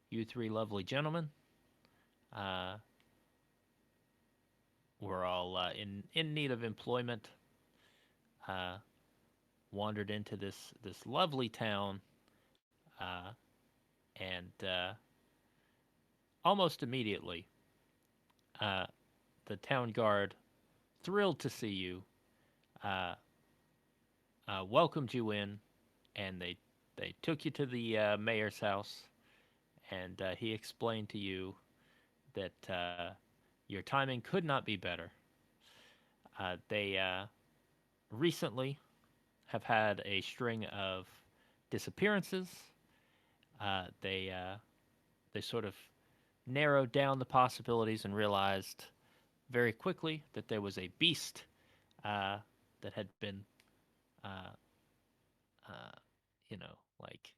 you three lovely gentlemen uh, were all in need of employment. Uh, Wandered into this lovely town, uh, and almost immediately, uh, the town guard, thrilled to see you, uh, welcomed you in, and they took you to the mayor's house, and he explained to you that your timing could not be better. They recently have had a string of disappearances. They sort of narrowed down the possibilities and realized very quickly that there was a beast uh, that had been, uh, uh, like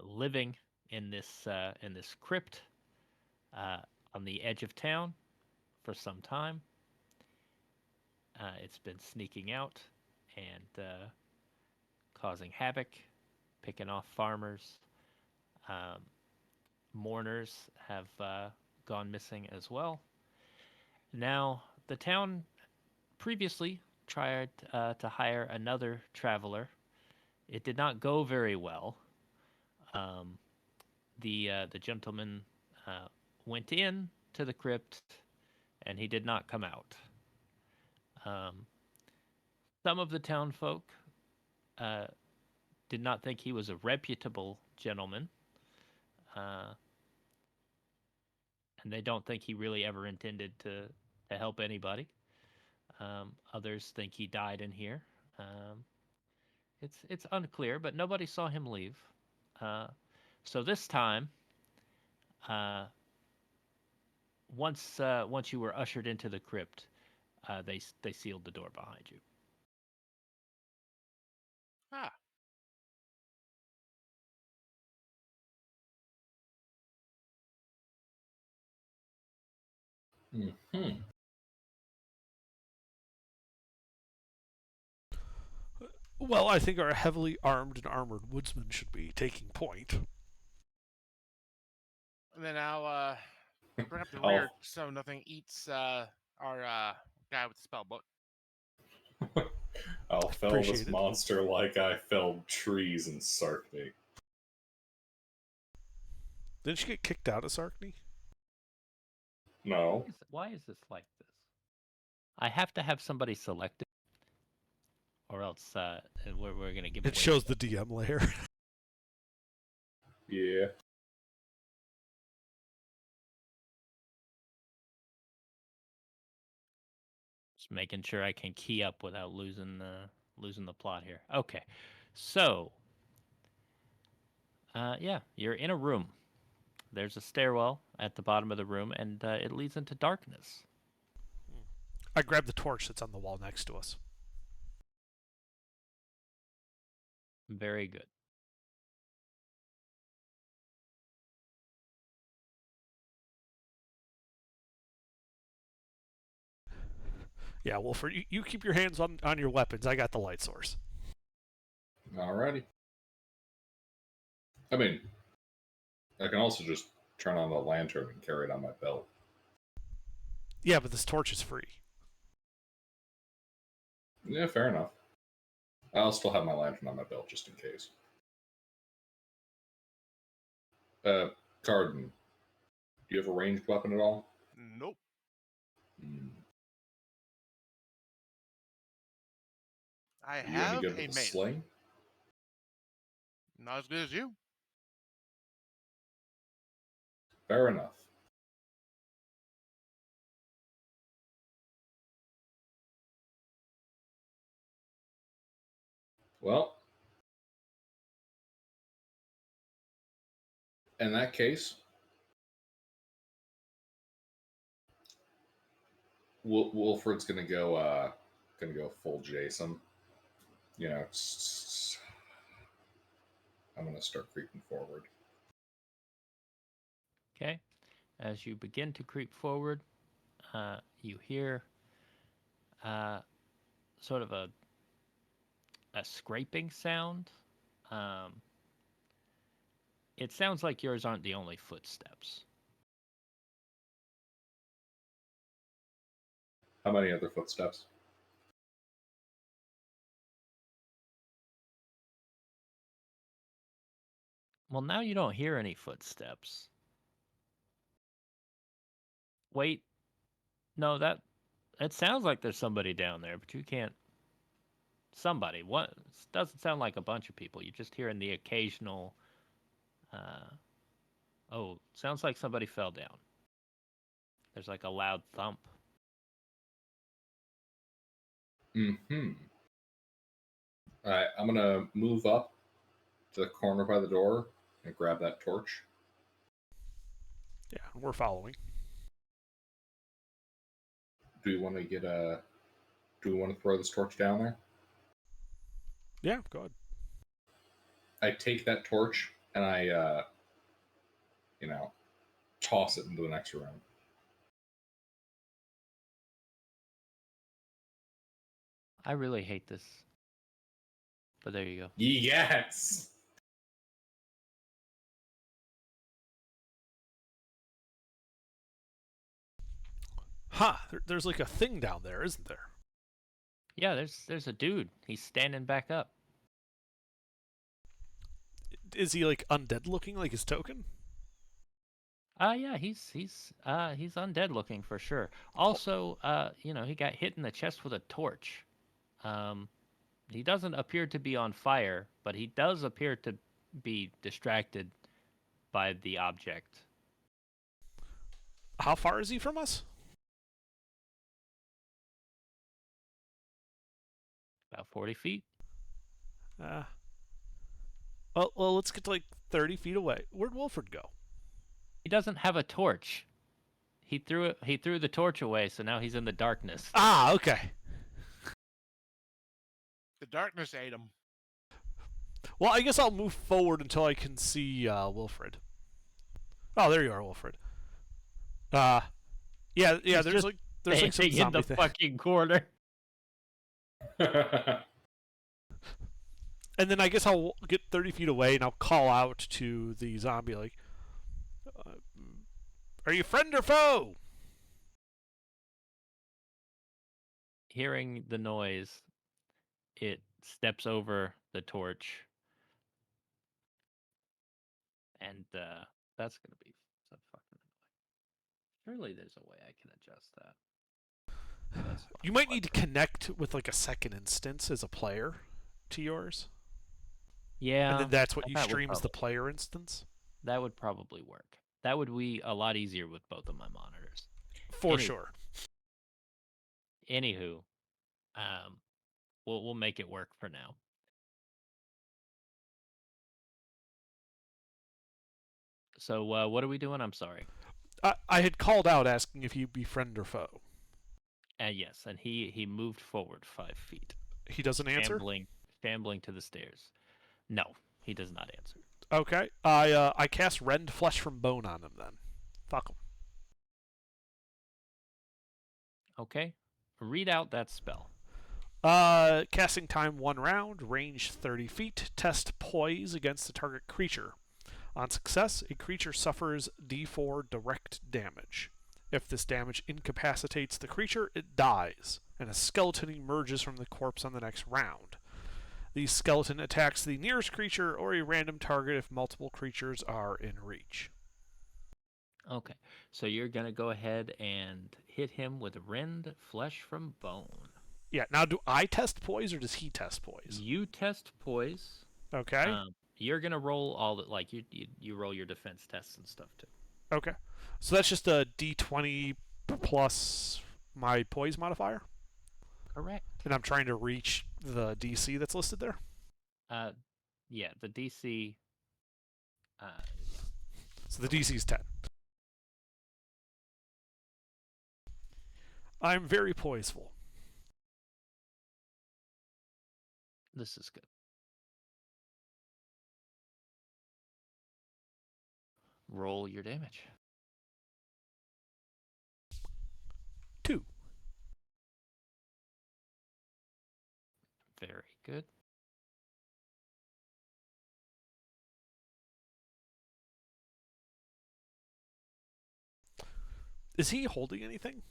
living in this crypt uh, on the edge of town for some time. It's been sneaking out and causing havoc, picking off farmers. Um, Mourners have gone missing as well. Now, the town previously tried to hire another traveler. It did not go very well. Um, the gentleman uh, went in to the crypt, and he did not come out. Um, some of the town folk uh, did not think he was a reputable gentleman, uh, and they don't think he really ever intended to help anybody. Others think he died in here. Um, it's unclear, but nobody saw him leave. Uh, so this time, uh, once you were ushered into the crypt, they sealed the door behind you. Ah, Hmm. Well, I think our heavily armed and armored woodsman should be taking point. and then I'll bring up the rear I'll so nothing eats our guy with the spell book. I'll fell this Appreciate it. monster like I felled trees in Sarkney. Didn't she get kicked out of Sarkney? No. Why is this like this? I have to have somebody selected, or else we're going to give It away shows stuff. the DM layer. Yeah. Just making sure I can key up without losing the plot here. Okay, so yeah, you're in a room. There's a stairwell at the bottom of the room, and it leads into darkness. I grabbed the torch that's on the wall next to us. Very good. Yeah, well, for you keep your hands on your weapons. I got the light source. Alrighty. I mean, I can also just turn on the lantern and carry it on my belt. Yeah, but this torch is free. Yeah, fair enough. I'll still have my lantern on my belt just in case. Carden, do you have a ranged weapon at all? Nope. Mm. I Are you any have good a with a mace. sling? Not as good as you. Fair enough. Well, in that case, Wolford's gonna go full Jason. You know, I'm gonna start creeping forward. Okay, as you begin to creep forward, you hear uh, sort of a scraping sound. Um, it sounds like yours aren't the only footsteps. How many other footsteps? Well, now you don't hear any footsteps. Wait, no, it sounds like there's somebody down there, but you can't. Somebody. What? Doesn't sound like a bunch of people. You're just hearing the occasional. Oh, sounds like somebody fell down. There's like a loud thump. Mm-hmm. All right, I'm gonna move up to the corner by the door and grab that torch. Yeah, we're following. Do we want to get a? Do we want to throw this torch down there? Yeah, go ahead. I take that torch and I, toss it into the next room. I really hate this. But there you go. Yes. There's like a thing down there, isn't there? Yeah, there's a dude. He's standing back up. Is he like undead looking, like his token? Yeah, he's undead looking for sure. Also, he got hit in the chest with a torch. He doesn't appear to be on fire, but he does appear to be distracted by the object. How far is he from us? About 40 feet. Well, let's get to like 30 feet away. Where'd Wilfred go? He doesn't have a torch. He threw the torch away, so now he's in the darkness. Ah, okay. The darkness ate him. Well, I guess I'll move forward until I can see Wilfred. Oh, there you are, Wilfred. Yeah. He's There's like some standing in zombie the thing. fucking corner. And then I guess I'll get 30 feet away and I'll call out to the zombie like, "Are you friend or foe?" Hearing the noise, it steps over the torch, and that's gonna be so fucking annoying. Surely there's a way I can adjust that. That's fine. You might need to connect with like a second instance as a player to yours. Yeah. And then that's what you that would stream as the probably- player instance. That would probably work. That would be a lot easier with both of my monitors. For sure. Anywho, we'll make it work for now. So what are we doing? I'm sorry. I had called out asking if you'd be friend or foe. Yes, and he moved forward 5 feet. He doesn't answer? Shambling to the stairs. No, he does not answer. Okay. I cast Rend Flesh from Bone on him then. Fuck him. Okay. Read out that spell. Casting time 1 round, range 30 feet, test poise against the target creature. On success, a creature suffers d4 direct damage. If this damage incapacitates the creature, it dies, and a skeleton emerges from the corpse on the next round. The skeleton attacks the nearest creature or a random target if multiple creatures are in reach. Okay. So you're going to go ahead and hit him with Rend Flesh from Bone. Yeah, now do I test poise or does he test poise? You test poise. Okay. You're going to roll all the, like, you roll your defense tests and stuff too. Okay. So that's just a d20 plus my poise modifier? Correct. And I'm trying to reach the DC that's listed there? Yeah, the DC. So the DC is 10. I'm very poiseful. This is good. Roll your damage. 2. Very good. Is he holding anything?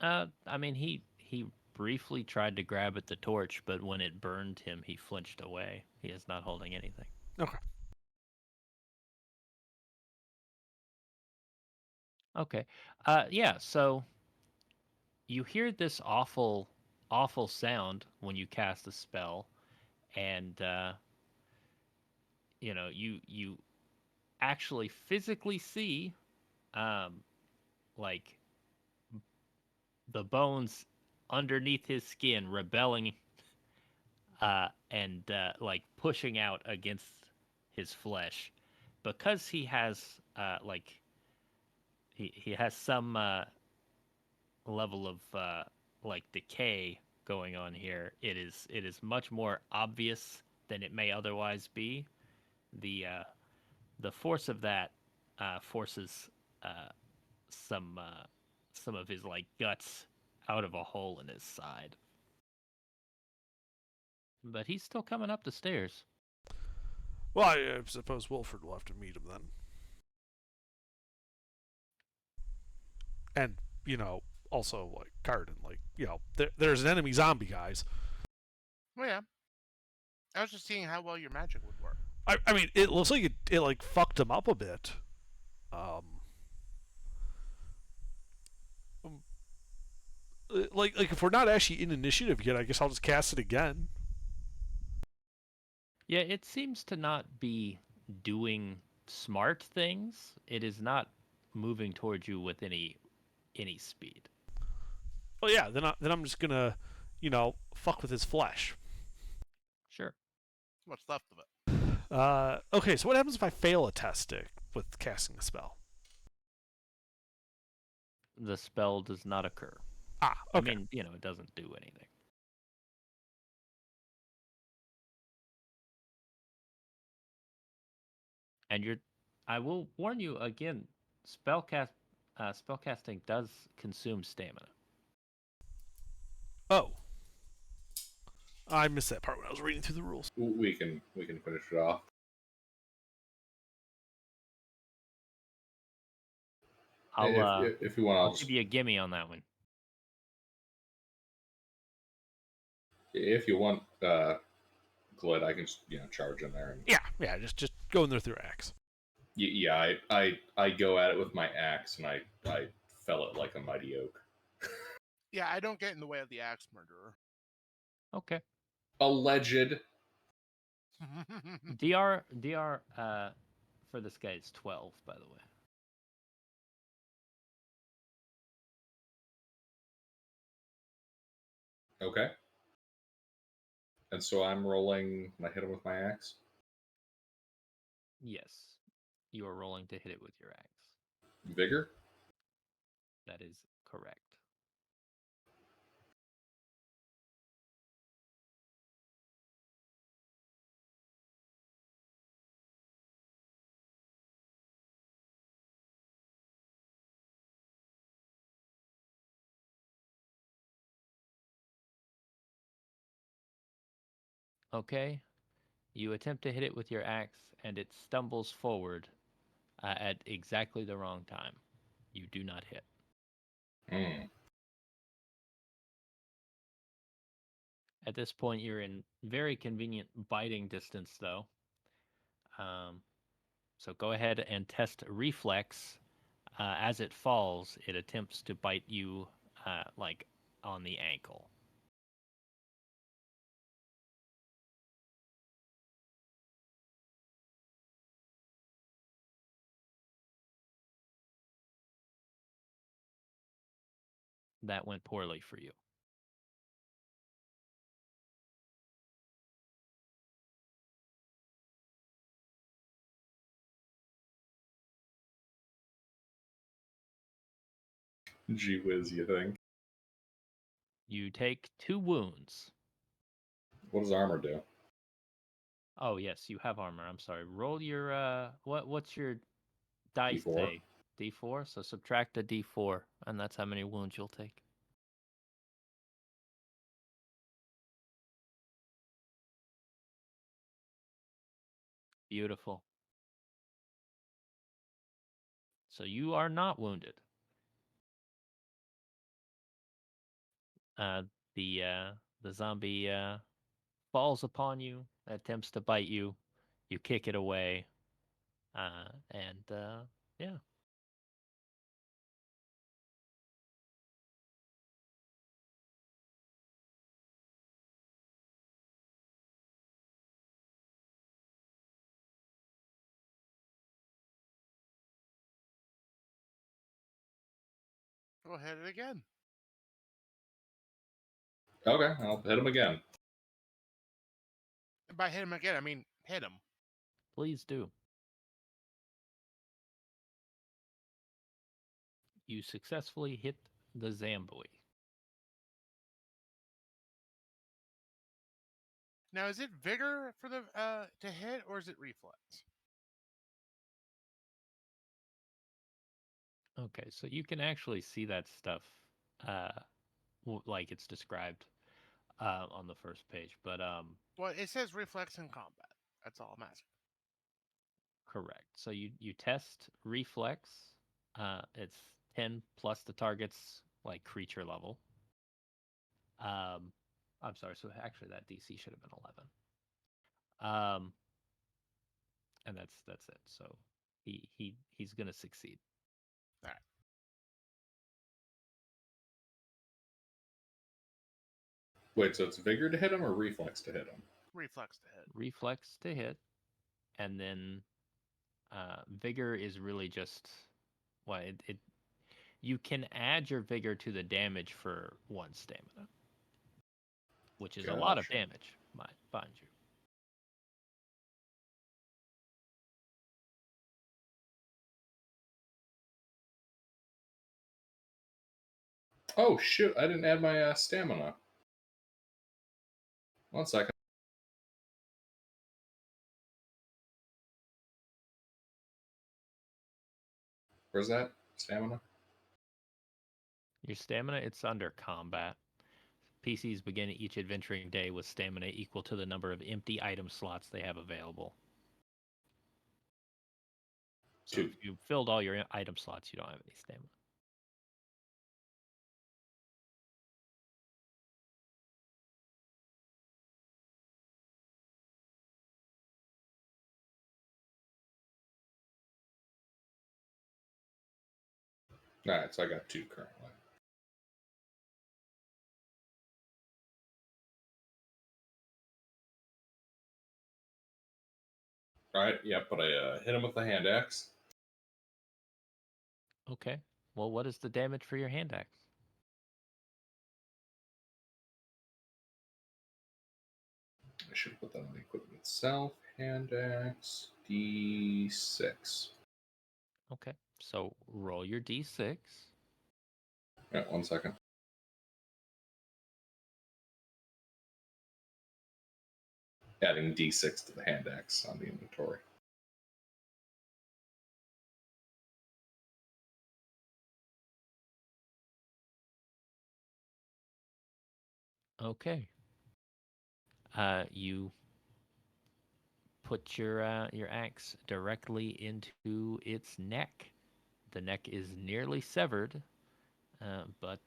I mean, he briefly tried to grab at the torch, but when it burned him, he flinched away. He is not holding anything. Okay. Okay. Yeah. So you hear this awful, awful sound when you cast a spell, and you actually physically see, um, like the bones underneath his skin rebelling, and like pushing out against his flesh, because he has like he has some level of like decay going on here. It is much more obvious than it may otherwise be. The force of that forces uh, some of his like guts out of a hole in his side. But he's still coming up the stairs. Well, I suppose Wilford will have to meet him then. And, also, like, Garden, like, there's an enemy zombie, guys. Well, yeah. I was just seeing how well your magic would work. I mean, it looks like it like, fucked him up a bit. Like if we're not actually in initiative yet, I guess I'll just cast it again. Yeah, it seems to not be doing smart things. It is not moving towards you with any speed. Well, yeah, then I'm just gonna, fuck with his flesh. Sure. What's left of it? Okay, so what happens if I fail a test stick with casting a spell? The spell does not occur. Ah, okay. I mean, it doesn't do anything. And I will warn you again, spellcasting does consume stamina. Oh, I missed that part when I was reading through the rules. We can finish it off. If you want, I'll give you a gimme on that one. if you want, Glid, I can charge in there. And, Yeah, just go in there through axe. yeah, I go at it with my axe, and I fell it like a mighty oak. Yeah, I don't get in the way of the axe murderer. Okay. Alleged. DR for this guy is 12, by the way. Okay. And so I'm rolling. Can I hit him with my axe? Yes. You are rolling to hit it with your axe. Vigor? That is correct. Okay. You attempt to hit it with your axe, and it stumbles forward at exactly the wrong time. You do not hit. At this point, you're in very convenient biting distance, though. So go ahead and test reflex. As it falls, it attempts to bite you, like on the ankle. That went poorly for you. Gee whiz, you think? You take 2 wounds. What does armor do? Oh yes, you have armor. I'm sorry. Roll your what's your dice D4. say? D4. So subtract a D4, and that's how many wounds you'll take. Beautiful. So you are not wounded. Uh, the zombie falls upon you, attempts to bite you. You kick it away, and yeah. Go ahead and again. Okay, I'll hit him again. And by hit him again, I mean hit him. Please do. You successfully hit the Zambui. Now, is it vigor for the to hit, or is it reflex? Okay, so you can actually see that stuff uh, like it's described on the first page, but Well, it says reflex in combat. That's all I'm asking. correct. So you test reflex. It's 10 plus the target's like creature level. I'm sorry. So actually, that DC should have been 11. And that's it. So he's gonna succeed. All right. Wait, so it's vigor to hit him or reflex to hit him? Reflex to hit. Reflex to hit, and then vigor is really just well, it you can add your vigor to the damage for 1 stamina, which is a lot of Gotcha. damage, mind you. Oh shoot! I didn't add my stamina. 1 second. Where's that stamina? Your stamina, it's under combat. PCs begin each adventuring day with stamina equal to the number of empty item slots they have available. So 2. if you filled all your item slots, you don't have any stamina. All right, so I got 2 currently. All right, yep, but I hit him with the hand axe. Okay. Well, what is the damage for your hand axe? I should put that on the equipment itself. Hand axe, D6. Okay. So roll your d6. Yeah, 1 second. Adding D6 to the hand axe on the inventory. Okay. You put your axe directly into its neck. The neck is nearly severed, but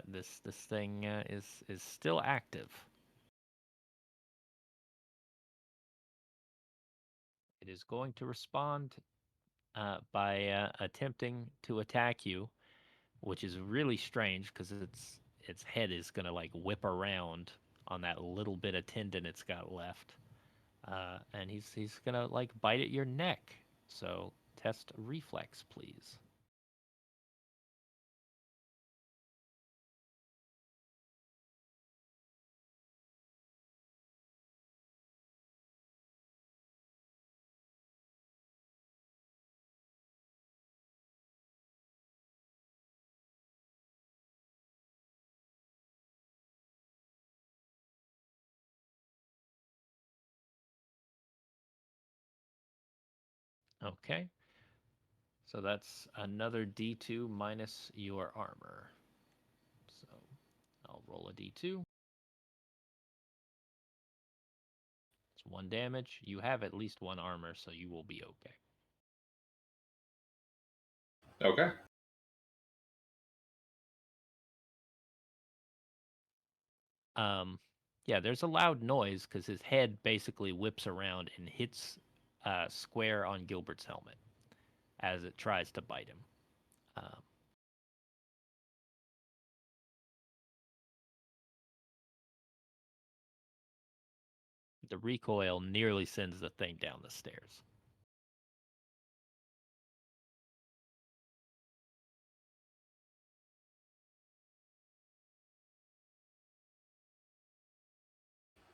this thing is still active. It is going to respond by attempting to attack you, which is really strange because its head is gonna like whip around on that little bit of tendon it's got left, and he's gonna like bite at your neck. So test reflex, please. Okay. So that's another D2 minus your armor. So I'll roll a D2. It's 1 damage. You have at least 1 armor, so you will be okay. Okay. Yeah, there's a loud noise because his head basically whips around and hits square on Gilbert's helmet as it tries to bite him. The recoil nearly sends the thing down the stairs.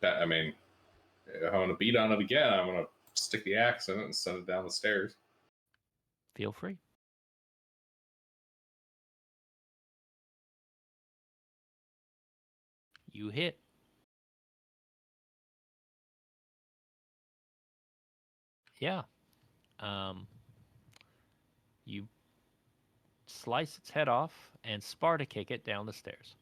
I mean, if I'm going to beat on it again, I'm going to stick the axe in it and send it down the stairs. Feel free. You hit. Yeah. You slice its head off and Sparta kick it down the stairs.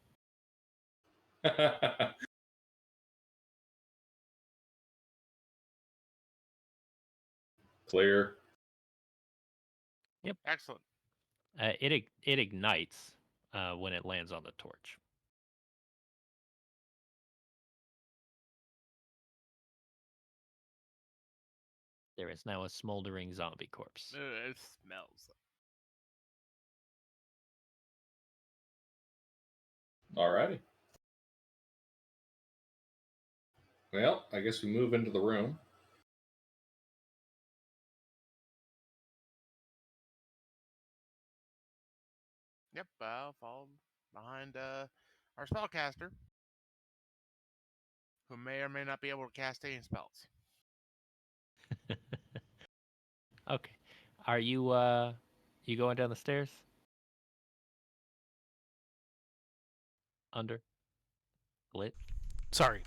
Clear. Yep. Excellent. It ignites when it lands on the torch. There is now a smoldering zombie corpse. It smells. Alrighty. Well, I guess we move into the room. Yep, I'll follow behind our spellcaster, who may or may not be able to cast any spells. Okay. Are you you going down the stairs? Under? Lit? Sorry.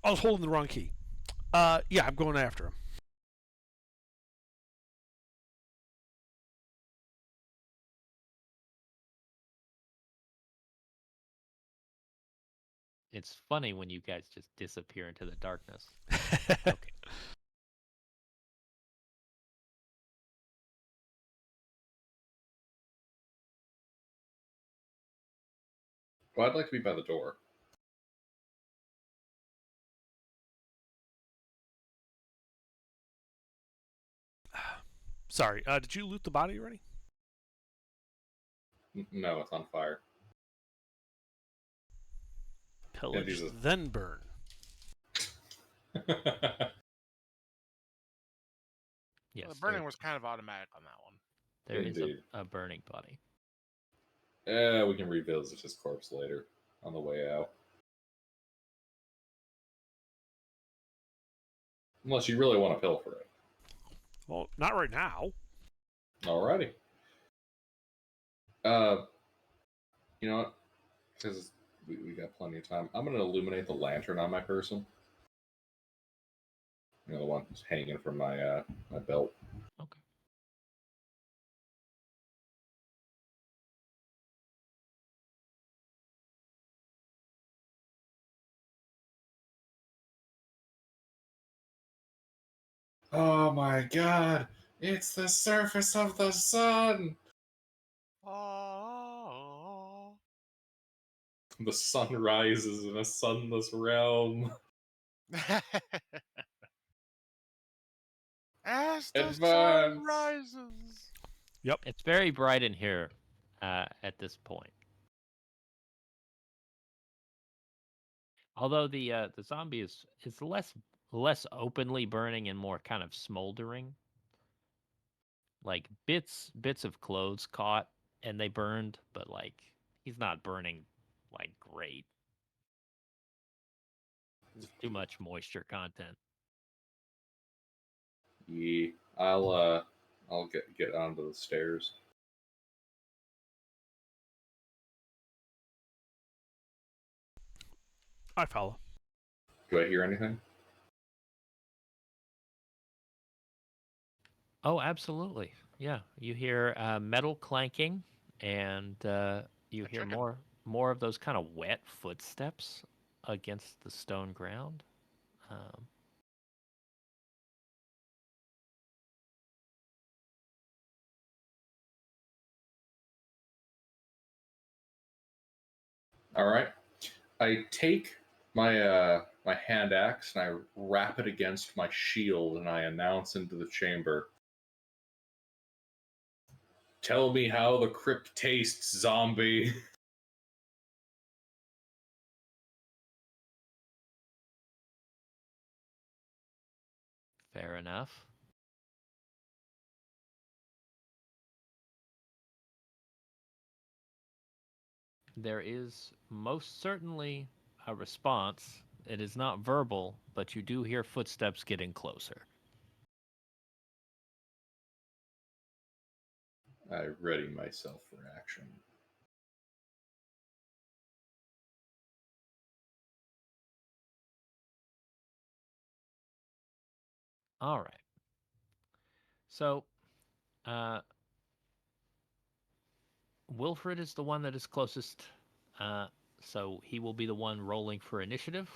I was holding the wrong key. Yeah, I'm going after him. It's funny when you guys just disappear into the darkness. Okay. Well, I'd like to be by the door. Sorry. Did you loot the body already? No, it's on fire. Pillage, Jesus. then burn. Yes. Well, the burning was kind of automatic on that one. There is Indeed. a burning body. We can revisit his corpse later on the way out. Unless you really want to pilfer it. Well, not right now. Alrighty. You know what? Because we got plenty of time. I'm going to illuminate the lantern on my person. You know, the one that's hanging from my my belt. Okay. Oh my god! It's the surface of the sun! Oh. The sun rises in a sunless realm. As the sun Advance. rises. Yep. It's very bright in here at this point. Although the zombie is less openly burning and more kind of smoldering. Like bits of clothes caught and they burned, but like he's not burning like great. There's too much moisture content. Yeah, I'll get onto the stairs. I follow. Do I hear anything? Oh, absolutely. Yeah, you hear metal clanking, and you A hear chicken. more of those kind of wet footsteps against the stone ground. Um, All right. I take my hand axe and I wrap it against my shield and I announce into the chamber. Tell me how the crypt tastes, zombie. Fair enough. There is most certainly a response. It is not verbal, but you do hear footsteps getting closer. I ready myself for action. All right. So, Wilfred is the one that is closest, so he will be the one rolling for initiative.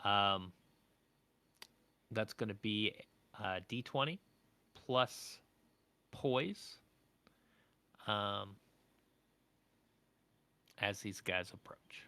Um, that's going to be D20 plus poise um, as these guys approach.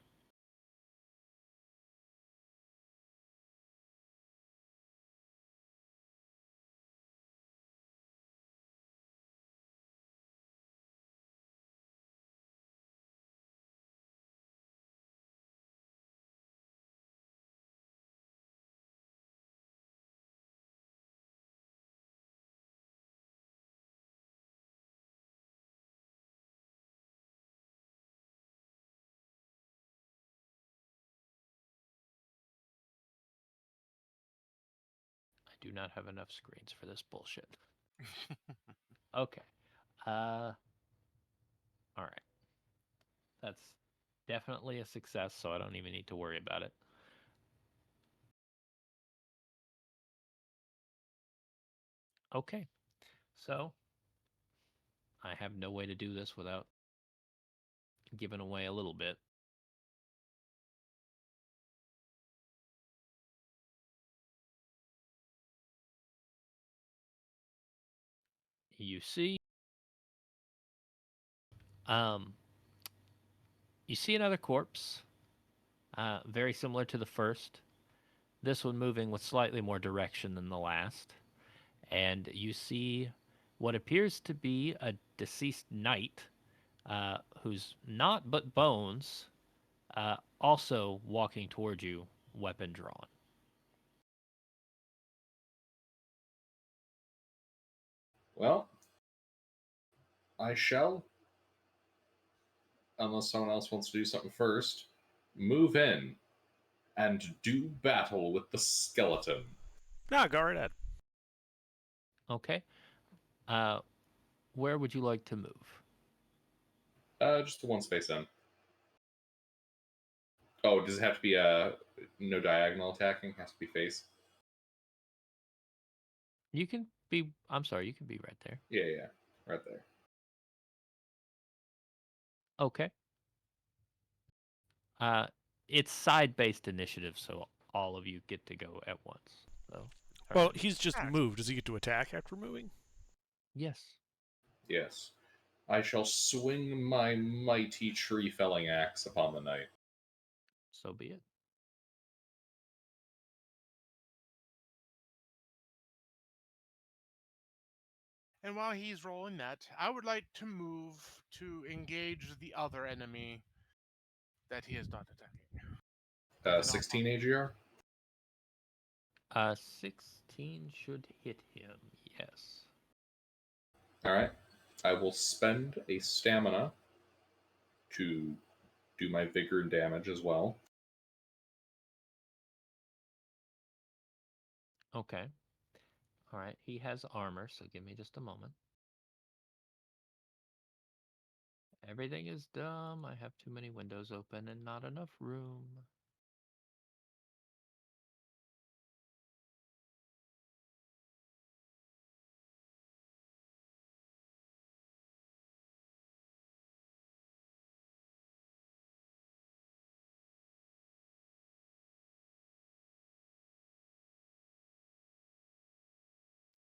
I do not have enough screens for this bullshit. Okay. All right. That's definitely a success, so I don't even need to worry about it. Okay. So, I have no way to do this without giving away a little bit. You see, um, you see another corpse, very similar to the first. This one moving with slightly more direction than the last. And you see what appears to be a deceased knight who's not but bones, also walking towards you, weapon drawn. Well, I shall, unless someone else wants to do something first, move in and do battle with the skeleton. Nah, go right ahead. Okay. Uh, where would you like to move? Just the one space in. Oh, does it have to be no diagonal attacking? It has to be face. You can be. I'm sorry. You can be right there. Yeah, right there. Okay. Uh, it's side-based initiative, so all of you get to go at once. So. Well, he's just Attack. moved. Does he get to attack after moving? Yes. Yes. I shall swing my mighty tree felling axe upon the knight. So be it. And while he's rolling that, I would like to move to engage the other enemy that he is not attacking. If at all 16 possible. AGR? 16 should hit him. Yes. Alright. I will spend a stamina to do my vigor and damage as well. Okay. All right. He has armor, so give me just a moment. Everything is dumb. I have too many windows open and not enough room.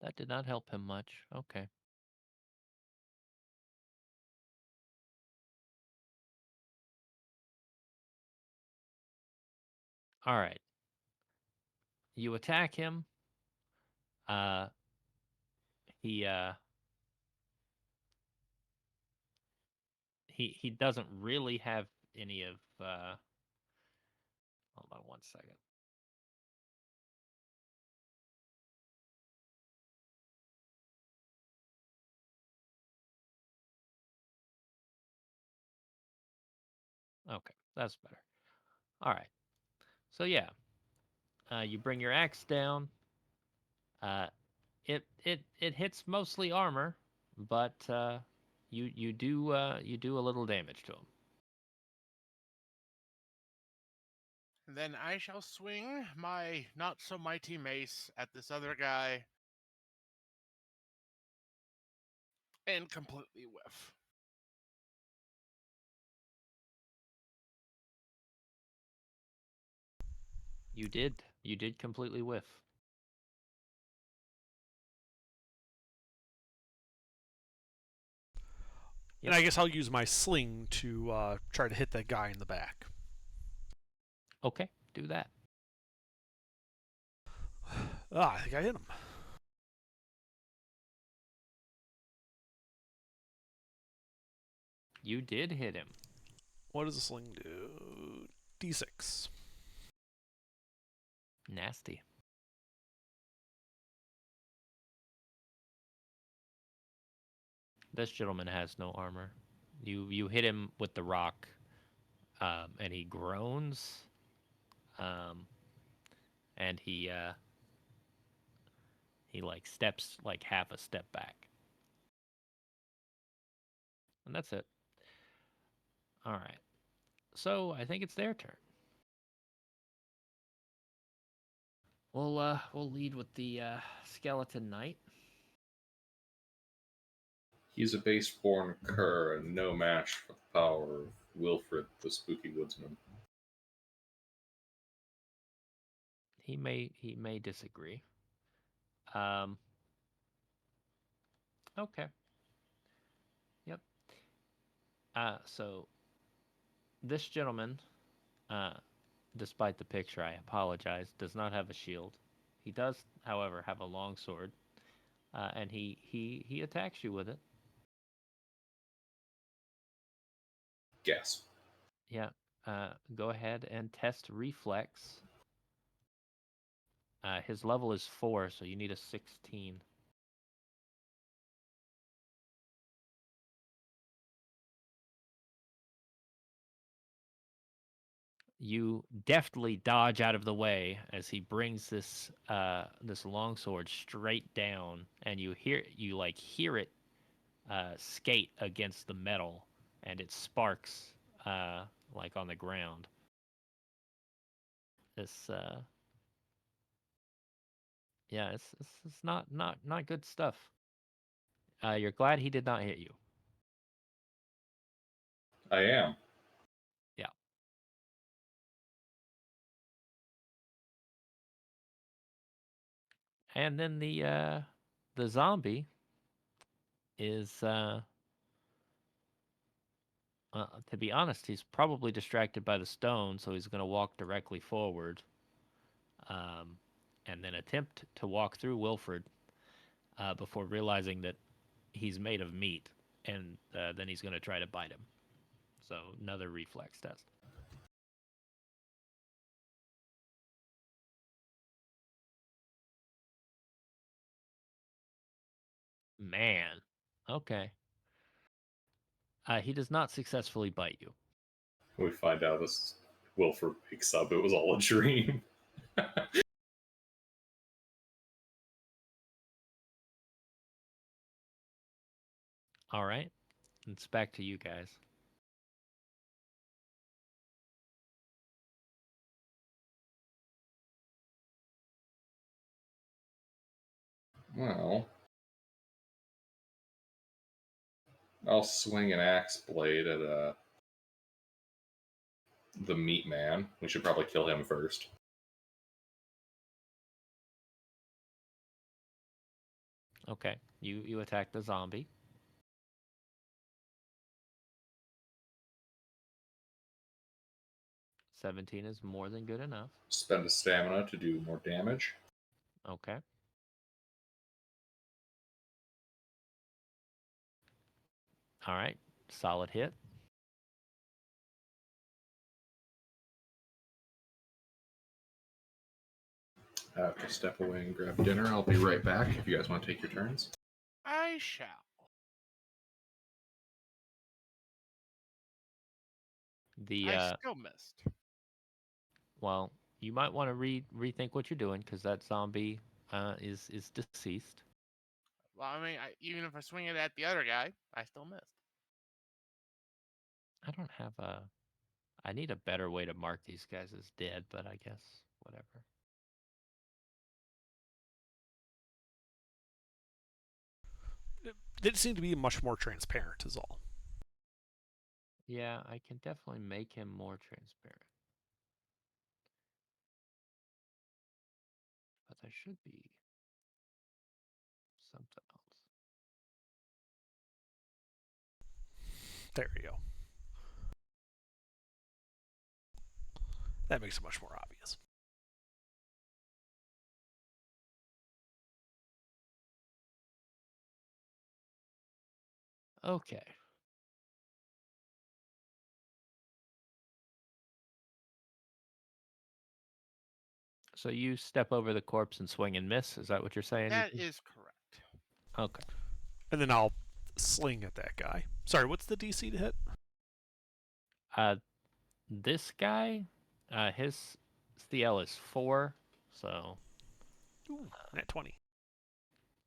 That did not help him much. Okay. All right. You attack him. Uh, he he doesn't really have any of. Hold on 1 second. Okay, that's better. All right. So yeah, you bring your axe down. Uh, it hits mostly armor, but you do a little damage to him. Then I shall swing my not so mighty mace at this other guy and completely whiff. You did completely whiff. And I guess I'll use my sling to try to hit that guy in the back. Okay, do that. I think I hit him. You did hit him. What does a sling do? D6. Nasty. This gentleman has no armor. You hit him with the rock, and he groans, and he like steps like half a step back, and that's it. All right. So I think it's their turn. We'll lead with the skeleton knight. He's a base-born cur and no match for the power of Wilfred, the spooky woodsman. He may disagree. Um. Okay. Yep. So this gentleman, uh, despite the picture, I apologize, does not have a shield. He does, however, have a long sword, and he attacks you with it. Guess. Yeah. Go ahead and test reflex. His level is 4, so you need a 16. You deftly dodge out of the way as he brings this longsword straight down, and you hear it skate against the metal, and it sparks like on the ground. This yeah, it's not good stuff. You're glad he did not hit you. I am. Yeah. And then the zombie is to be honest, he's probably distracted by the stone, so he's going to walk directly forward, um, and then attempt to walk through Wilfred before realizing that he's made of meat, and then he's going to try to bite him. So another reflex test. Man, okay. He does not successfully bite you. We find out this Wilfred wakes up. It was all a dream. All right, it's back to you guys. Well, I'll swing an axe blade at the meat man. We should probably kill him first. Okay, you attack the zombie. 17 is more than good enough. Spend a stamina to do more damage. Okay. All right. Solid hit. I have to step away and grab dinner. I'll be right back if you guys want to take your turns. I shall. The I still missed. well, you might want to rethink what you're doing because that zombie is deceased. Well, I mean, even if I swing it at the other guy, I still missed. I don't have a. I need a better way to mark these guys as dead, but I guess whatever. It didn't seem to be much more transparent, is all. Yeah, I can definitely make him more transparent. But there should be something else. There you go. That makes it much more obvious. Okay. So you step over the corpse and swing and miss? Is that what you're saying? That is correct. Okay. And then I'll sling at that guy. Sorry, what's the DC to hit? This guy, his CL is 4, so Ooh, at 20.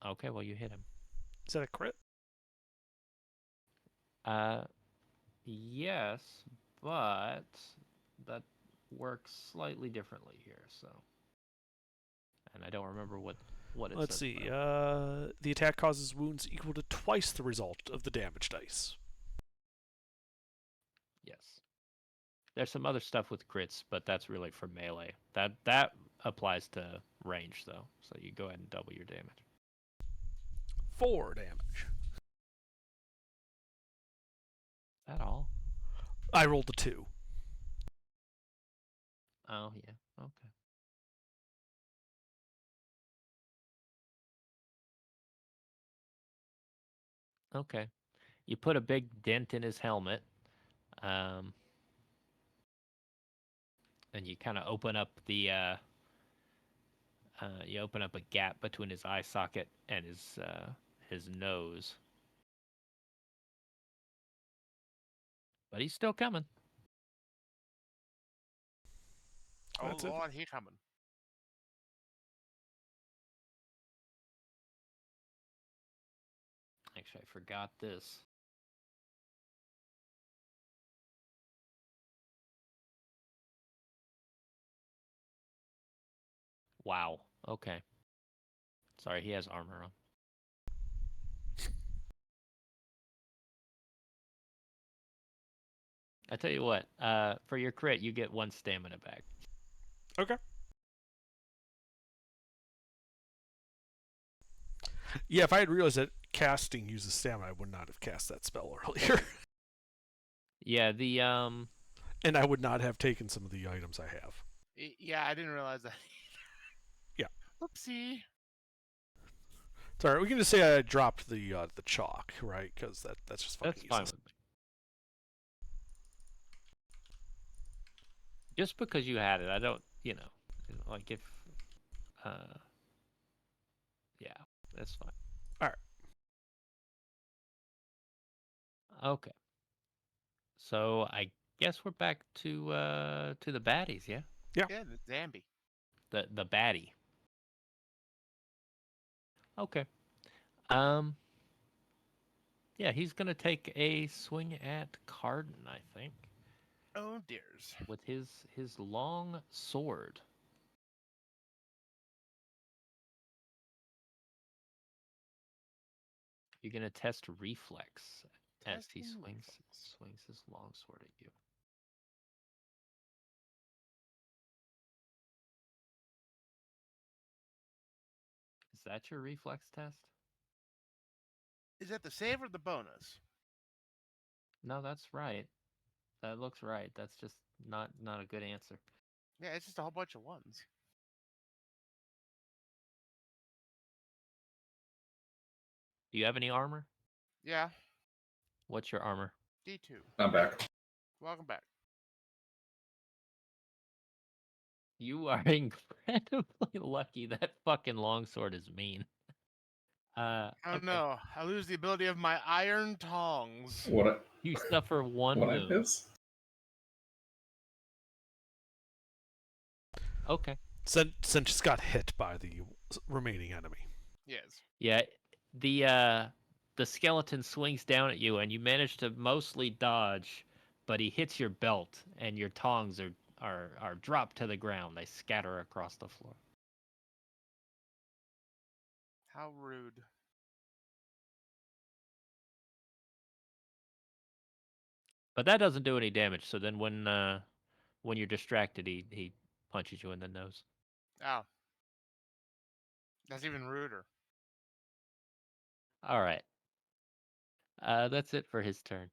okay. Well, you hit him. Is that a crit? Yes, but that works slightly differently here. So, and I don't remember what it Let's says see. about it. The attack causes wounds equal to twice the result of the damage dice. Yes. There's some other stuff with crits, but that's really for melee. That applies to range though. So you go ahead and double your damage. 4 damage. Is that all? I rolled a 2. Oh yeah. Okay. Okay. You put a big dent in his helmet. And you kind of open up the you open up a gap between his eye socket and his nose. But he's still coming. Oh That's it. Lord, he coming. Actually, I forgot this. Wow. Okay. Sorry, he has armor on. I tell you what, for your crit, you get 1 stamina back. Okay. Yeah, if I had realized that casting uses stamina, I would not have cast that spell earlier. Yeah, the And I would not have taken some of the items I have. Yeah, I didn't realize that. Yeah. Oopsie. Sorry, we can just say I dropped the chalk, right? Because that's just fucking that's fine useless. with me. Just because you had it, I don't, like if, yeah, that's fine. All right. Okay. So I guess we're back to the baddies, yeah? Yeah, the Zambi. The baddie. Okay. Yeah, he's gonna take a swing at Carden, I think, Oh dears. with his long sword. You're gonna test reflex as he Testing swings reflex. swings his long sword at you. Is that your reflex test? Is that the save or the bonus? No, that's right. That looks right. That's just Not a good answer. Yeah, it's just a whole bunch of ones. Do you have any armor? Yeah, What's your armor? D2. I'm back. Welcome back. You are incredibly lucky. That fucking longsword is mean. Oh Okay. no, I lose the ability of my iron tongs. What? You suffer one What I wound. miss? Okay. Since got hit by the remaining enemy. Yes. Yeah, the skeleton swings down at you, and you manage to mostly dodge, but he hits your belt, and your tongs are dropped to the ground. They scatter across the floor. How rude. But that doesn't do any damage. So then when you're distracted, he punches you in the nose. Oh. That's even ruder. All right. That's it for his turn.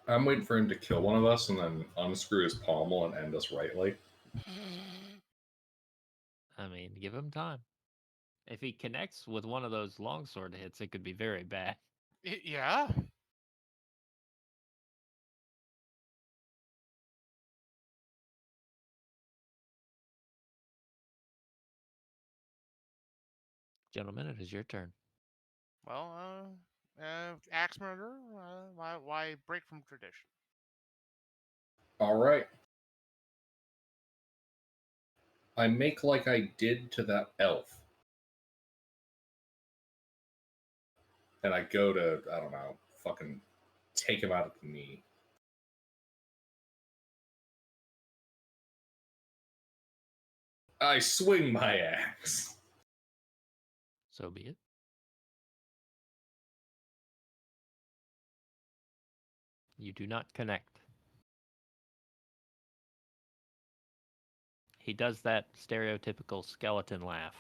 I'm waiting for him to kill one of us and then unscrew his pommel and end us rightly. I mean, give him time. If he connects with one of those longsword hits, it could be very bad. Yeah? Gentlemen, it is your turn. Well, axe murder? Why break from tradition? All right. I make like I did to that elf. And I go to, I don't know, fucking take him out at the knee. I swing my axe. So be it. You do not connect. He does that stereotypical skeleton laugh.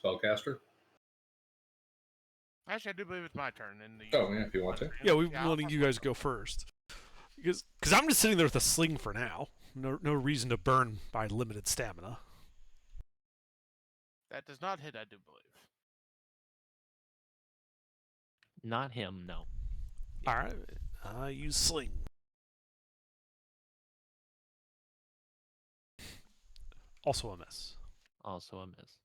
Spellcaster? Actually, I do believe it's my turn. In the Oh, yeah, if you want to. Yeah, we've I'll wanting press you my guys to go first. Because I'm just sitting there with a sling for now. No reason to burn my limited stamina. That does not hit, I do believe. Not him, no. All right, I use sling. Also a miss. Also a miss.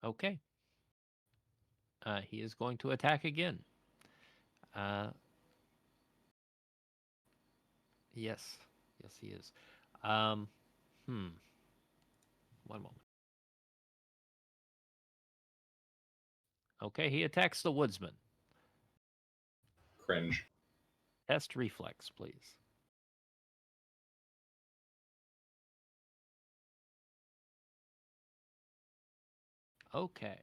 Okay. He is going to attack again. Yes. Yes, he is. One moment. Okay, he attacks the woodsman. Cringe. Test reflex, please. Okay.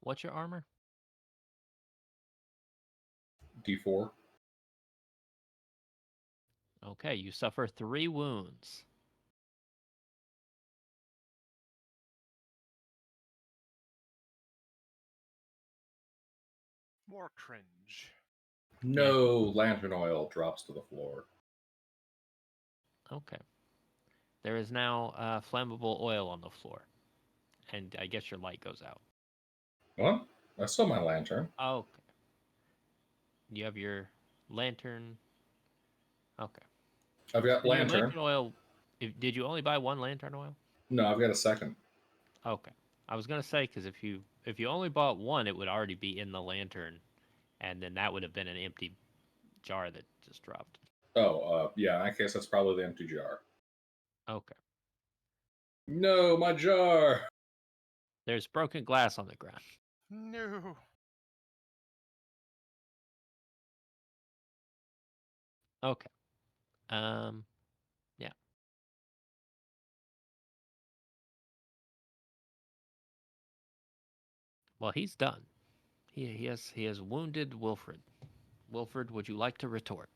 What's your armor? D4. Okay, you suffer 3 wounds. More cringe. No lantern oil drops to the floor. Okay. There is now flammable oil on the floor. And I guess your light goes out. What? I saw my lantern. Okay. You have your lantern. Okay. I've got And your lantern. lantern oil. Did you only buy 1 lantern oil? No, I've got a second. Okay. I was gonna say because if you only bought 1, it would already be in the lantern, and then that would have been an empty jar that just dropped. Oh, yeah, in that case, that's probably the empty jar. Okay. No, my jar! There's broken glass on the ground. No. Okay. Yeah. Well, he's done. He has wounded Wilfred. Wilfred, would you like to retort?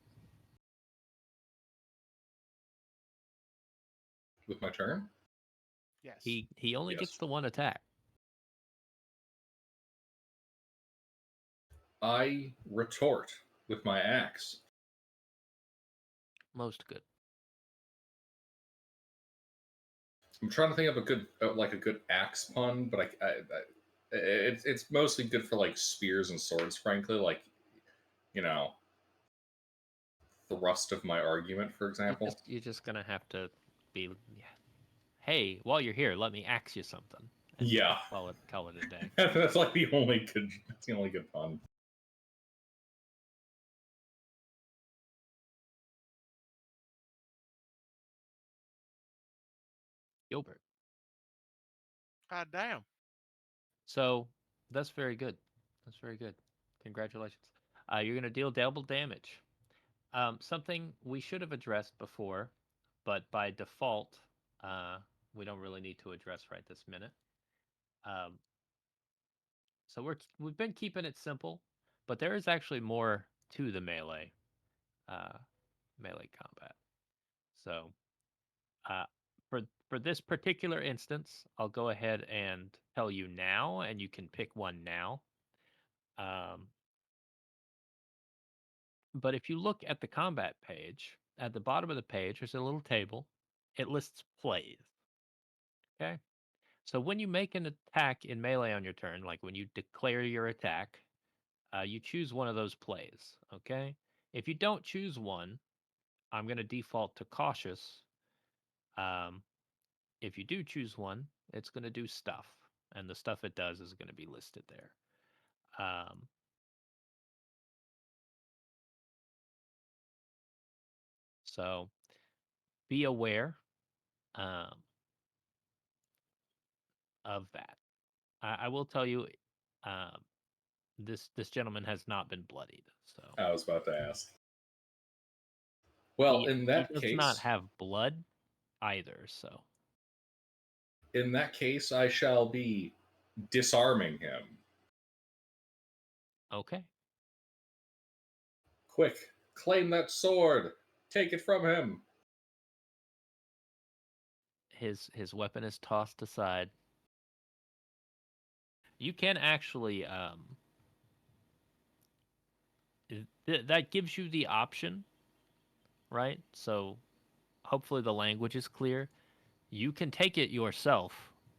With my turn? Yes. He only Yes. gets the one attack. I retort with my axe. Most good. I'm trying to think of a good, like a good axe pun, but it's mostly good for like spears and swords, frankly. Like, you know, thrust of my argument, for example. You're just gonna have to be. Yeah. Hey, while you're here, let me ask you something, and Yeah, call it a day. that's like the only good. That's the only good pun. Gilbert. God damn. So that's very good. That's very good. Congratulations. You're gonna deal double damage. Something we should have addressed before, but by default, we don't really need to address right this minute. Um, so we've been keeping it simple, but there is actually more to the uh, melee combat. So uh, for this particular instance, I'll go ahead and tell you now, and you can pick one now. Um, but if you look at the combat page, at the bottom of the page, there's a little table. It lists plays. Okay. So when you make an attack in melee on your turn, like when you declare your attack, you choose one of those plays. Okay. If you don't choose one, I'm going to default to cautious. Um, if you do choose one, it's going to do stuff, and the stuff it does is going to be listed there. So be aware um, of that. I will tell you, um, this gentleman has not been bloodied, so I was about to ask. Well, he does not have blood either. So I shall be disarming him. okay, Quick, claim that sword. Take it from him. his weapon is tossed aside. You can actually that gives you the option, right? So hopefully the language is clear. You can take it yourself,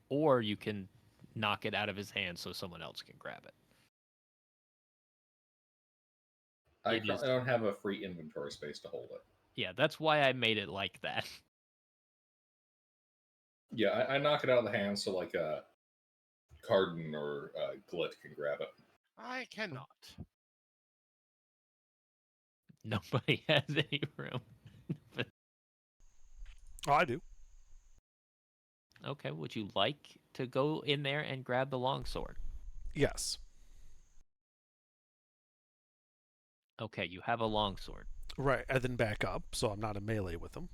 or you can knock it out of his hand so someone else can grab it. I It is, currently don't have a free inventory space to hold it. yeah, that's why I made it like that. Yeah, I knock it out of the hand so like Carden or Glit can grab it. I cannot. Nobody has any room. Oh, I do. Okay, would you like to go in there and grab the longsword? Yes. Okay, you have a longsword. Right, and then back up, so I'm not in melee with him.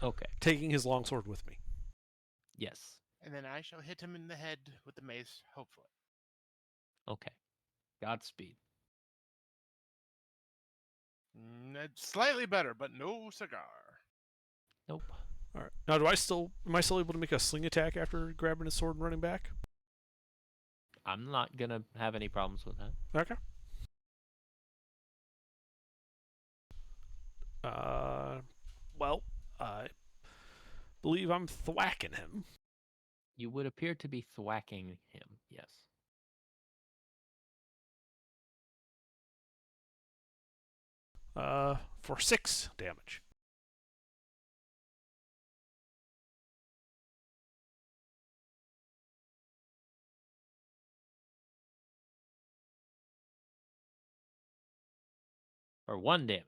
Okay, Taking his longsword with me. yes. And then I shall hit him in the head with the mace, hopefully. Okay, Godspeed. It's slightly better, but no cigar. Nope. All right. Now, am I still able to make a sling attack after grabbing his sword and running back? I'm not gonna have any problems with that. Okay. Well, I believe I'm thwacking him. You would appear to be thwacking him, yes. For 6 damage. Or 1 damage.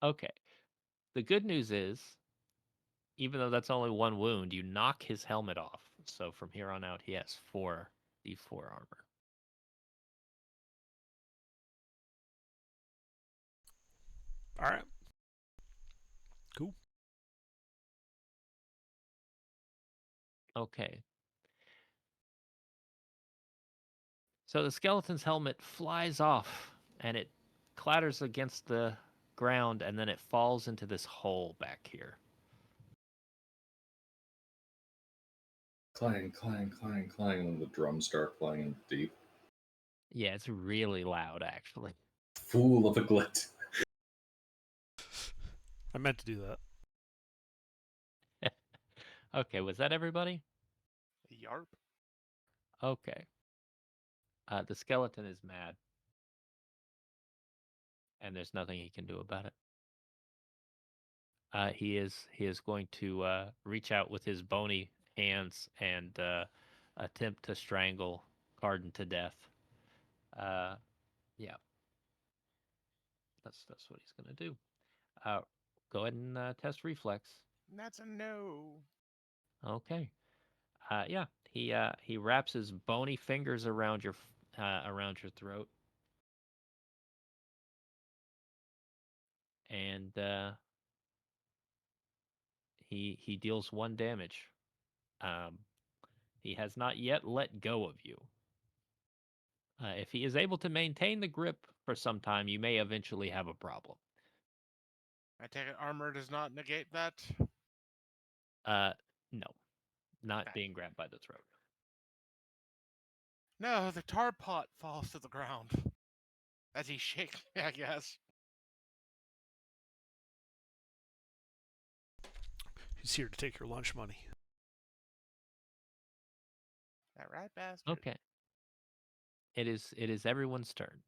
Okay. The good news is, even though that's only 1 wound, you knock his helmet off. So from here on out, he has 4d4 armor. All right. Cool. Okay. So the skeleton's helmet flies off and it clatters against the ground and then it falls into this hole back here. Clang, clang, clang, clang, and the drums start playing in deep. Yeah, it's really loud actually. Fool of a glit. I meant to do that. Okay, was that everybody? Yarp. Okay. The skeleton is mad. And there's nothing he can do about it. He is going to reach out with his bony hands and attempt to strangle Carden to death. Yeah, that's what he's gonna do. Go ahead and test reflex. That's a no. Okay. Yeah, he wraps his bony fingers around your throat, and he deals 1 damage. He has not yet let go of you. If he is able to maintain the grip for some time, you may eventually have a problem. I take it armor does not negate that. No, not Okay. being grabbed by the throat. No, the tar pot falls to the ground. As he shakes me, I guess. He's here to take your lunch money. That right, bastard? Okay. It is everyone's turn.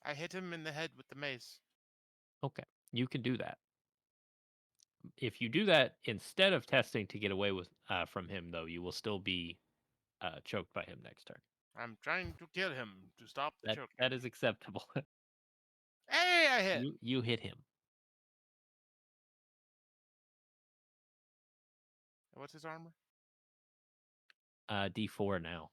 I hit him in the head with the mace. Okay, you can do that. If you do that instead of testing to get away with from him, though, you will still be choked by him next turn. I'm trying to kill him to stop the choking. That is acceptable. Hey, I hit! You hit him. What's his armor? D4 now.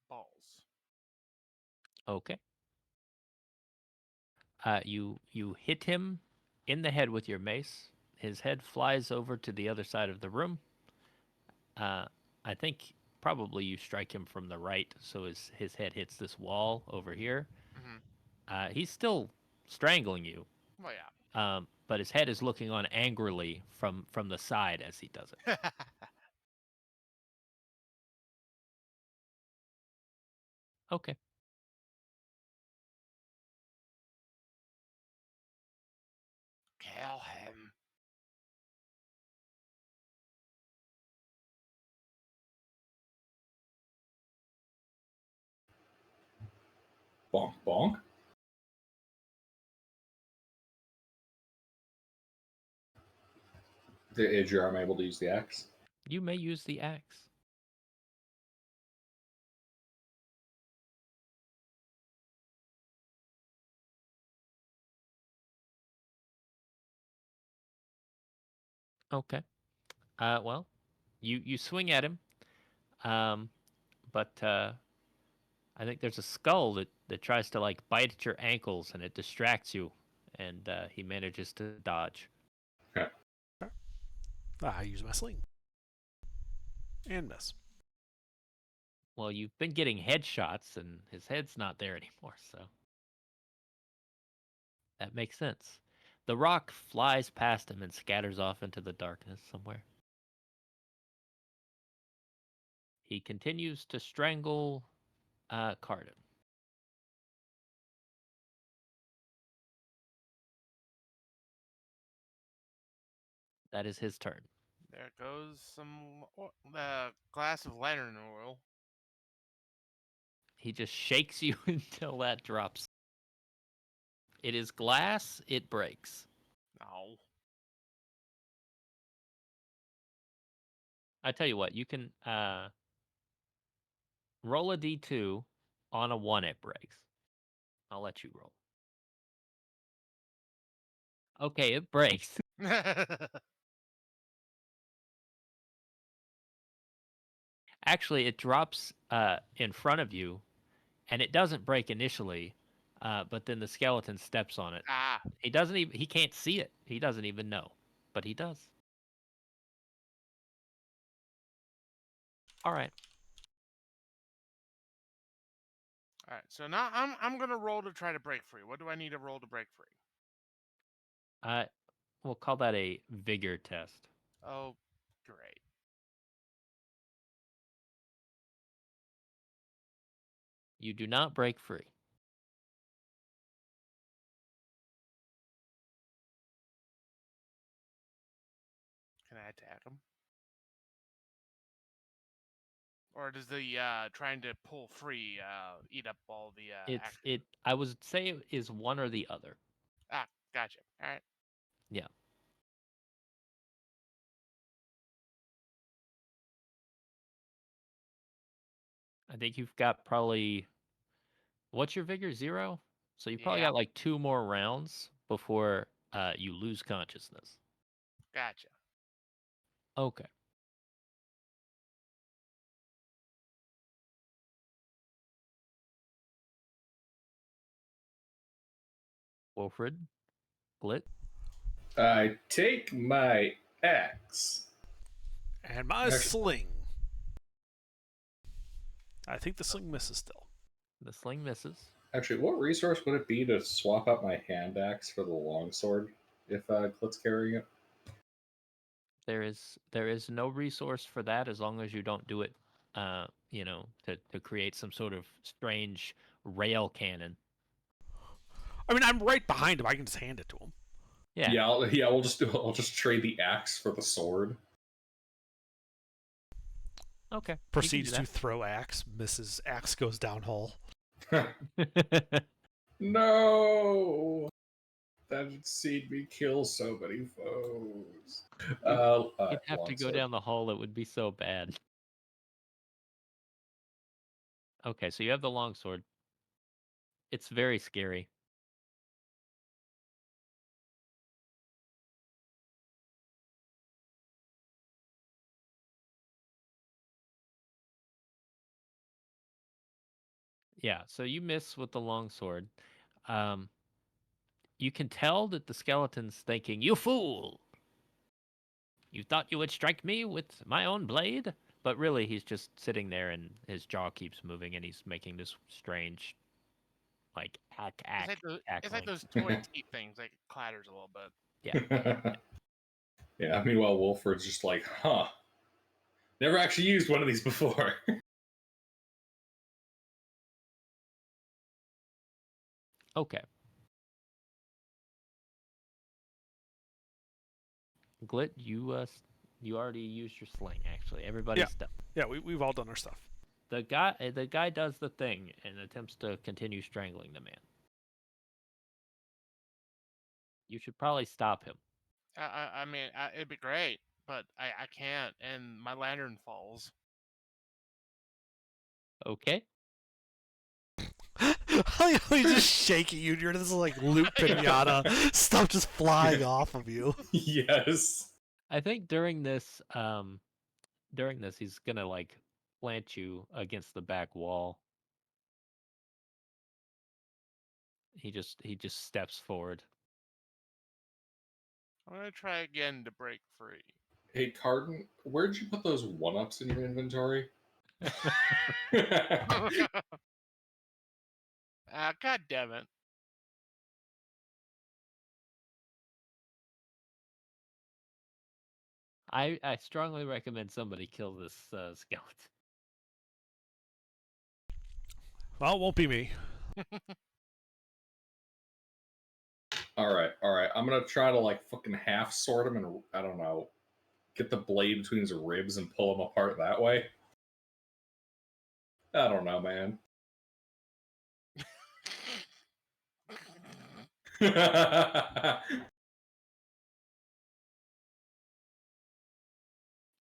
Balls. Okay. You hit him in the head with your mace. His head flies over to the other side of the room. I think probably you strike him from the right, so his head hits this wall over here. Mm-hmm. He's still strangling you, Well, yeah. but his head is looking on angrily from the side as he does it. Okay. Kill him. Bonk, bonk. Is your arm able to use the axe? You may use the axe. Okay. Well, you swing at him, but I think there's a skull that tries to like bite at your ankles, and it distracts you, and he manages to dodge. Okay. I use my sling. And miss. Well, you've been getting headshots, and his head's not there anymore, so that makes sense. The rock flies past him and scatters off into the darkness somewhere. He continues to strangle Carden. That is his turn. There goes some glass of lantern oil. He just shakes you until that drops. It is glass, it breaks. No. I tell you what, you can roll a d2. On a 1, it breaks. I'll let you roll. Okay, it breaks. Actually, it drops in front of you, and it doesn't break initially, but then the skeleton steps on it. Ah, He doesn't even. He can't see it. He doesn't even know, but he does. All right. all right. So now I'm gonna roll to try to break free. What do I need to roll to break free? We'll call that a vigor test. Oh, great. You do not break free. Can I attack him? Or does the trying to pull free eat up all the action? I would say it is one or the other. Ah, gotcha. All right. Yeah. I think you've got probably. What's your vigor? 0? So you probably Yeah, got like 2 more rounds before you lose consciousness. gotcha. Okay. Wilfred, Glit. I take my axe. And my Actually- sling. I think the sling misses still. The sling misses. Actually, what resource would it be to swap out my hand axe for the longsword if Glit's carrying it? There is no resource for that as long as you don't do it, to create some sort of strange rail cannon. I mean, I'm right behind him. I can just hand it to him. Yeah. We'll just I'll just trade the axe for the sword. Okay. Proceeds to throw axe. Misses. Axe goes down hole. No, that had seen me kill so many foes. You'd have to go longsword. down the hole. It would be so bad. Okay, so you have the longsword. It's very scary. Yeah, so you miss with the longsword. Um, you can tell that the skeleton's thinking, "You fool! You thought you would strike me with my own blade?" But really, he's just sitting there, and his jaw keeps moving, and he's making this strange, like It's like cackling. those toy teeth things. Like it clatters a little bit. Yeah. Meanwhile, Wolford's just like, huh. Never actually used one of these before. Okay. Glit, you already used your sling. Actually, everybody's done. Yeah, we've all done our stuff. The guy does the thing and attempts to continue strangling the man. You should probably stop him. I mean, it'd be great, but I can't, and my lantern falls. Okay. He's just shaking you. You're this like loot pinata. Stuff just flying off of you. Yes. I think during this he's gonna like plant you against the back wall. He just steps forward. I'm gonna try again to break free. Hey, Carden, where'd you put those one-ups in your inventory? God damn it. I strongly recommend somebody kill this skeleton. Well, it won't be me. All right. I'm gonna try to like fucking half sort him and I don't know, get the blade between his ribs and pull him apart that way. I don't know, man.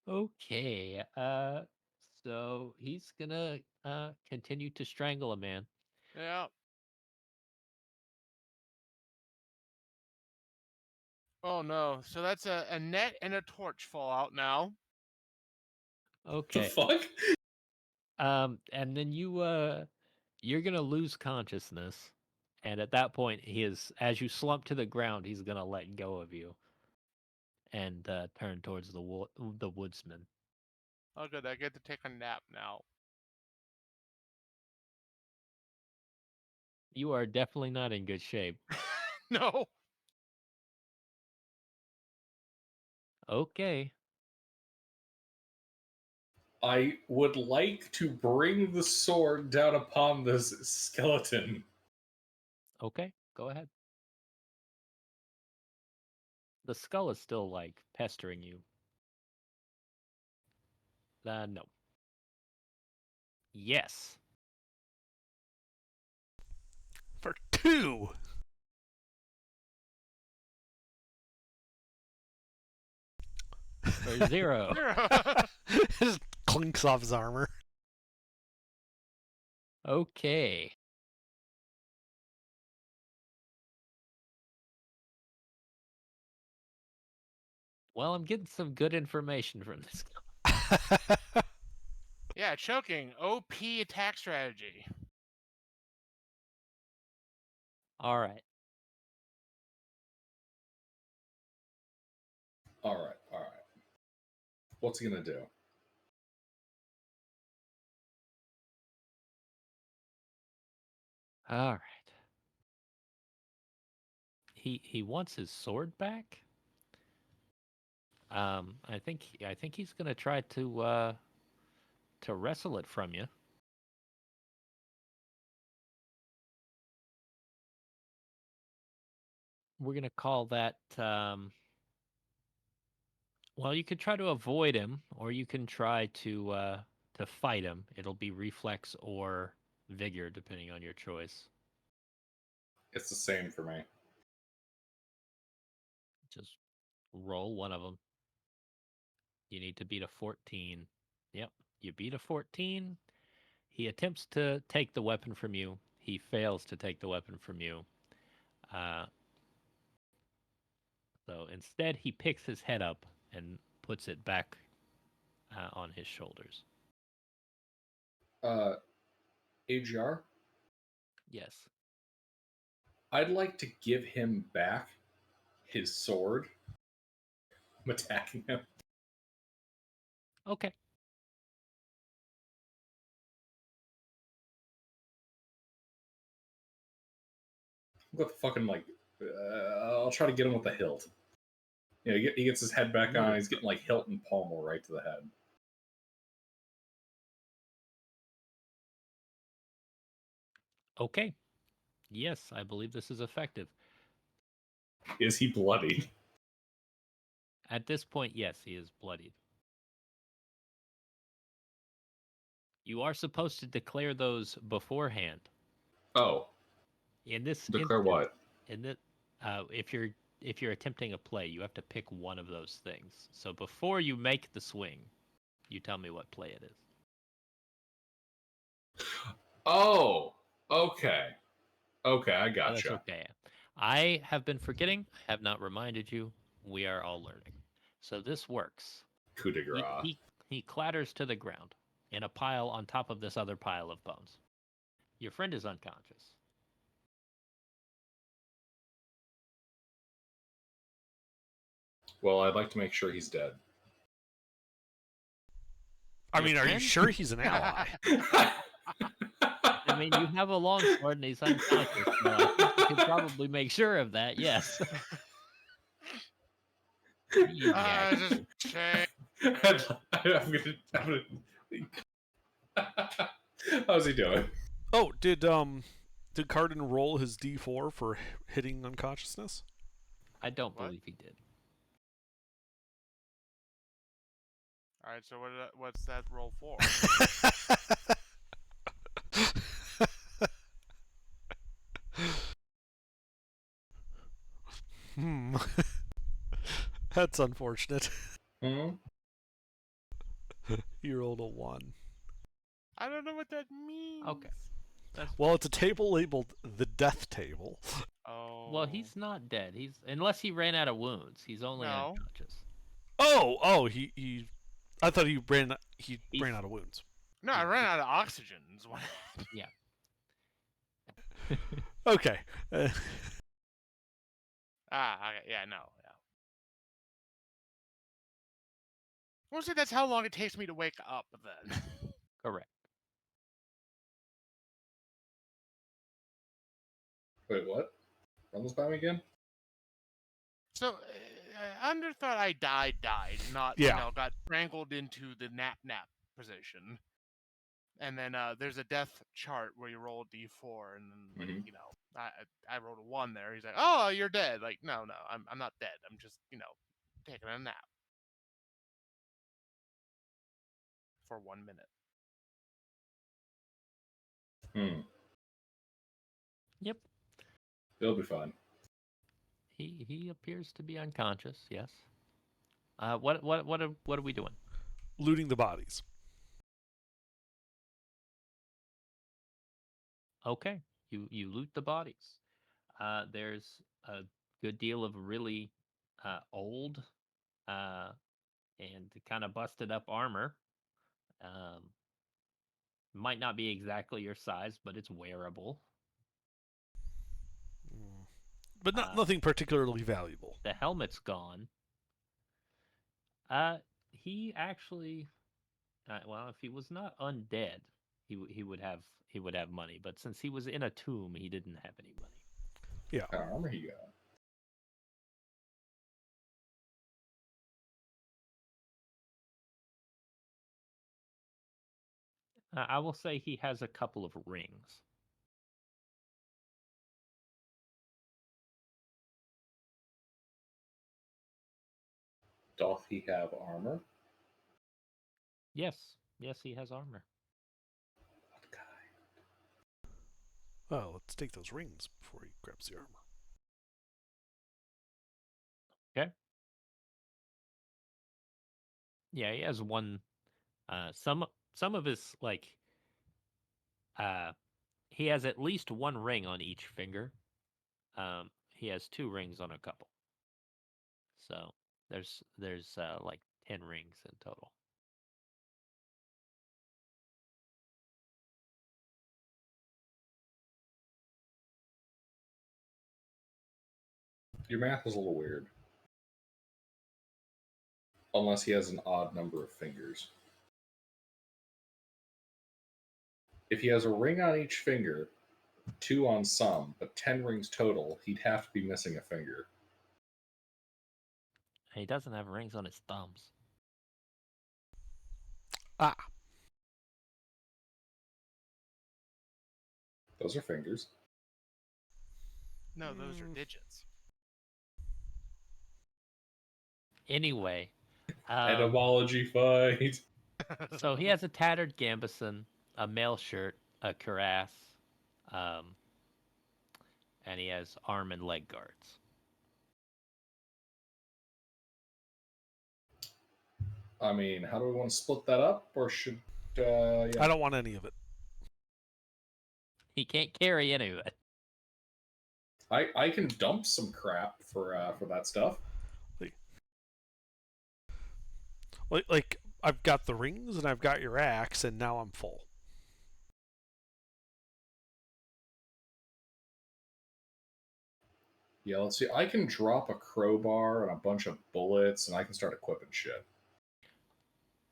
Okay. So he's gonna continue to strangle a man. Yeah. Oh no! So that's a net and a torch fall out now. The Okay. fuck? And then you're gonna lose consciousness, and at that point, as you slump to the ground, he's gonna let go of you and turn towards the woodsman. Oh good, I get to take a nap now. You are definitely not in good shape. No. Okay. I would like to bring the sword down upon this skeleton. Okay. Go ahead. The skull is still like pestering you. No. Yes. For 2. For 0. Just clinks off his armor. Okay. Well, I'm getting some good information from this guy. Yeah, choking. OP attack strategy. All right. All right. What's he gonna do? All right. He wants his sword back. I think he's gonna try to wrestle it from you. We're gonna call that. Well, you could try to avoid him, or you can try to fight him. It'll be reflex or vigor, depending on your choice. It's the same for me. Just roll one of them. You need to beat a 14. Yep, you beat a 14. He attempts to take the weapon from you. He fails to take the weapon from you. So instead, he picks his head up and puts it back on his shoulders. AGR, Yes. I'd like to give him back his sword. I'm attacking him. Okay. I'm gonna fucking I'll try to get him with the hilt. Yeah, he gets his head back on. He's getting like hilt and pommel right to the head. Okay. Yes, I believe this is effective. Is he bloody? At this point, yes, he is bloodied. You are supposed to declare those beforehand. Oh, In this declare instance, what? in that, if you're attempting a play, you have to pick one of those things. So before you make the swing, you tell me what play it is. Oh, okay. Okay, I Oh, that's gotcha. okay. I have been forgetting. I have not reminded you. We are all learning. So this works. Coup de He, grace. he clatters to the ground in a pile on top of this other pile of bones. Your friend is unconscious. Well, I'd like to make sure he's dead. I Your mean, are you friend? sure he's an ally? I mean, you have a longsword and he's unconscious, so I think you could probably make sure of that. Yes. You Just check. I'm gonna... How's he doing? Oh, did Cardin roll his D4 for hitting unconsciousness? I don't What? believe he did. All right, so what's that roll for? That's unfortunate. Hmm? He rolled a 1. I don't know what that means. Okay. That's Well, it's a table labeled the death table. Oh. Well, he's not dead. He's unless he ran out of wounds. He's only No. unconscious. Oh, he. I thought he ran He's out of wounds. No, I ran out of oxygen. Is what yeah. Okay. okay, yeah, no, yeah. Well, see, that's how long it takes me to wake up then. Correct. Wait, what? Run this by me again? So, Under thought I died, not, Yeah. got strangled into the nap position. And then there's a death chart where you roll a d4, and then, like, Mhm. I rolled a 1 there. He's like, oh, you're dead. Like, no, I'm not dead. I'm just, taking a nap for 1 minute. Hmm. Yep. It'll be fine. He appears to be unconscious. Yes. What are we doing? Looting the bodies. Okay. You loot the bodies. There's a good deal of really old and kind of busted up armor. Might not be exactly your size, but it's wearable. But nothing particularly valuable. The helmet's gone. He actually, well, if he was not undead, he would have money. But since he was in a tomb, he didn't have any money. Yeah. What kind of armor he got? I will say he has a couple of rings. Doth he have armor? Yes, he has armor. What kind? Well, let's take those rings before he grabs the armor. Okay. Yeah, he has one. Some of his he has at least one ring on each finger. He has 2 rings on a couple. So there's like 10 rings in total. Your math is a little weird. Unless he has an odd number of fingers. If he has a ring on each finger, 2 on some, but 10 rings total, he'd have to be missing a finger. He doesn't have rings on his thumbs. Ah. Those are fingers. No, those are digits. Anyway, Etymology fight. so he has a tattered gambeson, a mail shirt, a cuirass, um, and he has arm and leg guards. I mean, how do we want to split that up? Or should. Yeah. I don't want any of it. He can't carry any of it. I can dump some crap for that stuff. Like I've got the rings and I've got your axe, and now I'm full. Yeah, let's see. I can drop a crowbar and a bunch of bullets, and I can start equipping shit.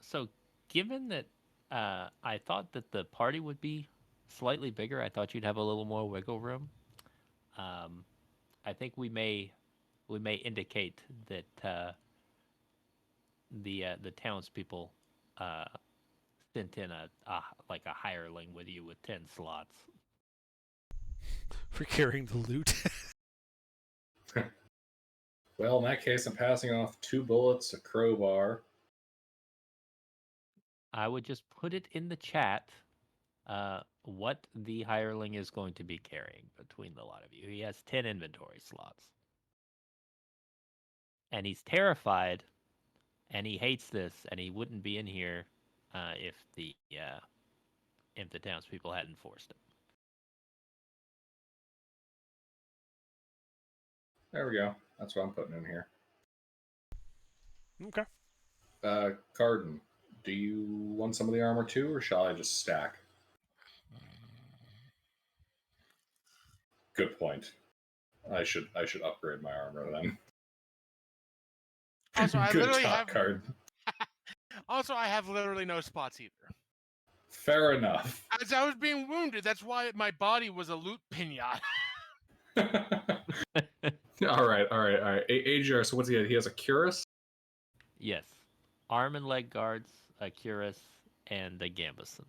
So, given that I thought that the party would be slightly bigger, I thought you'd have a little more wiggle room. I think we may indicate that the townspeople sent in a hireling with you with 10 slots. For carrying the loot. Well, in that case, I'm passing off 2 bullets, a crowbar. I would just put it in the chat what the hireling is going to be carrying between the lot of you. He has 10 inventory slots. And he's terrified, and he hates this, and he wouldn't be in here if the townspeople hadn't forced him. There we go. That's what I'm putting in here. Okay. Carden, do you want some of the armor too, or shall I just stack? Good point. I should upgrade my armor then. Also, I Good literally talk, have. Carden. Also, I have literally no spots either. Fair enough. As I was being wounded, that's why my body was a loot pinata. all right. AGR, so what's he have? He has a cuirass? Yes. Arm and leg guards, a cuirass, and a gambeson.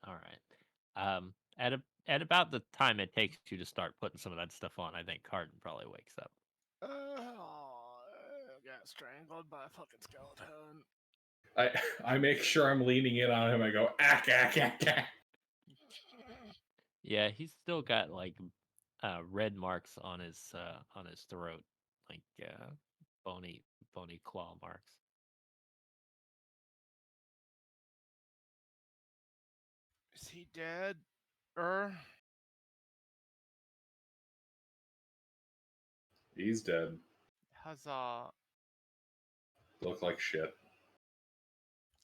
All right. At about the time it takes you to start putting some of that stuff on, I think Carden probably wakes up. I got strangled by a fucking skeleton. I make sure I'm leaning in on him. I go, ack, ack, ack, ack. Yeah, he's still got like red marks on his throat, like bony claw marks. Is he dead? He's dead. Huzzah. Look like shit.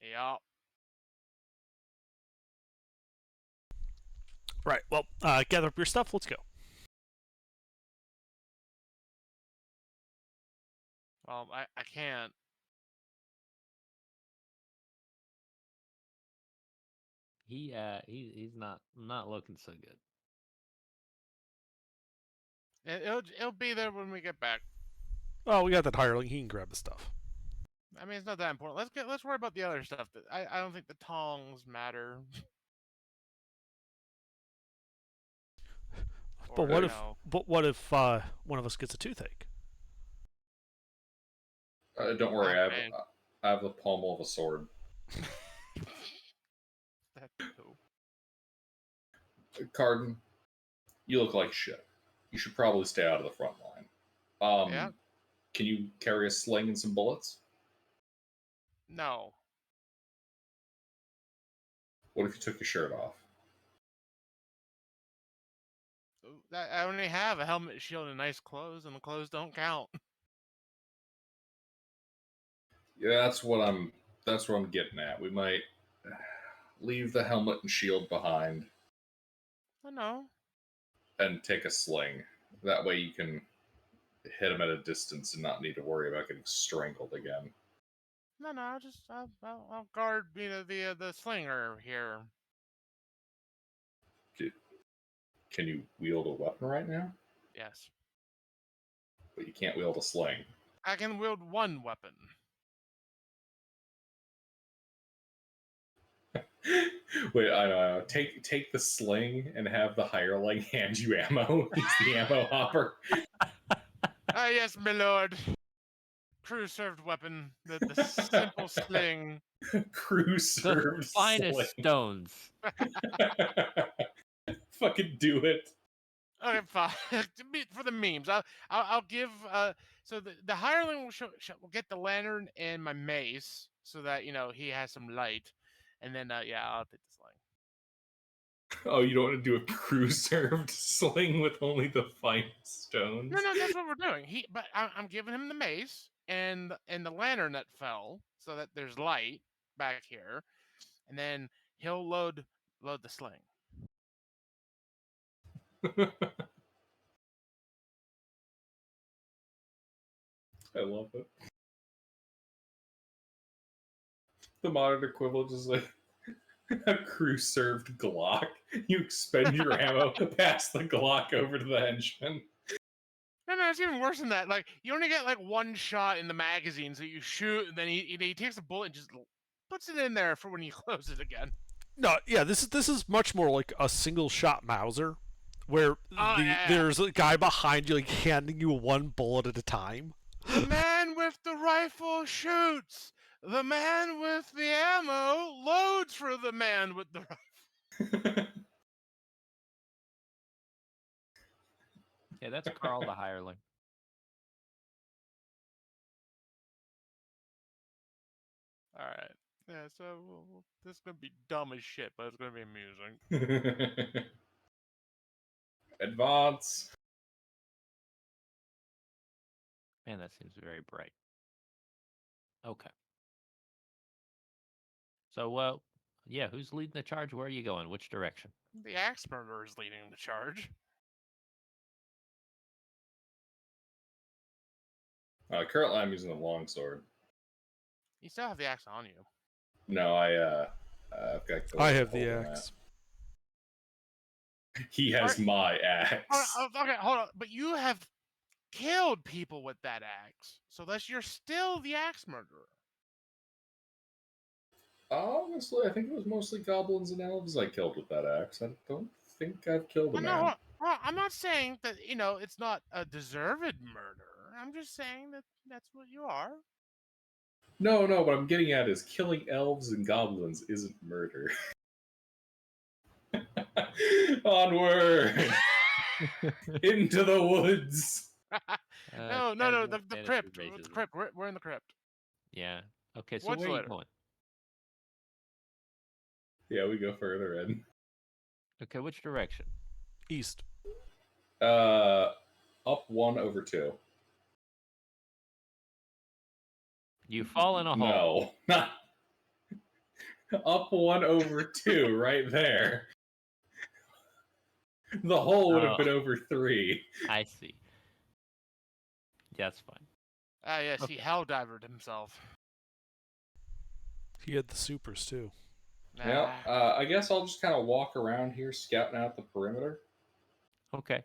Yeah. Right. Well, gather up your stuff. Let's go. Well, I can't. He's not looking so good. It'll be there when we get back. Oh, we got that hireling. He can grab the stuff. I mean, it's not that important. Let's worry about the other stuff. I don't think the tongs matter. But Or, what you if? know, But what if one of us gets a toothache? Don't worry, Ah, man. I have the pommel of a sword. That's cool. Carden, you look like shit. You should probably stay out of the front line. Yeah? Can you carry a sling and some bullets? No. What if you took your shirt off? I only have a helmet, shield, and nice clothes, and the clothes don't count. Yeah, that's what I'm getting at. We might leave the helmet and shield behind I know. and take a sling. That way you can hit him at a distance and not need to worry about getting strangled again. No. I'll guard the slinger here. Can you wield a weapon right now? Yes. But you can't wield a sling. I can wield one weapon. Wait, I know. Take the sling and have the hireling hand you ammo. He's the ammo hopper. Ah, yes, my lord. Crew served weapon. The simple sling. Crew The served finest sling. stones. Fucking do it. Okay, fine. For the memes, I'll give. So the hireling will get the lantern and my mace, so that he has some light, and then yeah, I'll take the sling. Oh, you don't want to do a crew served sling with only the finest stones? No, that's what we're doing. But I'm giving him the mace and the lantern that fell, so that there's light back here, and then he'll load the sling. I love it. The modern equivalent is like A crew-served Glock. You expend your ammo, pass the Glock over to the henchman. No, it's even worse than that. Like, you only get like one shot in the magazine, so you shoot, and then he takes a bullet and just puts it in there for when you close it again. No, yeah, this is much more like a single shot Mauser, where Yeah. there's a guy behind you like handing you one bullet at a time. The man with the rifle shoots. The man with the ammo loads for the man with the rifle. Yeah, that's Carl the hireling. All right. Yeah, so this is going to be dumb as shit, but it's going to be amusing. Advance. Man, that seems very bright. Okay. So, yeah, who's leading the charge? Where are you going? Which direction? The axe murderer is leading the charge. Currently, I'm using the longsword. You still have the axe on you. No, I've got. I have the axe. He has my axe. Okay, hold on. But you have killed people with that axe, so you're still the axe murderer. Honestly, I think it was mostly goblins and elves I killed with that axe. I don't think I've killed a man. No, I'm not saying that it's not a deserved murder. I'm just saying that that's what you are. No, what I'm getting at is killing elves and goblins isn't murder. Onward! Into the woods! No, the crypt. The crypt. We're in the crypt. Yeah. Okay, so What's where are you later? going? Yeah, we go further in. Okay, which direction? East. Up 1 over 2. You fall in a hole. No, not up 1 over 2, right there. The hole would have been over 3. I see. Yeah, that's fine. Yes, Okay. he helldivered himself. He had the supers too. Yeah, I guess I'll just kind of walk around here, scouting out the perimeter. Okay.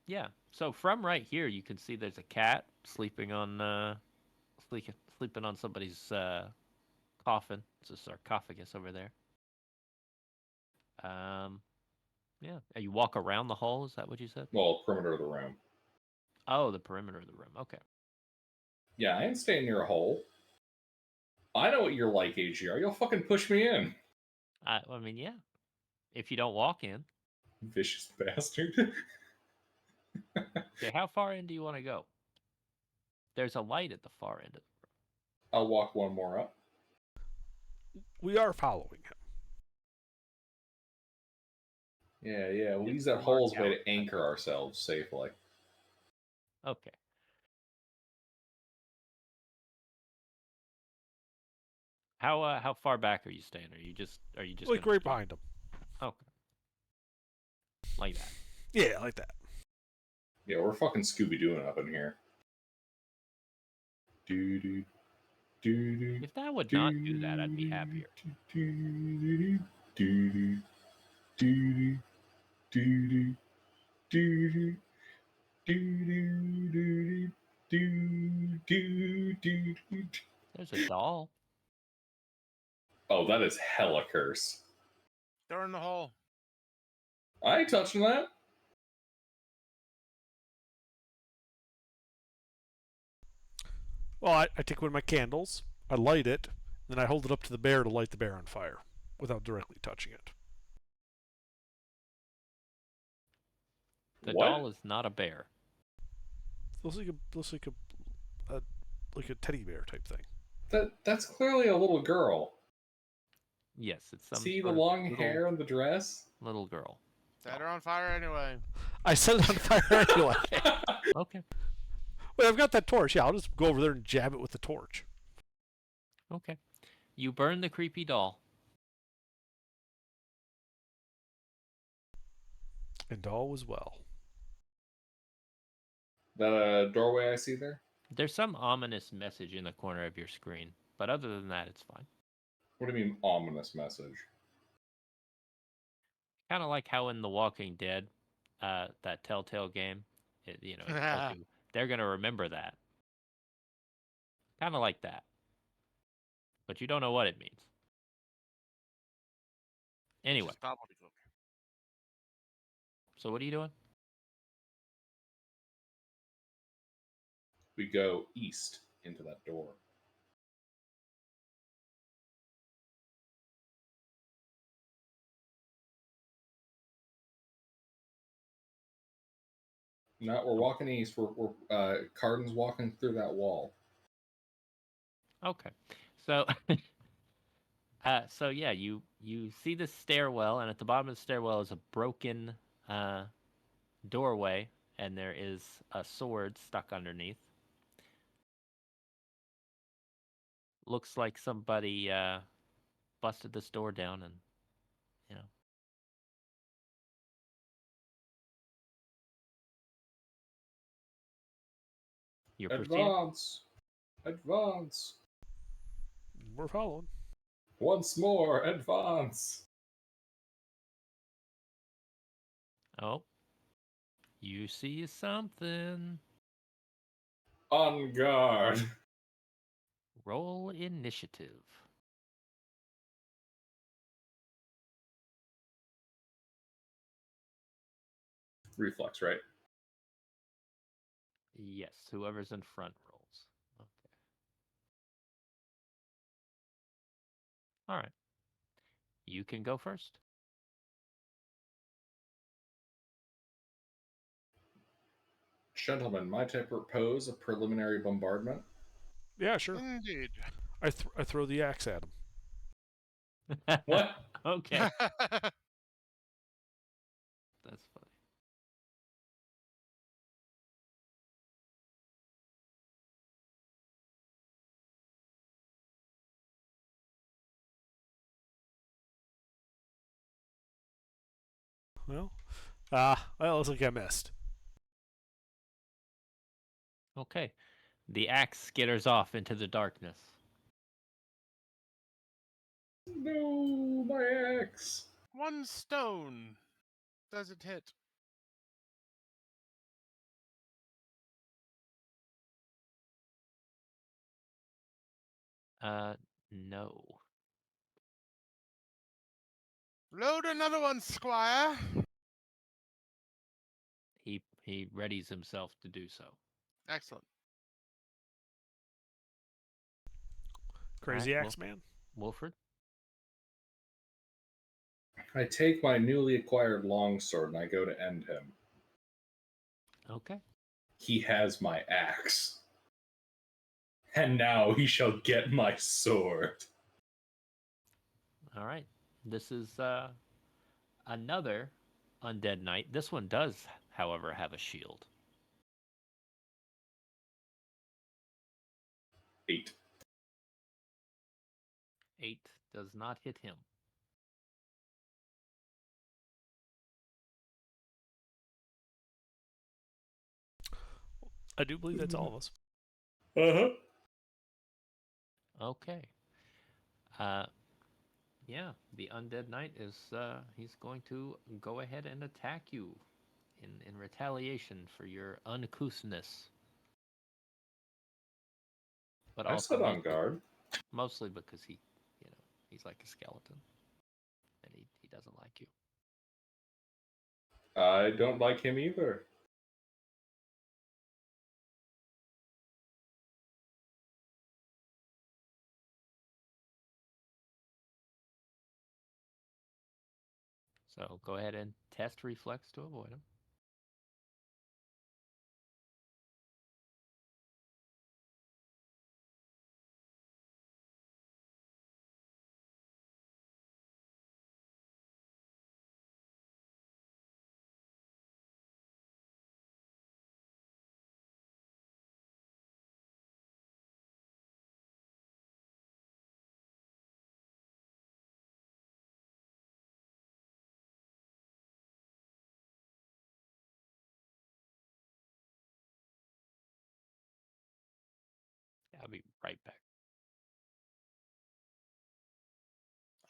Yeah. So from right here, you can see there's a cat sleeping on sleeping on somebody's coffin. It's a sarcophagus over there. Yeah. You walk around the hole. Is that what you said? Well, perimeter of the room. Oh, the perimeter of the room. Okay. Yeah, I ain't staying near a hole. I know what you're like, AGR. You'll fucking push me in. I mean, yeah. If you don't walk in. Vicious bastard. Okay, how far in do you want to go? There's a light at the far end of the room. I'll walk one more up. We are following him. Yeah. We'll use that hole as a way to anchor ourselves safely. Okay. How far back are you staying? Are you just Like right behind him? Okay. Like that. Yeah, like that. Yeah, we're fucking Scooby-Dooing up in here. If that would not do that, I'd be happier. There's a doll. Oh, that is hella curse. They're in the hole. I ain't touching that. Well, I take one of my candles, I light it, then I hold it up to the bear to light the bear on fire without directly touching it. The doll is not a bear. Looks like a teddy bear type thing. That's clearly a little girl. Yes, it's some. See the long hair and the dress? Little girl. Set her on fire anyway. I set it on fire anyway. Okay. Wait, I've got that torch. Yeah, I'll just go over there and jab it with the torch. Okay. You burn the creepy doll. And all was well. That doorway I see there? There's some ominous message in the corner of your screen, but other than that, it's fine. What do you mean, ominous message? Kind of like how in The Walking Dead, that Telltale game, it tells you they're gonna remember that. Kind of like that, but you don't know what it means. Anyway, Just gobbledygook. so what are you doing? We go east into that door. No, we're walking east. We're Cardin's walking through that wall. Okay, so so yeah, you see the stairwell, and at the bottom of the stairwell is a broken doorway, and there is a sword stuck underneath. Looks like somebody busted this door down, and you know. You're proceeding. Advance! Advance! We're following. Once more, advance! Oh, you see something. On guard! Roll initiative. Reflex, right? Yes, whoever's in front rolls. Okay. All right. You can go first. Gentlemen, might I propose a preliminary bombardment? Yeah, sure. Indeed. I throw the axe at him. What? Okay. That's funny. Well, it looks like I missed. Okay. The axe skitters off into the darkness. No, my axe! One stone. Does it hit? No. Load another one, squire. He readies himself to do so. Excellent. Crazy All right, axe man. Wilfred. I take my newly acquired longsword and I go to end him. Okay. He has my axe. And now he shall get my sword. All right. This is another undead knight. This one does, however, have a shield. 8. 8 does not hit him. I do believe that's all of us. Uh-huh. Okay. Yeah, the undead knight is he's going to go ahead and attack you in retaliation for your uncouthness. But I also said on guard. mostly because he's like a skeleton. And he doesn't like you. I don't like him either. So go ahead and test reflex to avoid him. I'll be right back.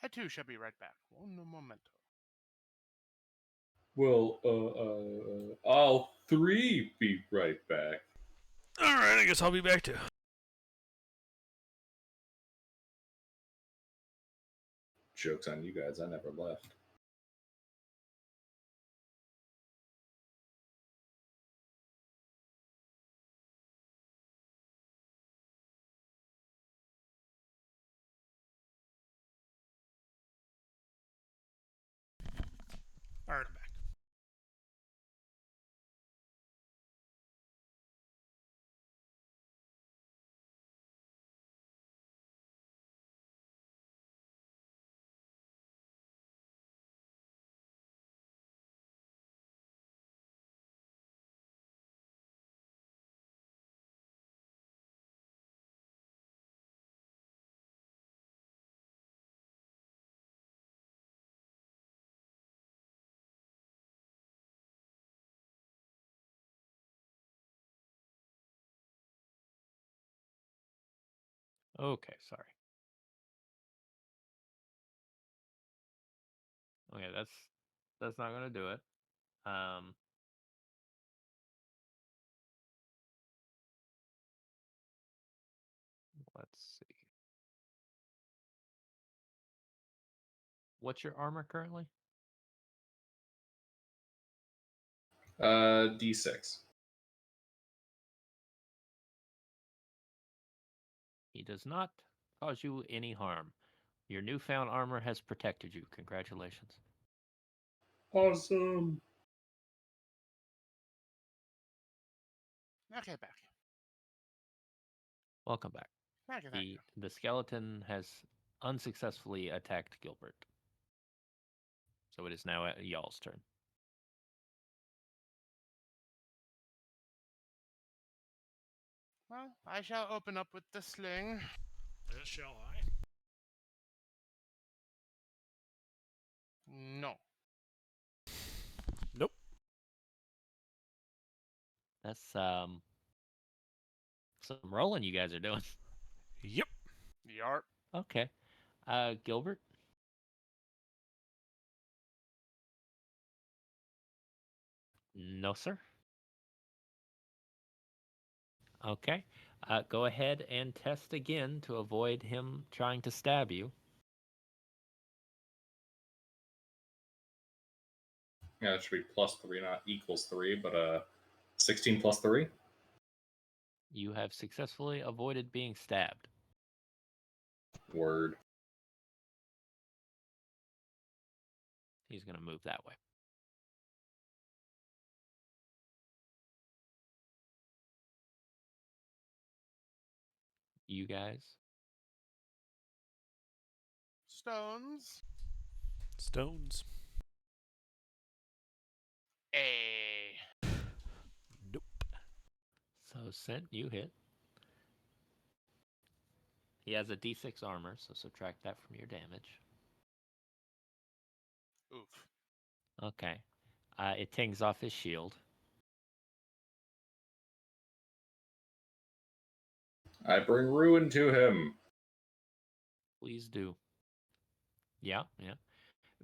I too shall be right back. Un momento. Well, I'll three be right back. All right, I guess I'll be back too. Joke's on you guys, I never left. All right, I'm back. Okay, sorry. Okay, that's not gonna do it. Let's see. What's your armor currently? D6. He does not cause you any harm. Your newfound armor has protected you. Congratulations. Awesome. Okay, back. Welcome back. Thank you, thank you. The skeleton has unsuccessfully attacked Gilbert. So it is now y'all's turn. Well, I shall open up with the sling. As shall I. No. Nope. That's some rolling you guys are doing. Yep. Yarp. Okay. Gilbert? No, sir. Okay. Go ahead and test again to avoid him trying to stab you. Yeah, it should be +3, not =3, but 16 plus 3. You have successfully avoided being stabbed. Word. He's going to move that way. You guys? Stones. Stones. A. Nope. So, Sent, you hit. He has a d6 armor, so subtract that from your damage. Oof. Okay. It tings off his shield. I bring ruin to him. Please do. Yeah.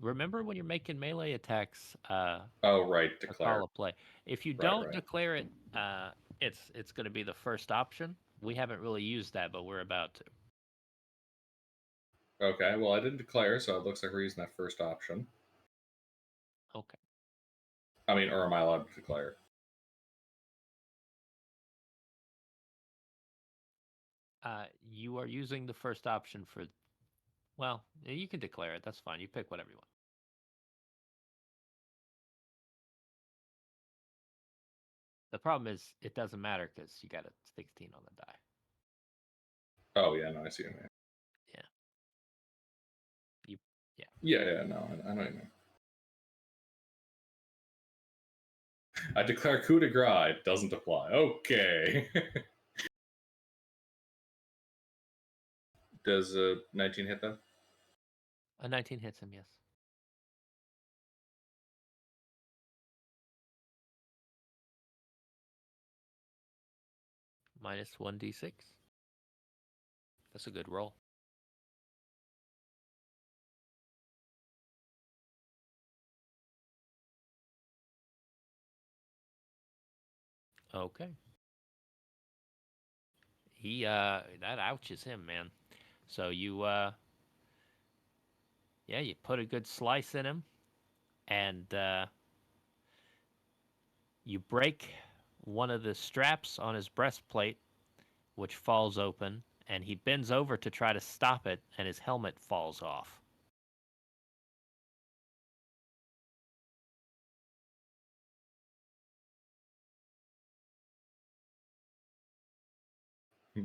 Remember when you're making melee attacks, Oh, right, a declare. call of play. If you Right, don't right. declare it, it's going to be the first option. We haven't really used that, but we're about to. Okay, well, I didn't declare, so it looks like we're using that first option. Okay. I mean, or am I allowed to declare? You are using the first option for. Well, you can declare it. That's fine. You pick whatever you want. The problem is it doesn't matter because you got a 16 on the die. Oh, yeah, no, I see what you mean. Yeah, no, I know what you mean. I declare coup de grace. It doesn't apply. Okay. Does 19 hit them? A 19 hits him, yes. Minus 1d6. That's a good roll. Okay. He that ouches him, man. So you yeah, you put a good slice in him, and you break one of the straps on his breastplate, which falls open, and he bends over to try to stop it, and his helmet falls off. Hmm.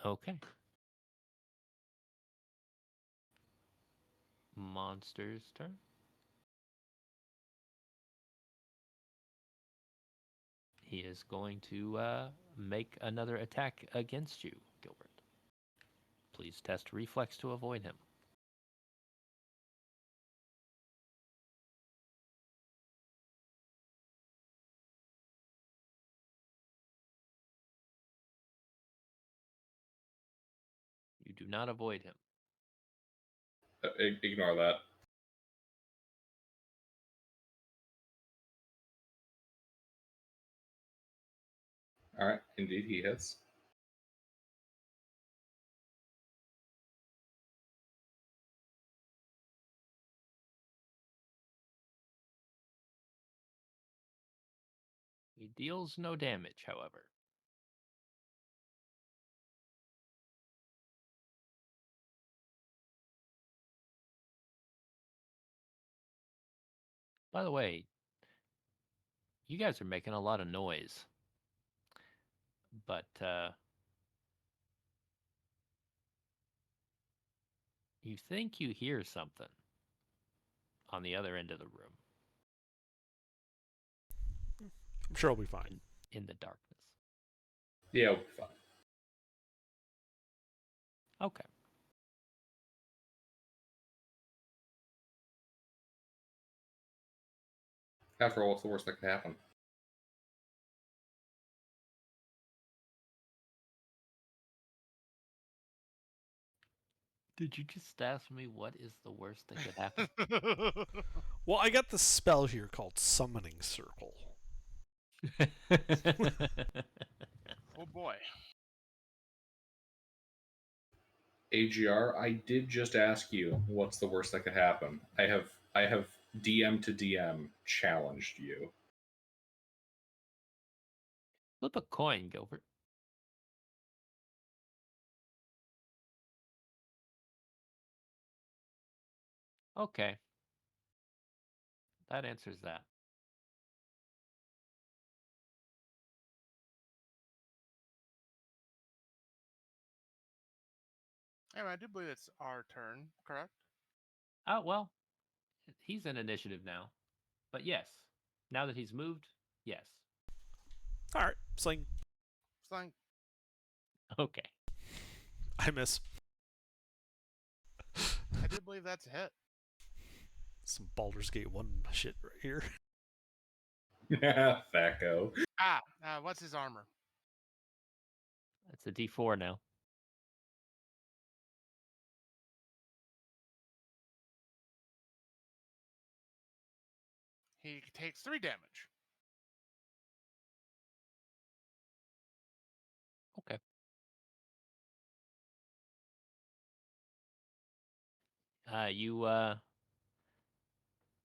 Okay. Monster's turn. He is going to make another attack against you, Gilbert. Please test reflex to avoid him. You do not avoid him. Ignore that. All right. Indeed, he hits. He deals no damage, however. By the way, you guys are making a lot of noise. But you think you hear something on the other end of the room I'm sure I'll be fine. in the darkness. Yeah, we'll be fine. Okay. After all, what's the worst that could happen? Did you just ask me what is the worst that could happen? Well, I got this spell here called Summoning Circle. Oh boy. AGR, I did just ask you what's the worst that could happen. I have DM to DM challenged you. Flip a coin, Gilbert. Okay. That answers that. Anyway, I do believe it's our turn, correct? Oh, well, he's in initiative now. But yes, now that he's moved, yes. All right, sling. Slang. Okay. I miss. I do believe that's a hit. Some Baldur's Gate 1 shit right here. Thaco. What's his armor? That's a D4 now. He takes 3 damage. Okay.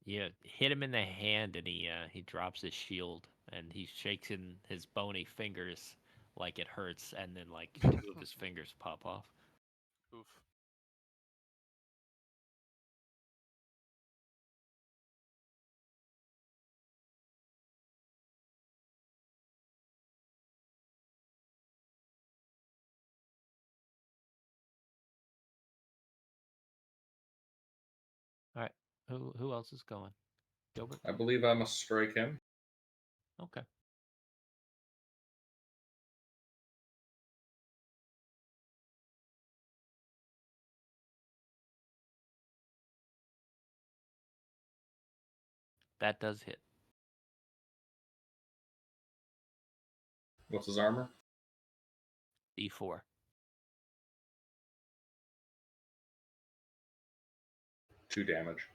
You hit him in the hand, and he drops his shield, and he shakes in his bony fingers like it hurts, and then like 2 of his fingers pop off. Oof. All right. Who else is going? Gilbert. I believe I must strike him. Okay. That does hit. What's his armor? D4. 2 damage.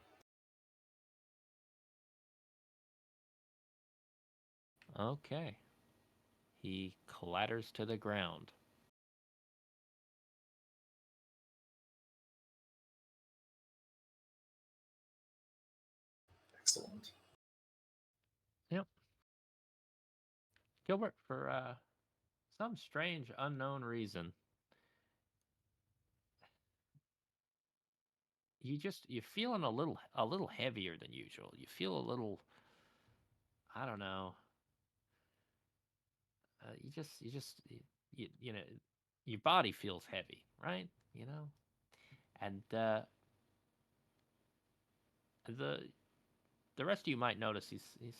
Okay. He clatters to the ground. Excellent. Yep. Gilbert, for some strange unknown reason, you're feeling a little heavier than usual. You feel a little, I don't know. You know, your body feels heavy, right? You know, and the rest of you might notice he's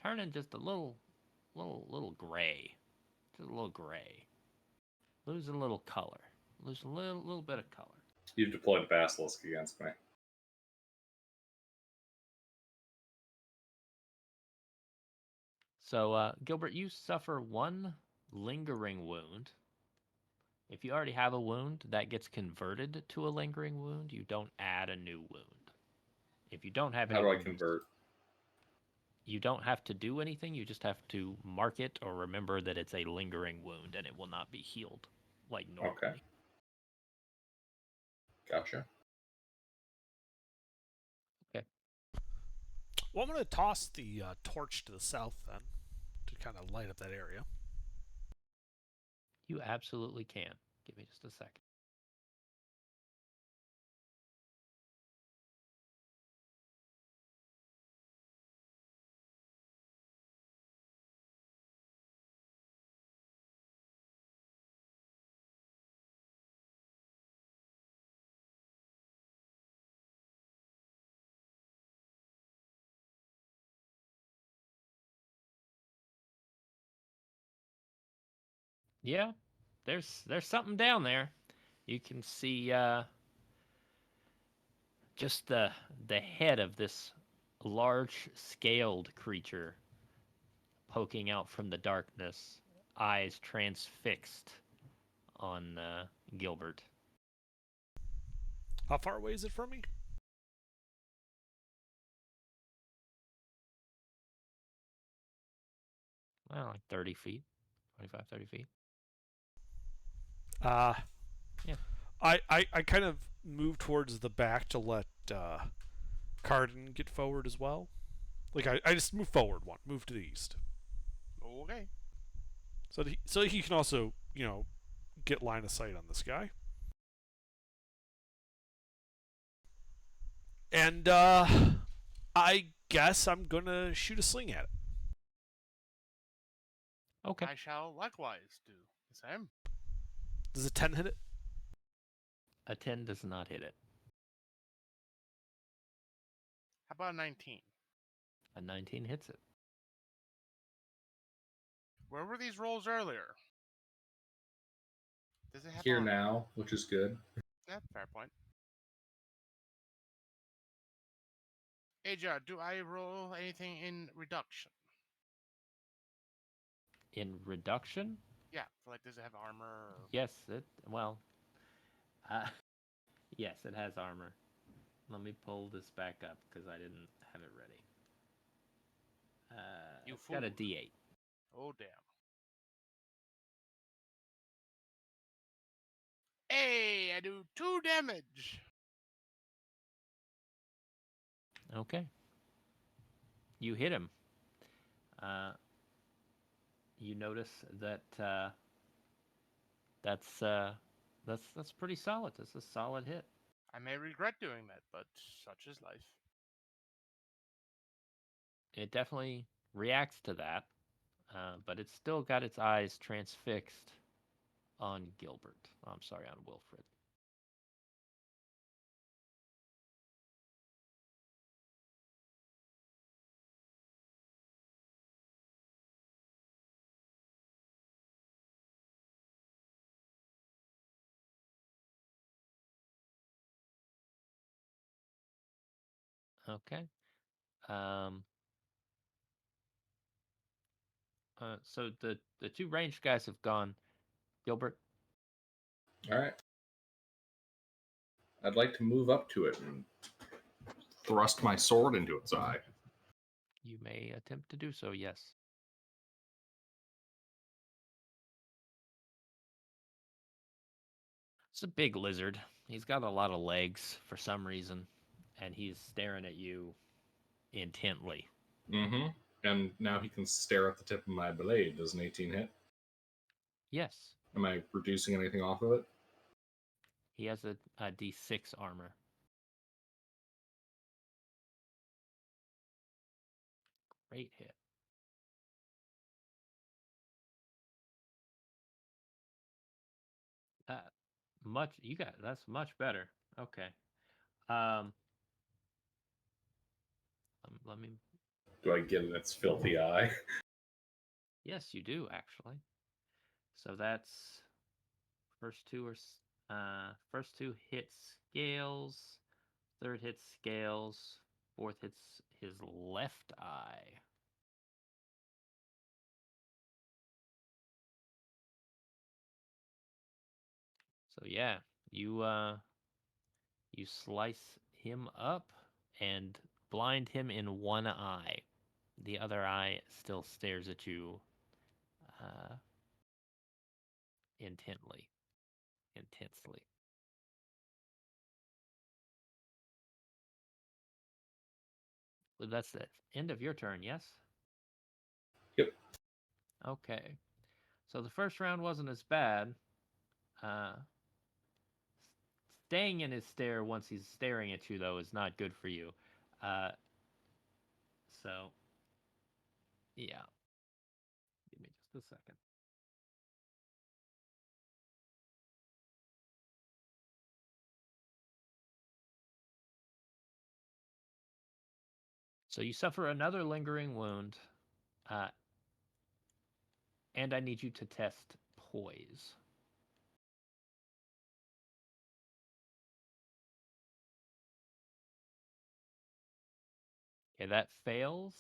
turning just a little gray, just a little gray, losing a little color, losing a little bit of color. You've deployed Basilisk against me. So, Gilbert, you suffer one lingering wound. If you already have a wound, that gets converted to a lingering wound. You don't add a new wound. If you don't have any How do I wounds, convert? you don't have to do anything. You just have to mark it or remember that it's a lingering wound and it will not be healed like normally. Okay. Gotcha. Okay. Well, I'm going to toss the torch to the south then to kind of light up that area. You absolutely can. Give me just a second. Yeah, there's something down there. You can see just the head of this large-scaled creature poking out from the darkness, eyes transfixed on Gilbert. How far away is it from me? Well, like 30 feet, 25, 30 feet. Yeah. I kind of move towards the back to let Cardin get forward as well. Like I just move forward one, move to the east. Okay. So he can also, get line of sight on this guy. And I guess I'm gonna shoot a sling at it. Okay. I shall likewise do the same. Does a 10 hit it? A 10 does not hit it. How about a 19? A 19 hits it. Where were these rolls earlier? Does it have Here armor? now, which is good. Yeah, fair point. Ajar, do I roll anything in reduction? In reduction? Yeah, like does it have armor? Or... Yes, uh, yes, it has armor. Let me pull this back up because I didn't have it ready. You It's got a fool. D8. Oh damn. Hey, I do 2 damage. Okay. You hit him. You notice that that's pretty solid. That's a solid hit. I may regret doing that, but such is life. It definitely reacts to that, but it's still got its eyes transfixed on Gilbert. I'm sorry, on Wilfred. Okay. Um, so the two ranged guys have gone. Gilbert, All right. I'd like to move up to it and thrust my sword into its eye. You may attempt to do so, yes. It's a big lizard. He's got a lot of legs for some reason, and he's staring at you intently. Mm-hmm. And now he can stare at the tip of my blade. Does an 18 hit? Yes, Am I reducing anything off of it? he has a D6 armor. Great hit. That's much better. Okay. Um, let me. Do I get in its filthy eye? Yes, you do actually. So that's first two hits scales, third hits scales, fourth hits his left eye. So yeah, you slice him up and blind him in one eye. The other eye still stares at you uh, intensely. Well, that's the end of your turn, yes? Yep. Okay. So the first round wasn't as bad. Uh, Staying in his stare once he's staring at you, though, is not good for you. Uh, so, yeah. Give me just a second. So you suffer another lingering wound, uh, and I need you to test poise. Okay, that fails.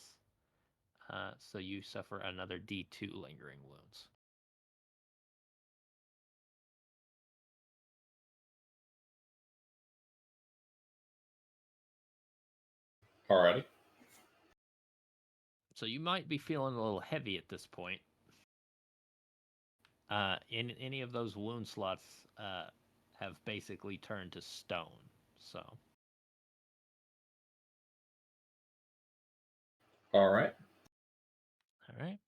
So you suffer another D2 lingering wounds. Alrighty. So you might be feeling a little heavy at this point. In any of those wound slots have basically turned to stone. So Alright. all right.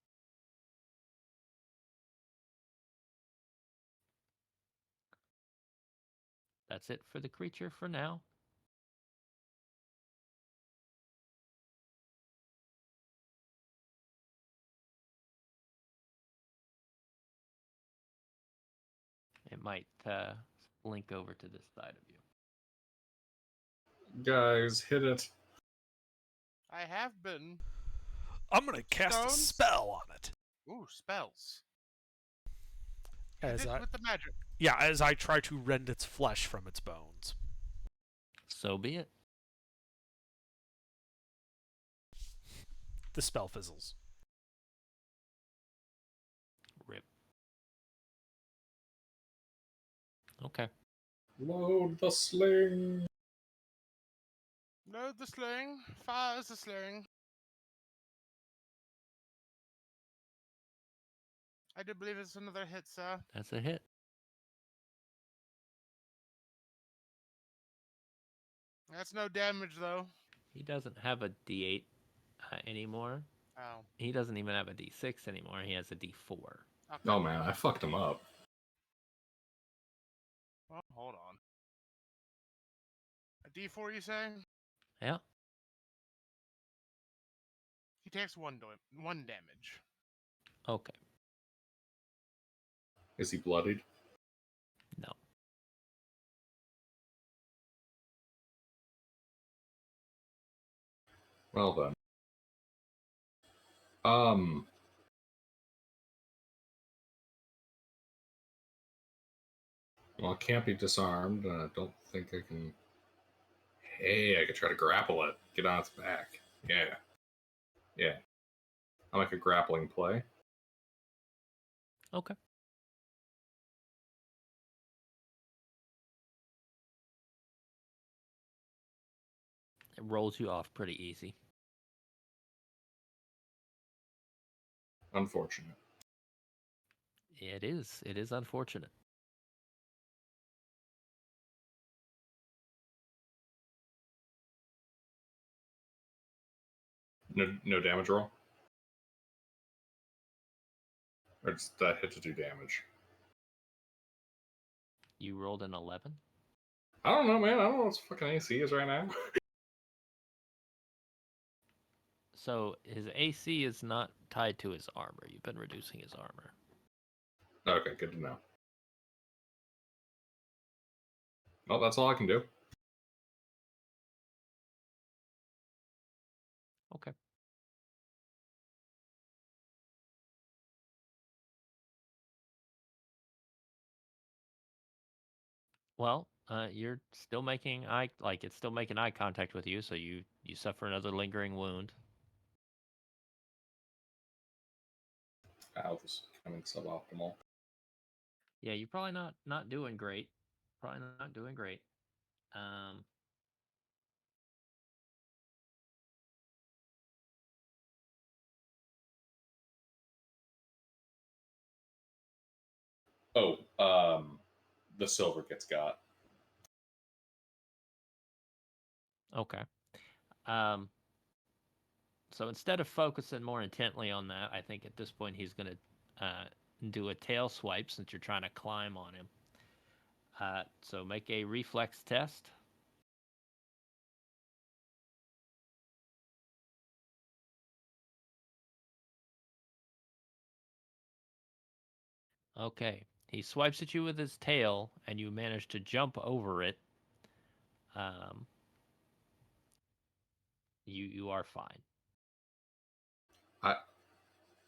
That's it for the creature for now. It might blink over to this side of you. Guys, hit it. I have been. I'm going to cast a Stones? spell on it. Ooh, spells. As Hit it I, with the magic. yeah, as I try to rend its flesh from its bones. So be it. The spell fizzles. Rip. Okay. Load the sling. Load the sling. Fires the sling. I do believe it's another hit, sir. That's a hit. That's no damage, though. He doesn't have a D8 anymore. Oh. He doesn't even have a D6 anymore. He has a D4. Okay. Oh man, I fucked him up. Well, hold on. A D4, you say? Yeah. He takes one damage. Okay. Is he bloodied? No. Well then. Well, it can't be disarmed, and I don't think I can. Hey, I could try to grapple it. Get on its back. Yeah. Yeah. I'll make a grappling play. Okay. It rolls you off pretty easy. Unfortunate. It is. It is unfortunate. No damage roll? Or does that hit to do damage? You rolled an 11? I don't know, man. I don't know what his fucking AC is right now. So his AC is not tied to his armor. You've been reducing his armor. Okay, good to know. Well, that's all I can do. Okay. Well, you're still making it's still making eye contact with you, so you suffer another lingering wound. Wow, this is becoming suboptimal. Yeah, you're probably not doing great. Probably not doing great. Oh, the silver gets got. Okay. So instead of focusing more intently on that, I think at this point he's going to do a tail swipe since you're trying to climb on him. So make a reflex test. Okay. He swipes at you with his tail, and you manage to jump over it. You are fine.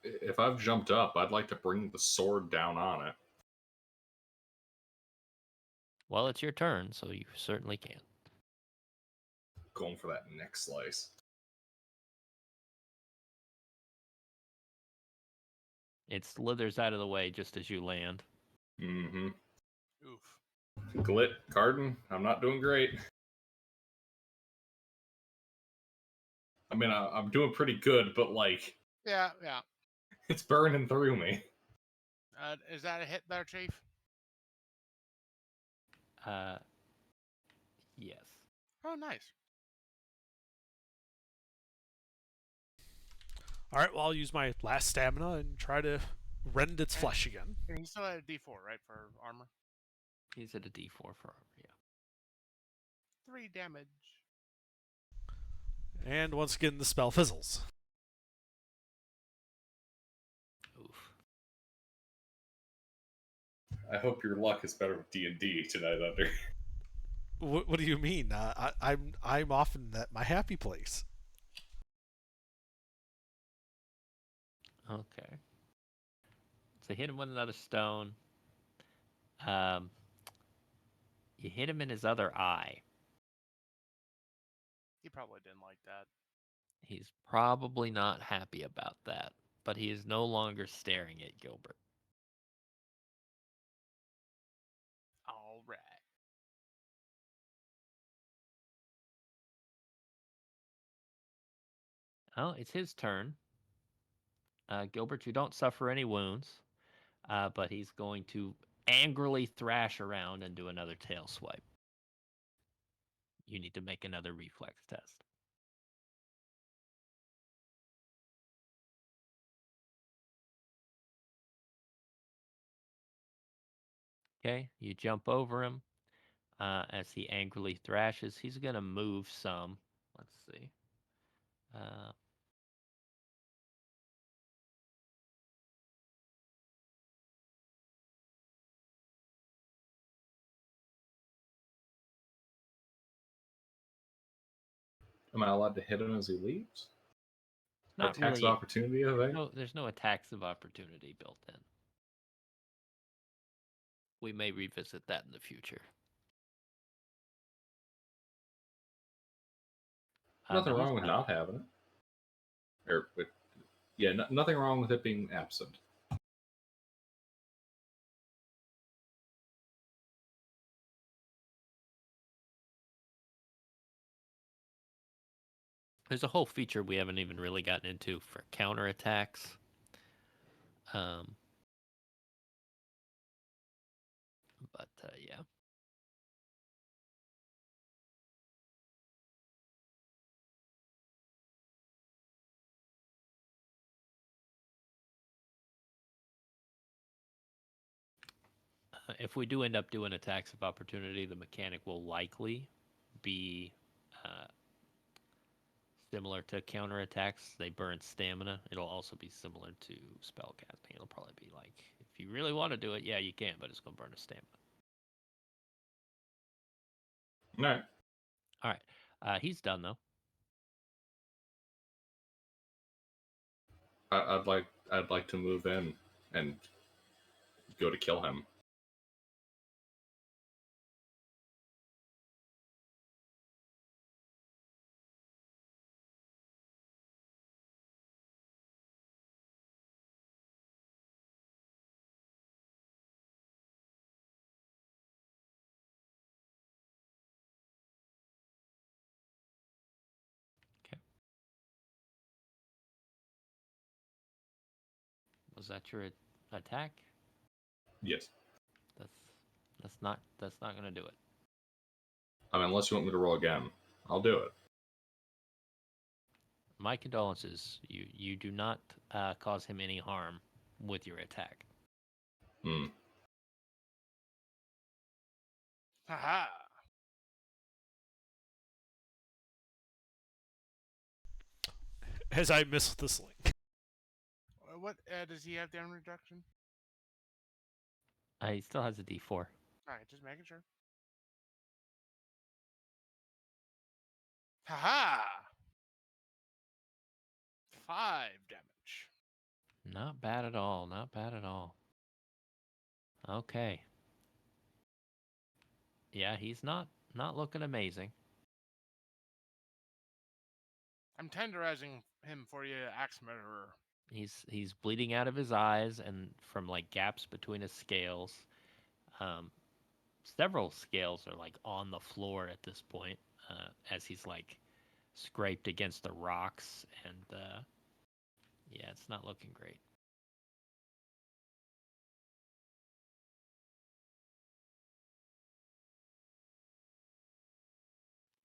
If I've jumped up, I'd like to bring the sword down on it. Well, it's your turn, so you certainly can. Going for that neck slice. It slithers out of the way just as you land. Mm-hmm. Oof. Glit, Carden, I'm not doing great. I mean, I'm doing pretty good, but like, Yeah. it's burning through me. Is that a hit there, Chief? Yes. Oh, nice. All right, well, I'll use my last stamina and try to rend its flesh again. And he still had a D4, right, for armor? He's at a D4 for armor, yeah. 3 damage. And once again, the spell fizzles. Oof. I hope your luck is better with D&D tonight, Under. What do you mean? I'm often at my happy place. Okay. So hit him with another stone. You hit him in his other eye. He probably didn't like that. He's probably not happy about that, but he is no longer staring at Gilbert. All right. Oh, it's his turn. Gilbert, you don't suffer any wounds, but he's going to angrily thrash around and do another tail swipe. You need to make another reflex test. Okay, you jump over him as he angrily thrashes. He's going to move some. Let's see. Am I allowed to hit him as he leaves? Not Attacks really. of opportunity, I think? There's no attacks of opportunity built in. We may revisit that in the future. Nothing wrong with not having it. Nothing wrong with it being absent. There's a whole feature we haven't even really gotten into for counterattacks. But yeah. If we do end up doing attacks of opportunity, the mechanic will likely be similar to counterattacks. They burn stamina. It'll also be similar to spellcasting. It'll probably be like, if you really want to do it, yeah, you can, but it's going to burn a stamina. All right. All right. He's done, though. I'd like to move in and go to kill him. Okay. Was that your attack? Yes. That's not going to do it. I mean, unless you want me to roll again, I'll do it. My condolences. You do not cause him any harm with your attack. Hmm. Haha. As I missed this link. What does he have down reduction? He still has a D4. All right, just making sure. Haha. 5 damage. Not bad at all. Not bad at all. Okay. Yeah, he's not looking amazing. I'm tenderizing him for you, axe murderer. He's bleeding out of his eyes and from like gaps between his scales. Several scales are like on the floor at this point, as he's like scraped against the rocks, and yeah, it's not looking great.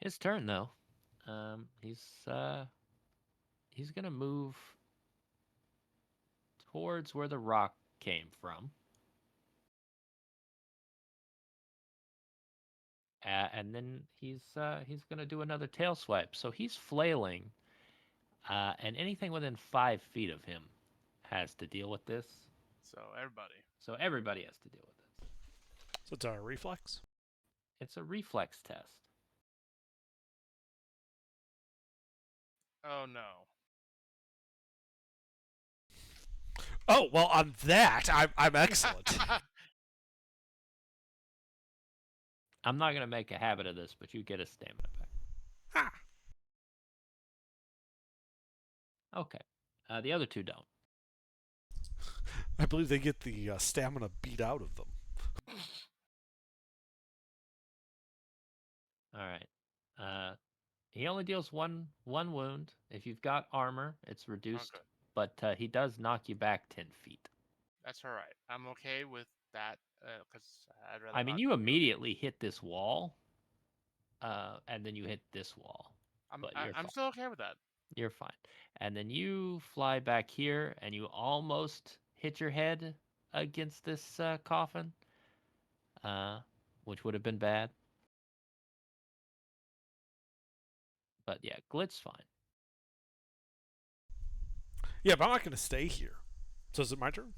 His turn though. He's gonna move towards where the rock came from. And then he's gonna do another tail swipe. So he's flailing, and anything within 5 feet of him has to deal with this. So everybody. So everybody has to deal with this. So it's a reflex? It's a reflex test. Oh no. Oh, well, on that, I'm excellent. I'm not gonna make a habit of this, but you get a stamina back. Ha! Okay. The other two don't. I believe they get the stamina beat out of them. All right. He only deals one wound. If you've got armor, it's reduced, Okay. but he does knock you back 10 feet. That's all right. I'm okay with that because I'd rather. I mean, not you do immediately hit this wall, and then you hit this wall. But you're I'm fine. still okay with that. You're fine. And then you fly back here, and you almost hit your head against this coffin, which would have been bad. But yeah, Glit's fine. Yeah, but I'm not going to stay here. So is it my turn?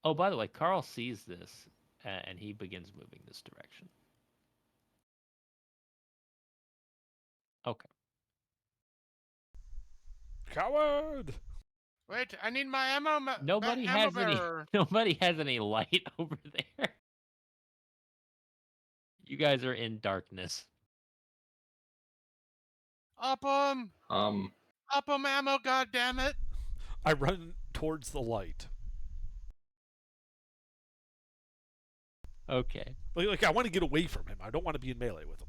Oh, by the way, Carl sees this, and he begins moving this direction. Okay. Coward! Wait, I need my ammo. Nobody ammo has bearer. any. Nobody has any light over there. You guys are in darkness. Up 'em! Up 'em ammo, goddammit! I run towards the light. Okay. Like I want to get away from him. I don't want to be in melee with him.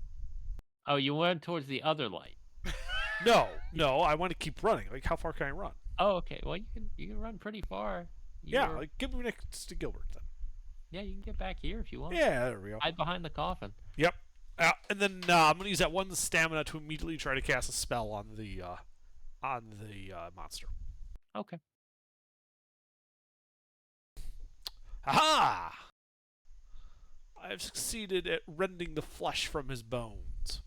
Oh, you went towards the other light. No, No, I want to keep running. Like, how far can I run? Oh, okay. Well, you can run pretty far. Yeah, like, get me next to Gilbert then. Yeah, you can get back here if you want. Yeah, there we go. Hide behind the coffin. Yep. And then I'm gonna use that one stamina to immediately try to cast a spell on the monster. Okay. Aha! I have succeeded at rending the flesh from his bones.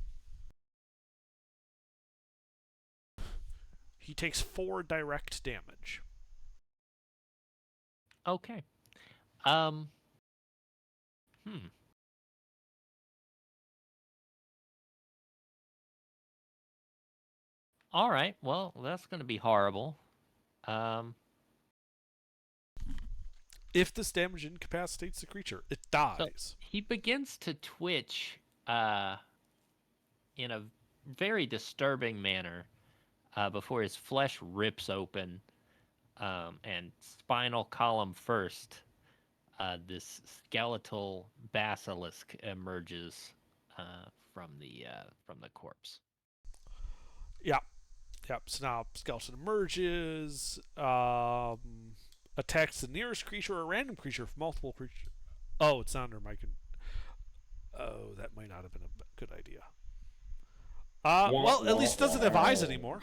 He takes 4 direct damage. Okay. Hmm. All right. Well, that's going to be horrible. If this damage incapacitates the creature, it dies. So he begins to twitch in a very disturbing manner before his flesh rips open and spinal column first. This skeletal basilisk emerges from the corpse. Yep. So now skeleton emerges, attacks the nearest creature or a random creature from multiple creatures. Oh, it's not under my. Oh, that might not have been a good idea. Well, at least it doesn't have eyes anymore.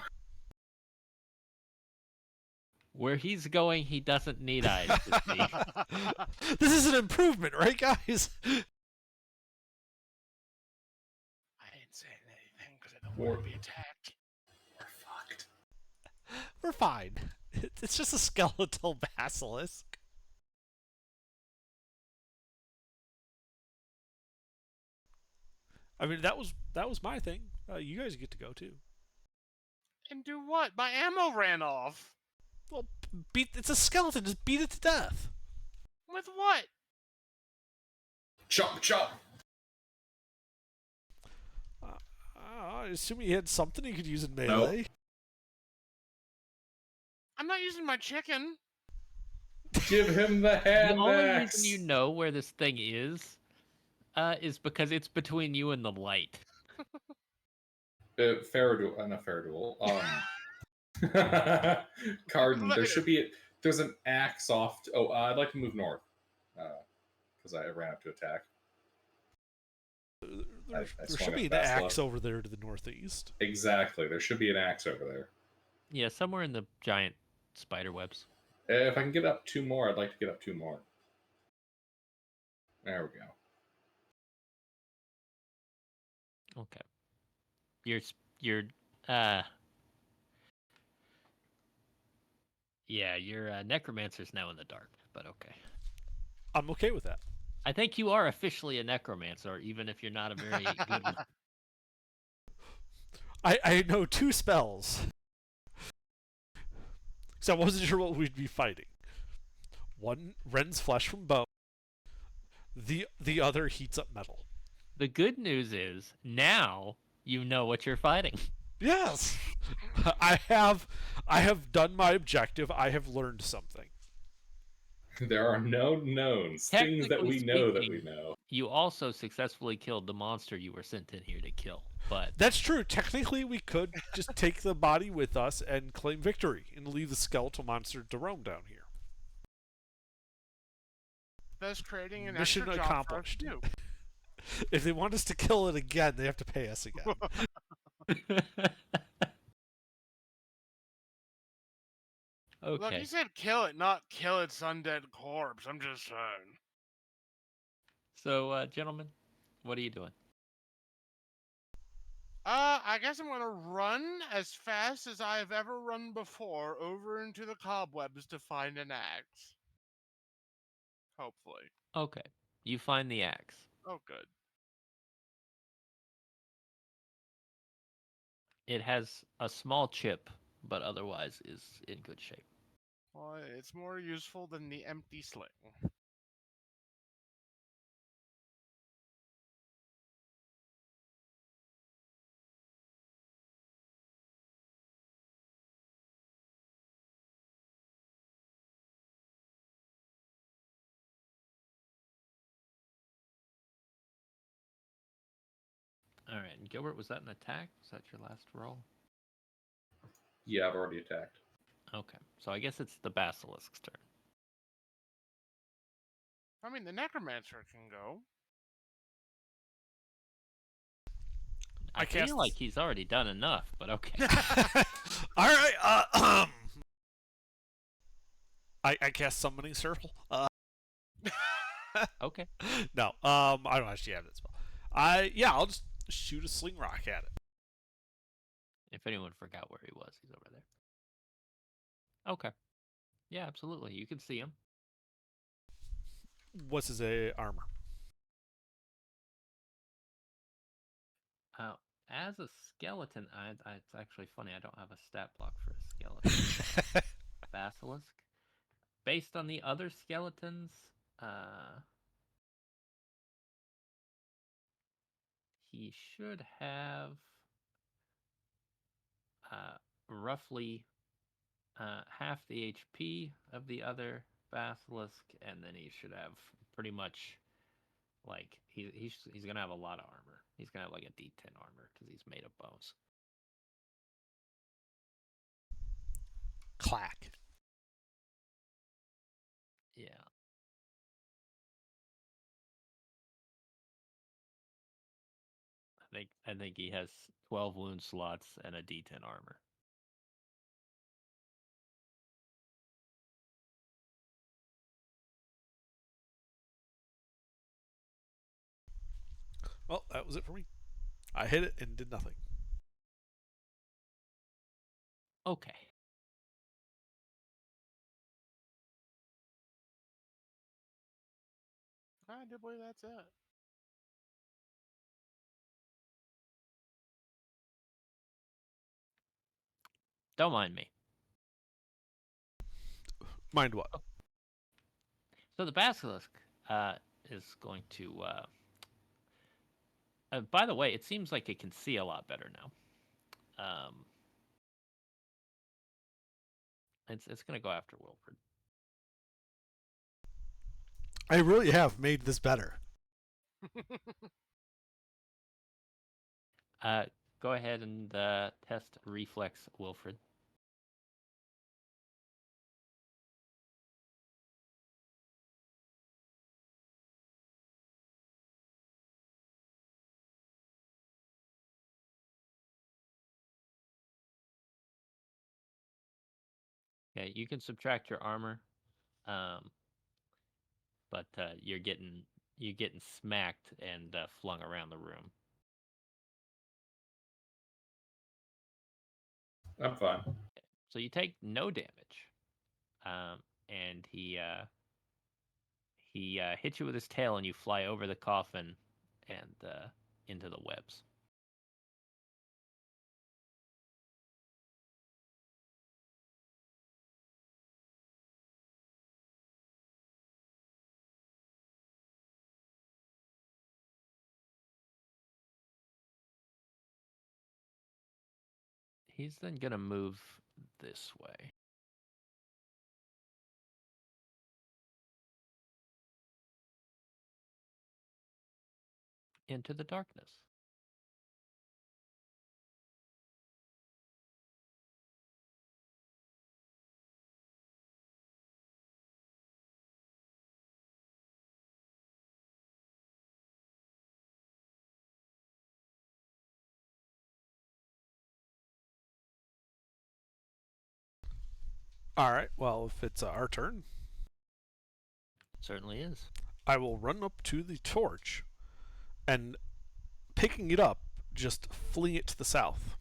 Where he's going, he doesn't need eyes to see. This is an improvement, right, guys? I ain't saying anything because I don't want to be attacked. We're fucked. We're fine. It's just a skeletal basilisk. I mean, that was my thing. You guys get to go too. And do what? My ammo ran off. Well, it's a skeleton. Just beat it to death. With what? Chop, chop. I assume he had something he could use in melee. Nope. I'm not using my chicken. Give him the hand The only axe. reason you know where this thing is because it's between you and the light. Fair duel, not fair duel. Carden, there's an axe off. I'd like to move north because I ran up to attack. There should be an axe over there to the northeast. Exactly, there should be an axe over there. Yeah, somewhere in the giant spider webs. If I can get up 2 more, I'd like to get up 2 more. There we go. Okay. Your necromancer's now in the dark, but okay. I'm okay with that. I think you are officially a necromancer, even if you're not a very good one. I know 2 spells. So I wasn't sure what we'd be fighting. One rends flesh from bone. The other heats up metal. The good news is now you know what you're fighting. Yes, I have done my objective. I have learned something. There are no knowns, things that we know that we know. You also successfully killed the monster you were sent in here to kill. But that's true. Technically, we could just take the body with us and claim victory and leave the skeletal monster to roam down here. Thus creating an mission extra accomplished. Job for us to do. If they want us to kill it again, they have to pay us again. Okay. Look, he said kill it, not kill its undead corpse. I'm just saying. So, gentlemen, what are you doing? I guess I'm gonna run as fast as I've ever run before over into the cobwebs to find an axe. Hopefully. Okay. You find the axe. Oh, good. It has a small chip, but otherwise is in good shape. Well, it's more useful than the empty sling. All right. And Gilbert, was that an attack? Was that your last roll? Yeah, I've already attacked. Okay, so I guess it's the basilisk's turn. I mean, the necromancer can go. I feel like he's already done enough, but okay. All right. I cast Summoning Circle. Okay. No. I don't actually have that spell. I'll just shoot a sling rock at it. If anyone forgot where he was, he's over there. Okay. Yeah, absolutely. You can see him. What's his armor? As a skeleton, it's actually funny. I don't have a stat block for a skeleton. Basilisk. Based on the other skeletons, he should have roughly half the HP of the other basilisk, and then he should have pretty much like he's gonna have a lot of armor. He's gonna have like a D10 armor because he's made of bones. Clack. Yeah. I think he has 12 wound slots and a D10 armor. Well, that was it for me. I hit it and did nothing. Okay. I do believe that's it. Don't mind me. Mind what? So the basilisk is going to. By the way, it seems like it can see a lot better now. It's going to go after Wilfred. I really have made this better. Go ahead and test reflex, Wilfred. Okay, you can subtract your armor, but you're getting smacked and flung around the room. I'm fine. So you take no damage, and he hits you with his tail, and you fly over the coffin and into the webs. He's then gonna move this way. Into the darkness. All right. Well, if it's our turn, Certainly is. I will run up to the torch and, picking it up, just fling it to the south.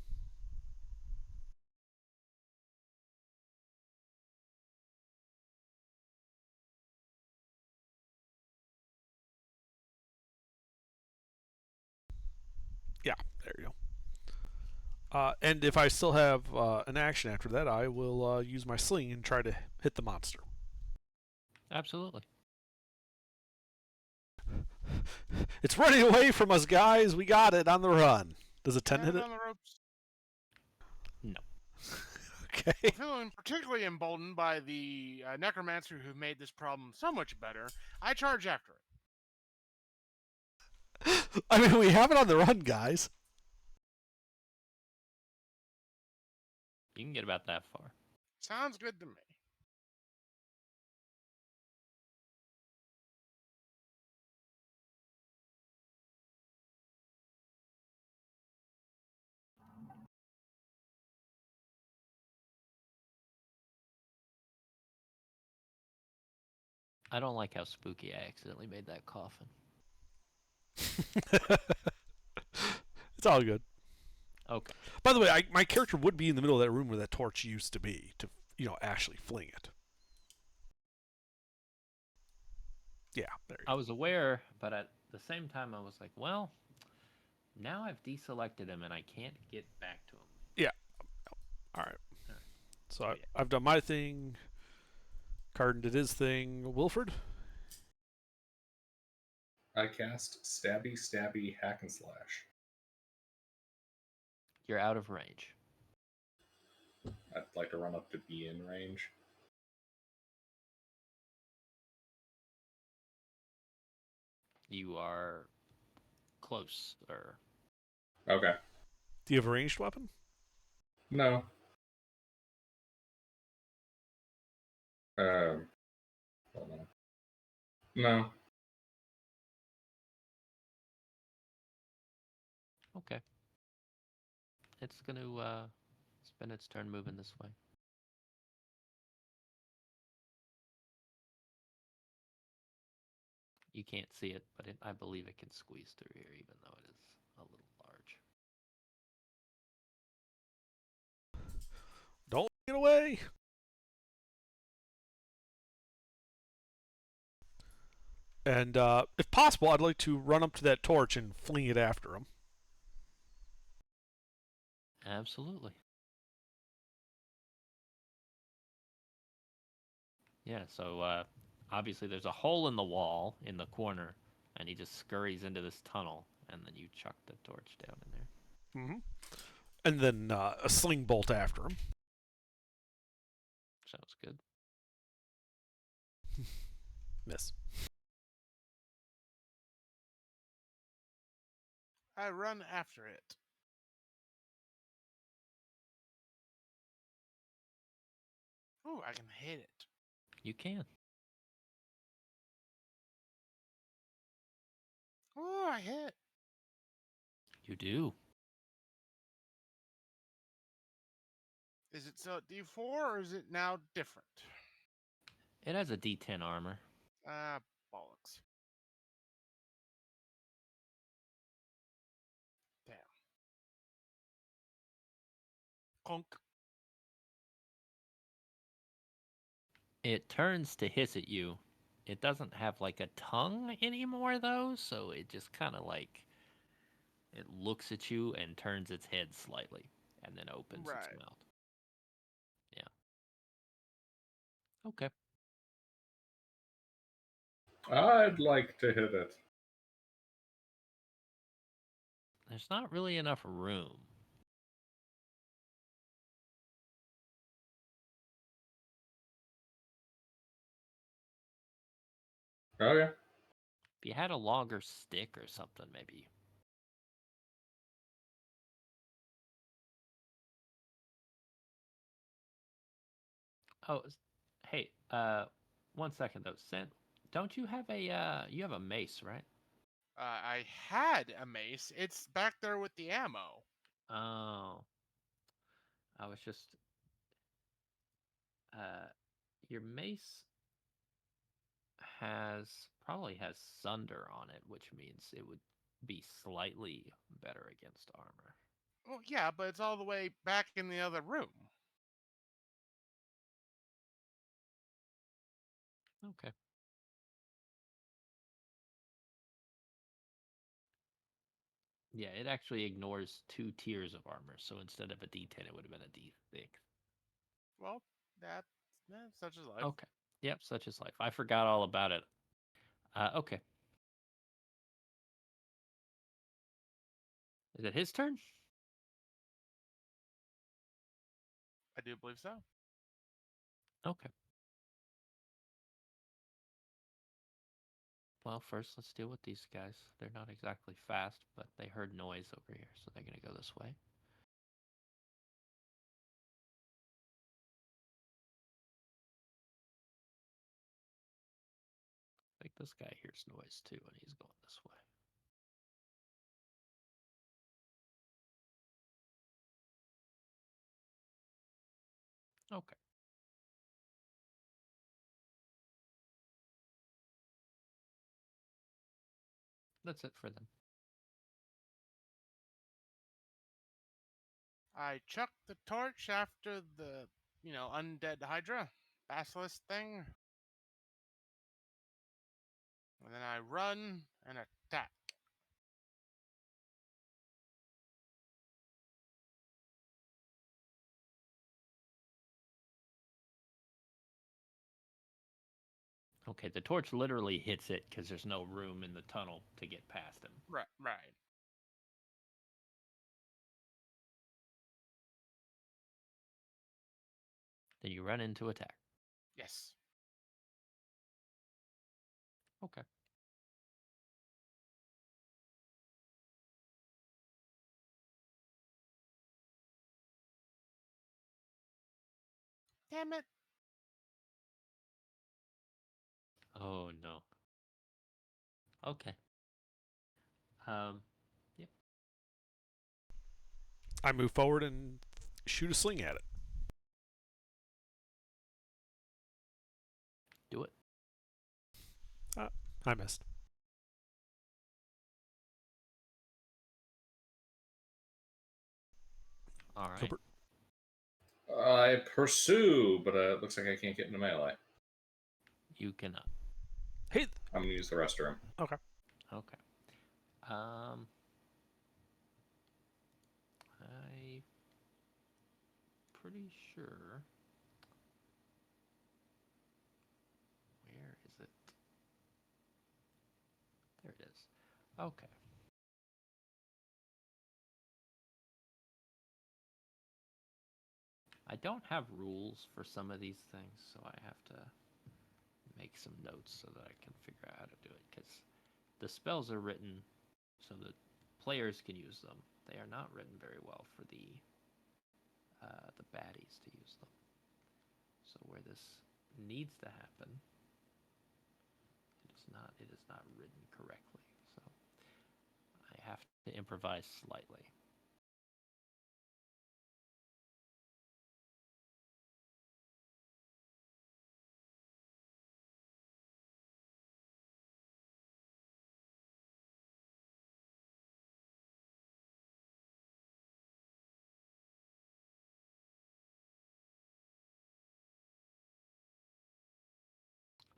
Yeah, there you go. And if I still have an action after that, I will use my sling and try to hit the monster. Absolutely. It's running away from us, guys. We got it on the run. Does a 10 hit it? On the ropes. No. Okay. I'm feeling particularly emboldened by the necromancer who made this problem so much better. I charge after it. I mean, we have it on the run, guys. You can get about that far. Sounds good to me. I don't like how spooky I accidentally made that coffin. It's all good. Okay. By the way, my character would be in the middle of that room where that torch used to be to, actually fling it. Yeah, there you I go. was aware, but at the same time, I was like, well, now I've deselected him and I can't get back to him. Yeah. All right. All right. So Oh, yeah. I've done my thing. Carden did his thing. Wilford? I cast Stabby Stabby Hack and Slash. You're out of range. I'd like to run up to be in range. You are close, or Okay. Do you have a ranged weapon? No. Hold on. No. okay. It's going to spend its turn moving this way. You can't see it, but I believe it can squeeze through here, even though it is a little large. Don't get away. And if possible, I'd like to run up to that torch and fling it after him. Absolutely. Yeah, so obviously there's a hole in the wall in the corner, and he just scurries into this tunnel, and then you chuck the torch down in there. Mm-hmm. And then a sling bolt after him. Sounds good. Miss. I run after it. Ooh, I can hit it. You can. Ooh, I hit. You do. Is it still at D4 or is it now different? It has a D10 armor. Ah, bollocks. Damn. Conk. It turns to hiss at you. It doesn't have like a tongue anymore, though, so it just kind of like it looks at you and turns its head slightly, and then opens its Right. mouth. Yeah. Okay. I'd like to hit it. There's not really enough room. Okay. If you had a longer stick or something, maybe. Oh, hey, 1 second though. Don't you have you have a mace, right? I had a mace. It's back there with the ammo. Oh, I was just, uh, your mace probably has Sunder on it, which means it would be slightly better against armor. Well, yeah, but it's all the way back in the other room. Okay. Yeah, it actually ignores 2 tiers of armor, so instead of a D10, it would have been a D6. Well, that's such is life. Okay. Yep, such is life. I forgot all about it. Okay. Is it his turn? I do believe so. Okay. Well, first let's deal with these guys. They're not exactly fast, but they heard noise over here, so they're going to go this way. This guy hears noise too, and he's going this way. Okay. That's it for them. I chuck the torch after the, undead Hydra basilisk thing. And then I run and attack. Okay, the torch literally hits it because there's no room in the tunnel to get past him. Right. Then you run into attack. Yes. Okay. Damn it. Oh no. Okay. Yep. I move forward and shoot a sling at it. Do it. I missed. All right. Gilbert. I pursue, but it looks like I can't get into melee. You cannot. Hey. I'm gonna use the restroom. Okay. Okay. I'm pretty sure. Where is it? There it is. Okay. I don't have rules for some of these things, so I have to make some notes so that I can figure out how to do it, because the spells are written so that players can use them. They are not written very well for the baddies to use them. So where this needs to happen, it is not written correctly. So I have to improvise slightly.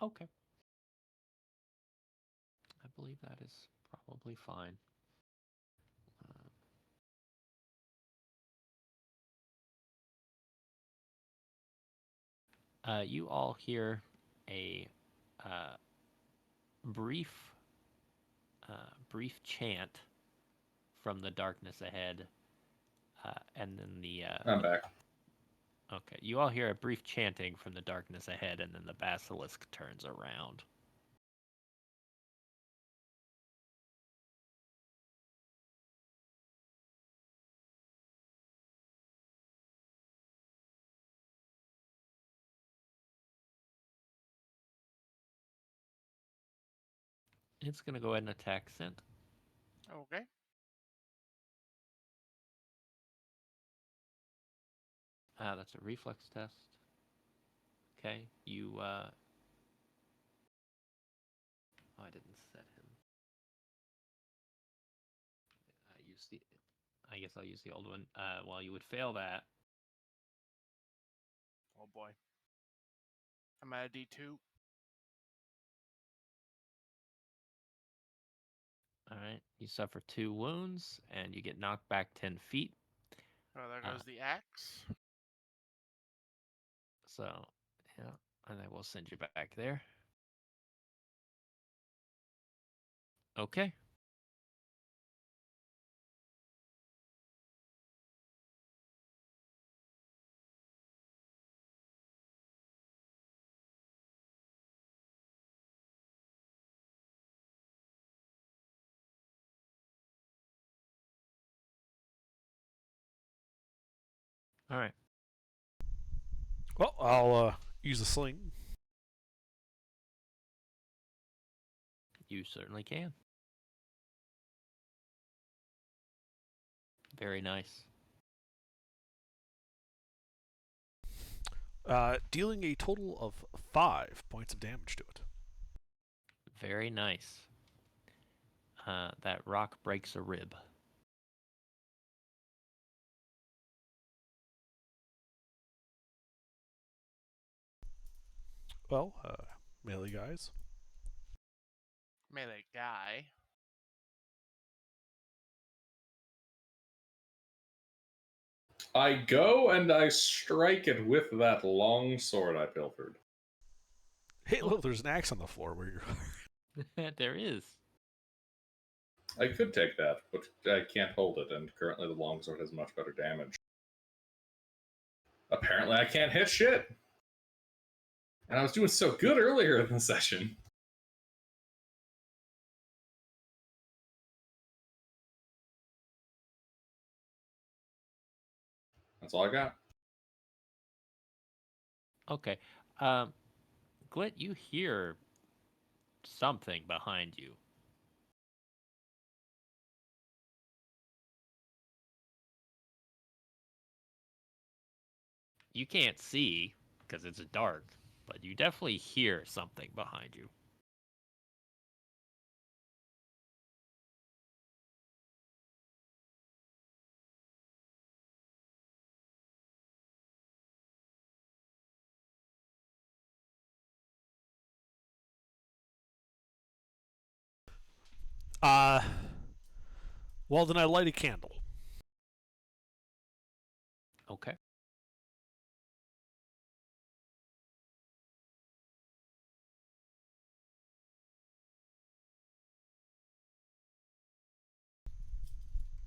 Okay. I believe that is probably fine. You all hear a brief chant from the darkness ahead, and then I'm back. Okay, you all hear a brief chanting from the darkness ahead, and then the basilisk turns around. It's going to go ahead and attack Scent. Okay. That's a reflex test. Okay, you, oh, I didn't set him. I guess I'll use the old one. Well, you would fail that. Oh boy. I'm at a D2. All right, you suffer 2 wounds, and you get knocked back 10 feet. Oh, there goes the axe. So, yeah, and I will send you back there. Okay. All right. Well, I'll use a sling. You certainly can. Very nice. Dealing a total of 5 points of damage to it. Very nice. That rock breaks a rib. Well, melee guys. Melee guy. I go and I strike it with that long sword I pilfered. Hey, look, there's an axe on the floor where you're. There is. I could take that, but I can't hold it, and currently the longsword has much better damage. Apparently I can't hit shit! And I was doing so good earlier in the session. That's all I got. Okay. Glit, you hear something behind you. You can't see because it's dark, but you definitely hear something behind you. Well, then I light a candle. Okay.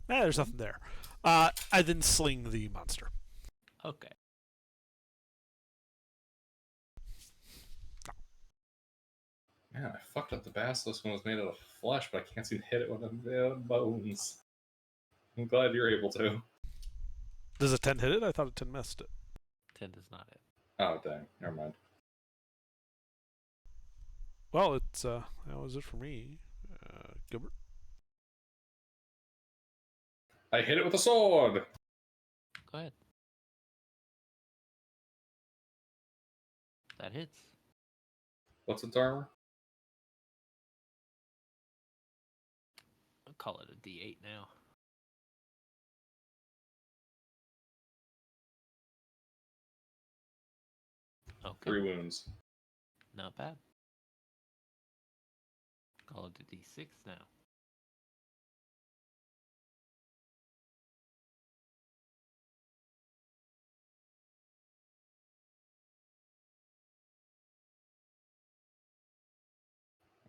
There's nothing there. I then sling the monster. Okay. Man, I fucked up the basilisk one was made out of flesh, but I can't seem to hit it with the bones. I'm glad you're able to. Does a 10 hit it? I thought a 10 missed it. 10 does not hit. Oh, dang. Never mind. Well, it's that was it for me. Gilbert. I hit it with a sword! Go ahead. That hits. What's its armor? I'll call it a D8 now. Okay. 3 wounds. Not bad. Call it a D6 now.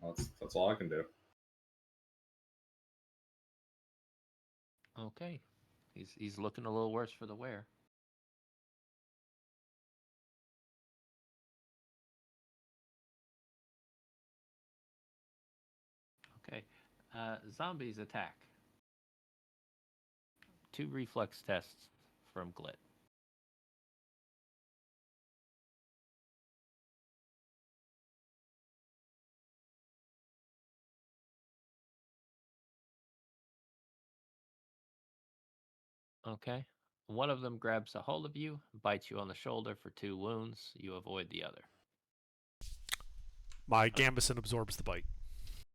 Well, that's all I can do. Okay. He's looking a little worse for the wear. Okay. Zombies attack. 2 reflex tests from Glit. Okay. One of them grabs a hold of you, bites you on the shoulder for 2 wounds. You avoid the other. My Gambison absorbs the bite.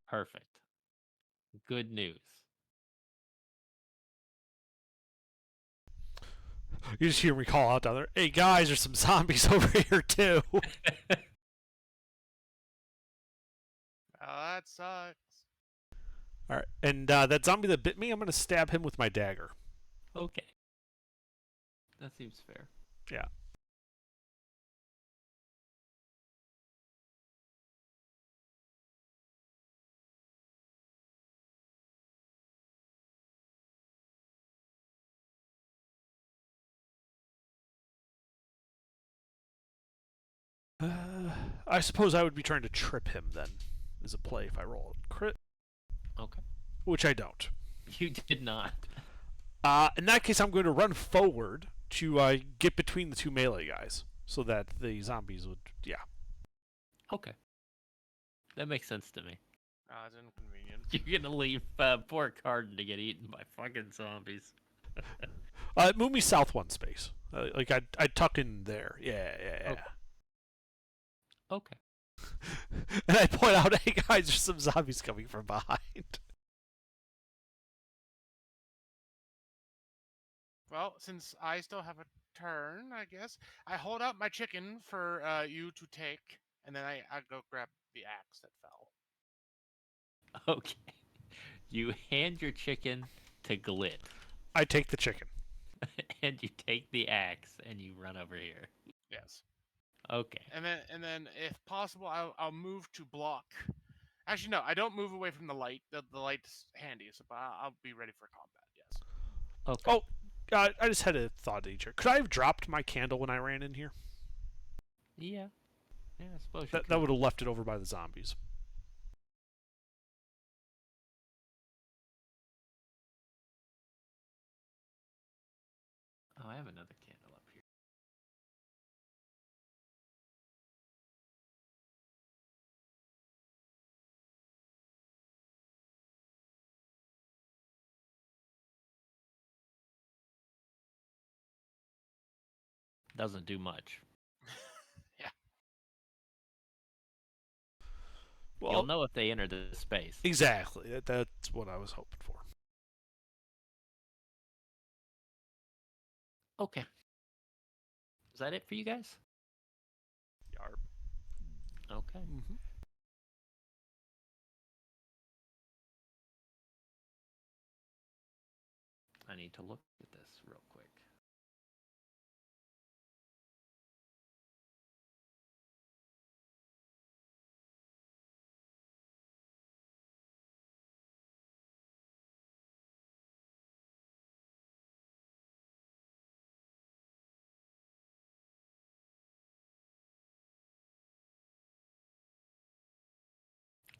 Perfect. Good news. You just hear me call out down there, "Hey guys, there's some zombies over here too." Oh, that sucks. All right, and that zombie that bit me, I'm gonna stab him with my dagger. Okay. That seems fair. Yeah. I suppose I would be trying to trip him then, as a play if I roll a crit, Okay. which I don't. You did not. In that case, I'm going to run forward to get between the 2 melee guys, so that the zombies would, yeah. Okay. That makes sense to me. Ah, it's inconvenient. You're gonna leave poor Carden to get eaten by fucking zombies. Move me south one space. Like I'd tuck in there. Yeah. Okay. Okay. And I point out, hey guys, there's some zombies coming from behind. Well, since I still have a turn, I guess I hold out my chicken for you to take, and then I go grab the axe that fell. Okay. You hand your chicken to Glit, I take the chicken. and you take the axe, and you run over here. Yes. Okay. And then if possible, I'll move to block. Actually, no, I don't move away from the light. The light's handy, so I'll be ready for combat. Yes. Okay. Oh, I just had a thought, Nature. Could I have dropped my candle when I ran in here? Yeah. Yeah, I suppose you That could. would have left it over by the zombies. Oh, I have another candle up here. Doesn't do much. Yeah. Well, You'll know if they enter the space. exactly. That's what I was hoping for. Okay. Is that it for you guys? Yarp. Okay. Mm-hmm. I need to look at this real quick.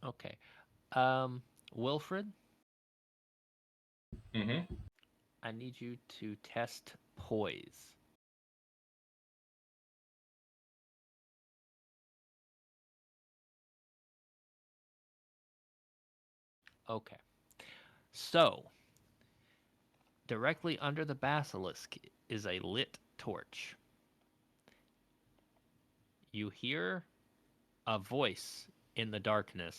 Okay. Wilfred, Mm-hmm. I need you to test poise. Okay. So, directly under the basilisk is a lit torch. You hear a voice in the darkness,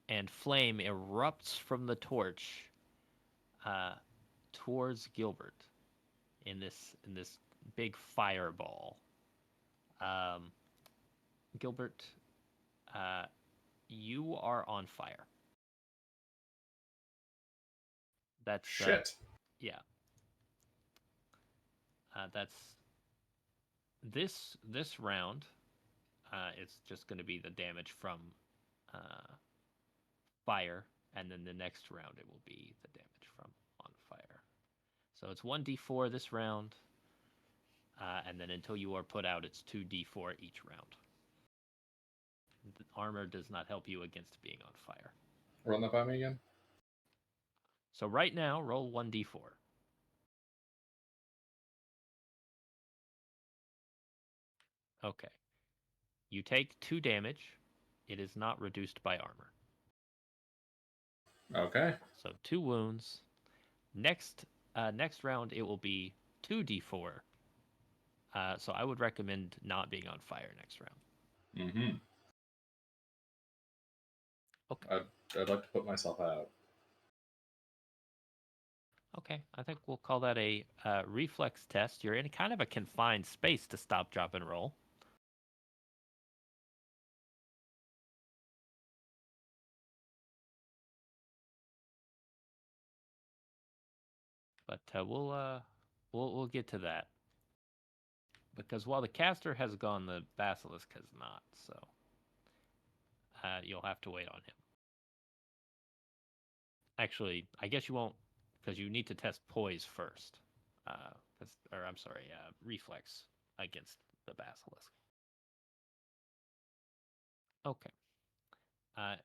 and flame erupts from the torch uh, towards Gilbert in this big fireball. Um, Gilbert, uh, you are on fire. That's Shit. yeah. That's this round. It's just going to be the damage from uh, fire, and then the next round it will be the damage from on fire. So it's 1d4 this round, and then until you are put out, it's 2d4 each round. The armor does not help you against being on fire. Run that by me again. So right now, roll 1d4. Okay. You take 2 damage. It is not reduced by armor. Okay. So 2 wounds. Next round, it will be 2d4. So I would recommend not being on fire next round. Mm-hmm. Okay. I'd like to put myself out. Okay. I think we'll call that a reflex test. You're in kind of a confined space to stop, drop, and roll. But we'll get to that. Because while the caster has gone, the basilisk has not. So you'll have to wait on him. Actually, I guess you won't, because you need to test poise first. Reflex against the basilisk. Okay. Uh,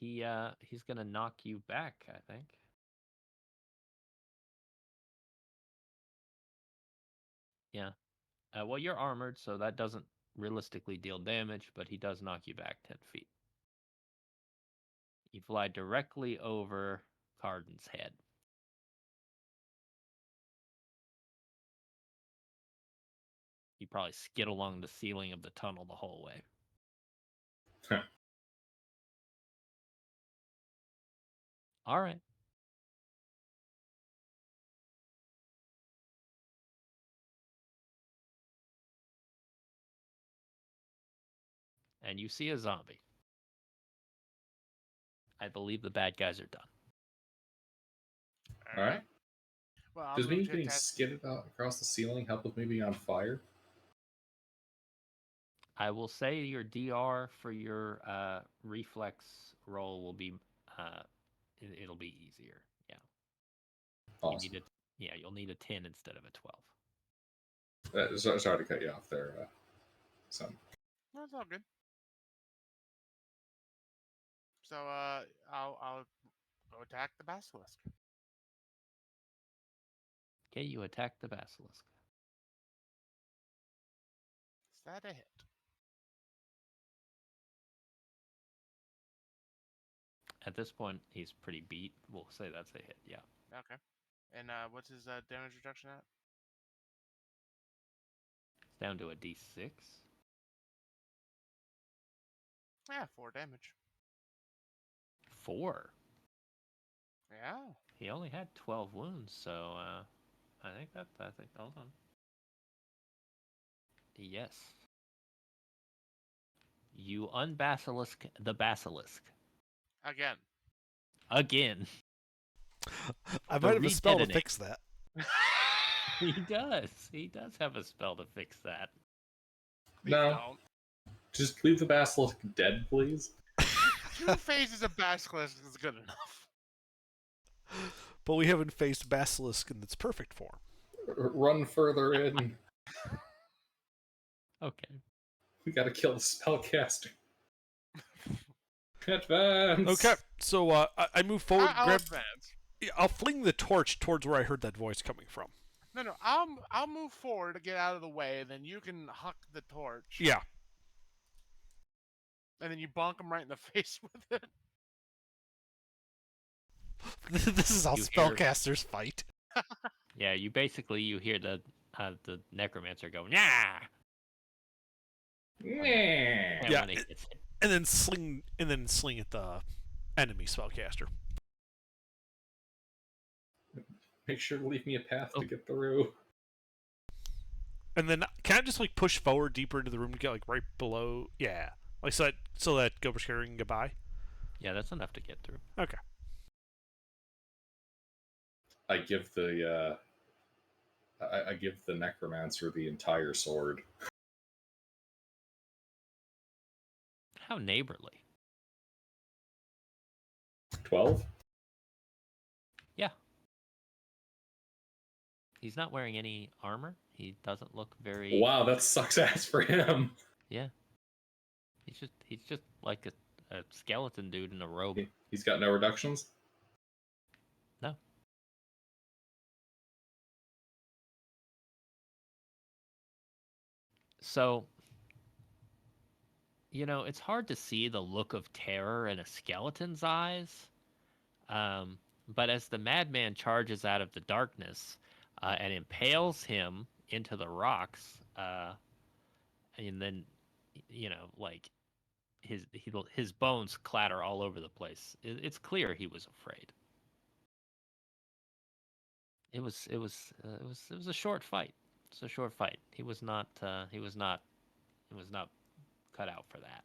he's gonna knock you back, I think. Yeah. Well, you're armored, so that doesn't realistically deal damage, but he does knock you back 10 feet. You fly directly over Carden's head. You probably skid along the ceiling of the tunnel the whole way. Huh. All right. And you see a zombie. I believe the bad guys are done. All Alright. Well, I'll Does me move to getting attack. skidded out across the ceiling help with me being on fire? I will say your DR for your reflex roll will be it'll be easier. Yeah. You Awesome. need you'll need a 10 instead of a 12. Sorry to cut you off there, son. That's all good. So I'll go attack the basilisk. Okay, you attack the basilisk. Is that a hit? At this point, he's pretty beat. We'll say that's a hit. Yeah. Okay. And what's his damage reduction at? It's down to a D6. Yeah, 4 damage. 4. Yeah. He only had 12 wounds, so I think hold on. Yes. You unbasilisk the basilisk. Again. Again. I The might have a spell to re-detonate. fix that. He does. He does have a spell to fix that. Please No. don't. Just leave the basilisk dead, please. 2 phases of basilisk is good enough. But we haven't faced basilisk in its perfect form. Run further in. Okay. We gotta kill the spellcaster. Advance! Okay, so I move forward, I'll grab. advance. I'll fling the torch towards where I heard that voice coming from. No, I'll move forward to get out of the way, then you can huck the torch. Yeah. And then you bonk him right in the face with it. This is how You hear- spellcasters fight. Yeah, you hear the necromancer go, "Nah!" And Yeah, when it gets hit. And then sling at the enemy spellcaster. Make sure to leave me a path to get through. And then can I just like push forward deeper into the room to get like right below? Yeah, like so that Gilbert's carrying goodbye. Yeah, that's enough to get through. Okay. I give the I give the necromancer the entire sword. How neighborly. 12? Yeah. He's not wearing any armor. He doesn't look very. Wow, that sucks ass for him. Yeah. He's just like a skeleton dude in a robe. He's got no reductions? No. So, it's hard to see the look of terror in a skeleton's eyes. But as the madman charges out of the darkness and impales him into the rocks, and then, like his bones clatter all over the place. It's clear he was afraid. It was a short fight. It's a short fight. He was not cut out for that.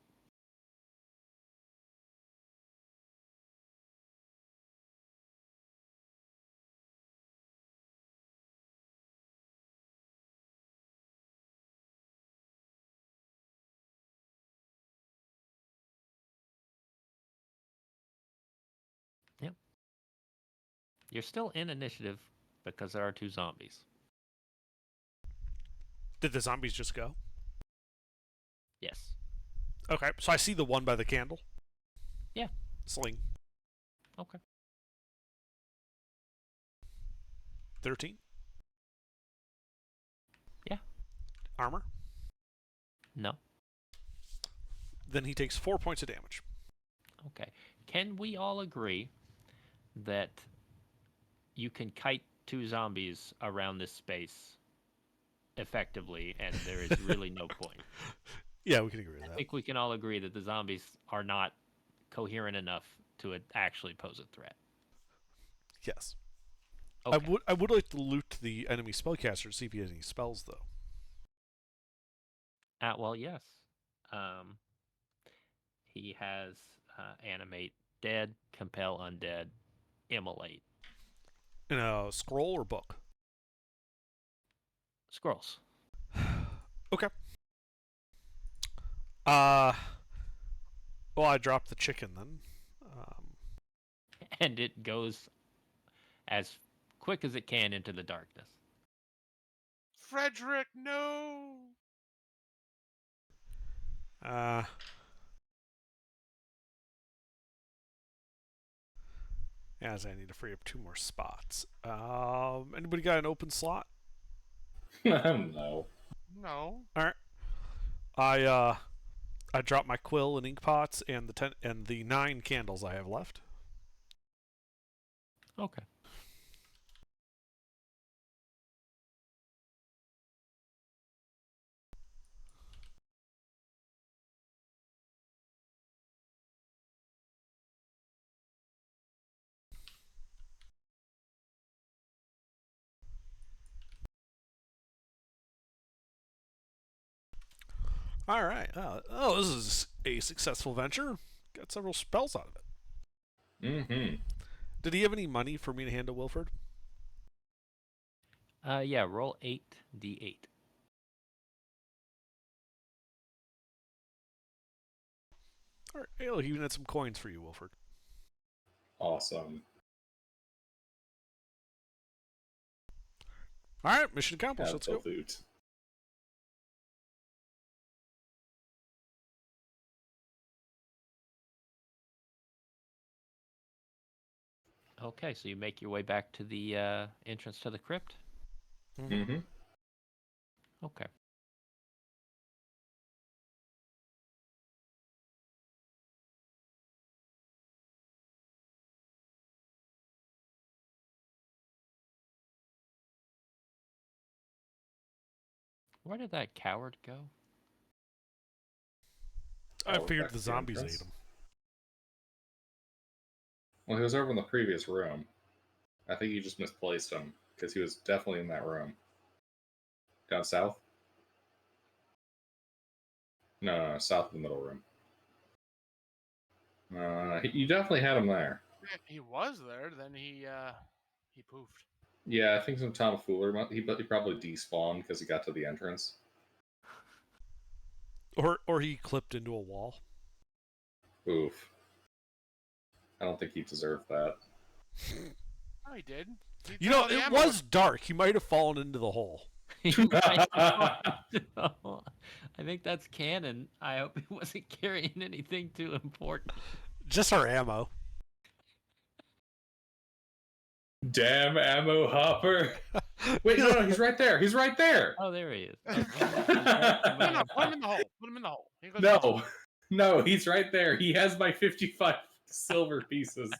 Yep. You're still in initiative because there are 2 zombies. Did the zombies just go? Yes. Okay, so I see the one by the candle. Yeah. Sling. Okay. 13. Yeah. Armor. No. Then he takes 4 points of damage. Okay. can we all agree that you can kite 2 zombies around this space effectively, and there is really no point? Yeah, we can agree with I that. think we can all agree that the zombies are not coherent enough to actually pose a threat. Yes. Okay. I would like to loot the enemy spellcaster to see if he has any spells, though. Well, yes. Um, he has animate dead, compel undead, immolate. In a scroll or book? Scrolls. Okay. Well, I dropped the chicken then. And it goes as quick as it can into the darkness. Frederick, no. As I need to free up 2 more spots. Anybody got an open slot? No. No. All right. I dropped my quill and ink pots and the 9 candles I have left. Okay. All right. Oh, this is a successful venture. Got several spells out of it. Mm-hmm. Did he have any money for me to hand to Wilford? Yeah, roll 8d8. All right. Hey, look, he even had some coins for you, Wilford. Awesome. All right. Mission accomplished. Have Let's the go. loot. Okay, so you make your way back to the entrance to the crypt? Mm-hmm. Okay. Where did that coward go? I Oh, figured back the to zombies ate entrance. him. Well, he was over in the previous room. I think you just misplaced him, because he was definitely in that room. Down south? No, south of the middle room. You definitely had him there. He was there, then he poofed. Yeah, I think some tomfooler. He probably despawned because he got to the entrance. Or he clipped into a wall. Oof. I don't think he deserved that. Oh, he did. He You threw know, all the it ammo. was dark. He might have fallen into the hole. I think that's canon. I hope he wasn't carrying anything too important. Just our ammo. Damn ammo hopper! Wait, no, he's right there. He's right there. Oh, there he is. No, put him in the hole. Put him in the hole. He goes in the hole. No, he's right there. He has my 55 silver pieces.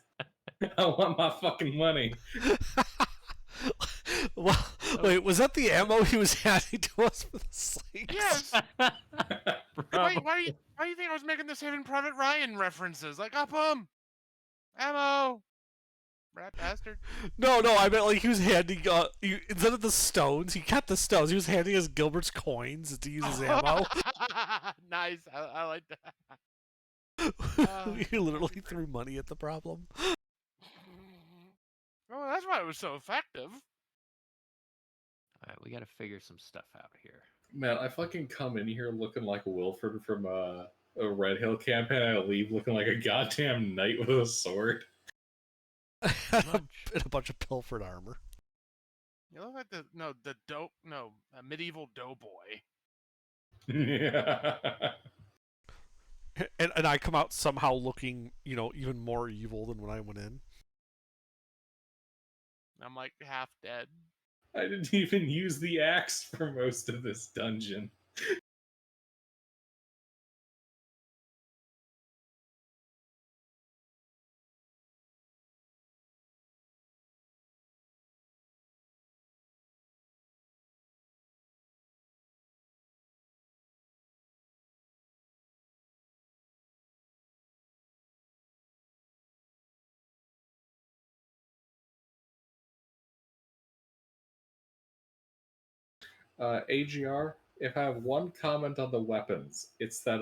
I want my fucking money. Well, wait, was that the ammo he was handing to us for the slings? Yes. Probably. Why do you think I was making the Saving Private Ryan references? Like, up him! Ammo! Rat bastard. No, I meant like he was handing, instead of the stones, he kept the stones. He was handing us Gilbert's coins to use as ammo. Nice. I like that. He literally threw money at the problem. Oh, that's why it was so effective. All right, we got to figure some stuff out here. Man, I fucking come in here looking like Wilford from a Red Hill campaign. I leave looking like a goddamn knight with a sword. And a bunch of pilfered armor. You look like a medieval doughboy. Yeah. And I come out somehow looking, even more evil than when I went in. I'm like half dead. I didn't even use the axe for most of this dungeon. AGR, if I have one comment on the weapons, it's that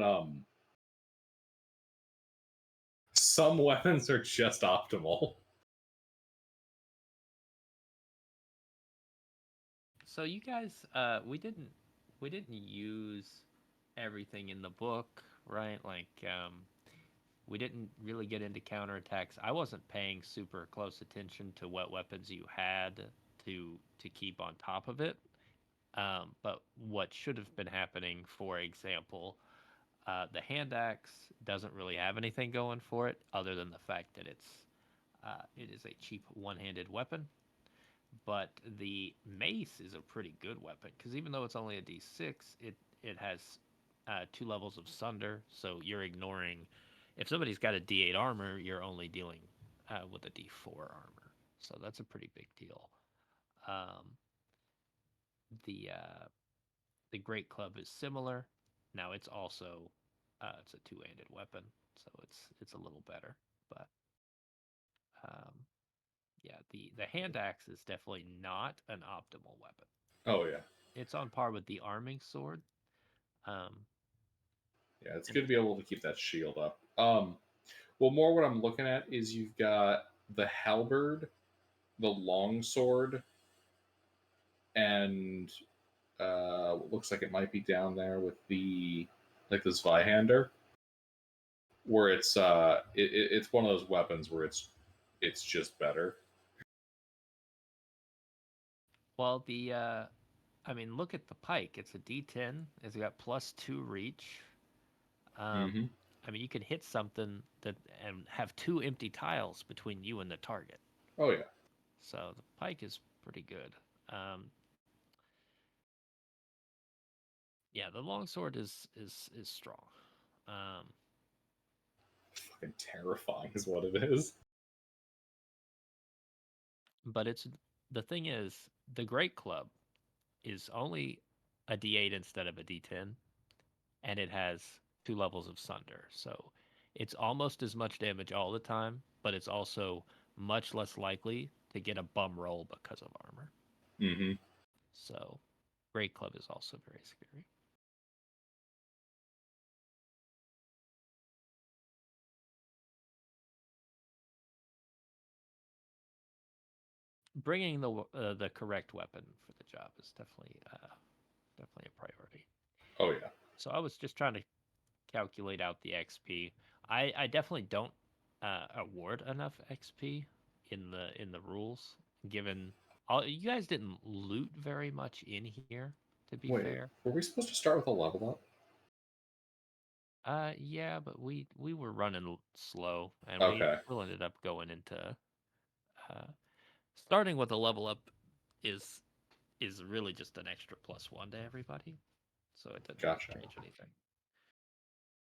some weapons are just optimal. So you guys, we didn't use everything in the book, right? Like, we didn't really get into counterattacks. I wasn't paying super close attention to what weapons you had to keep on top of it. But what should have been happening, for example, the hand axe doesn't really have anything going for it other than the fact that it is a cheap one-handed weapon. But the mace is a pretty good weapon because even though it's only a D6, it has 2 levels of sunder. So you're ignoring if somebody's got a D8 armor, you're only dealing with a D4 armor. So that's a pretty big deal. Um, the Great Club is similar. Now it's also it's a two-handed weapon, so it's a little better. But um, yeah, the hand axe is definitely not an optimal weapon. Oh yeah, It's on par with the arming sword. yeah. It's good to be able to keep that shield up. Well, more what I'm looking at is you've got the halberd, the longsword, and what looks like it might be down there with the like this Zweihander, where it's one of those weapons where it's just better. Well, I mean, look at the pike. It's a D10. It's got +2 reach. Mm-hmm. I mean, you can hit something that and have 2 empty tiles between you and the target. Oh yeah. So the pike is pretty good. Yeah, the longsword is strong. Fucking terrifying is what it is. But the thing is, the Great Club is only a D8 instead of a D10, and it has 2 levels of sunder. So it's almost as much damage all the time, but it's also much less likely to get a bum roll because of armor. Mm-hmm. So Great Club is also very scary. Bringing the correct weapon for the job is definitely a priority. Oh yeah. So I was just trying to calculate out the XP. I definitely don't award enough XP in the rules, given all you guys didn't loot very much in here. To be Wait, fair, were we supposed to start with a level up? yeah, but we were running slow, and we Okay. still ended up going into uh, starting with a level up is really just an extra +1 to everybody, so it doesn't Gotcha. change anything.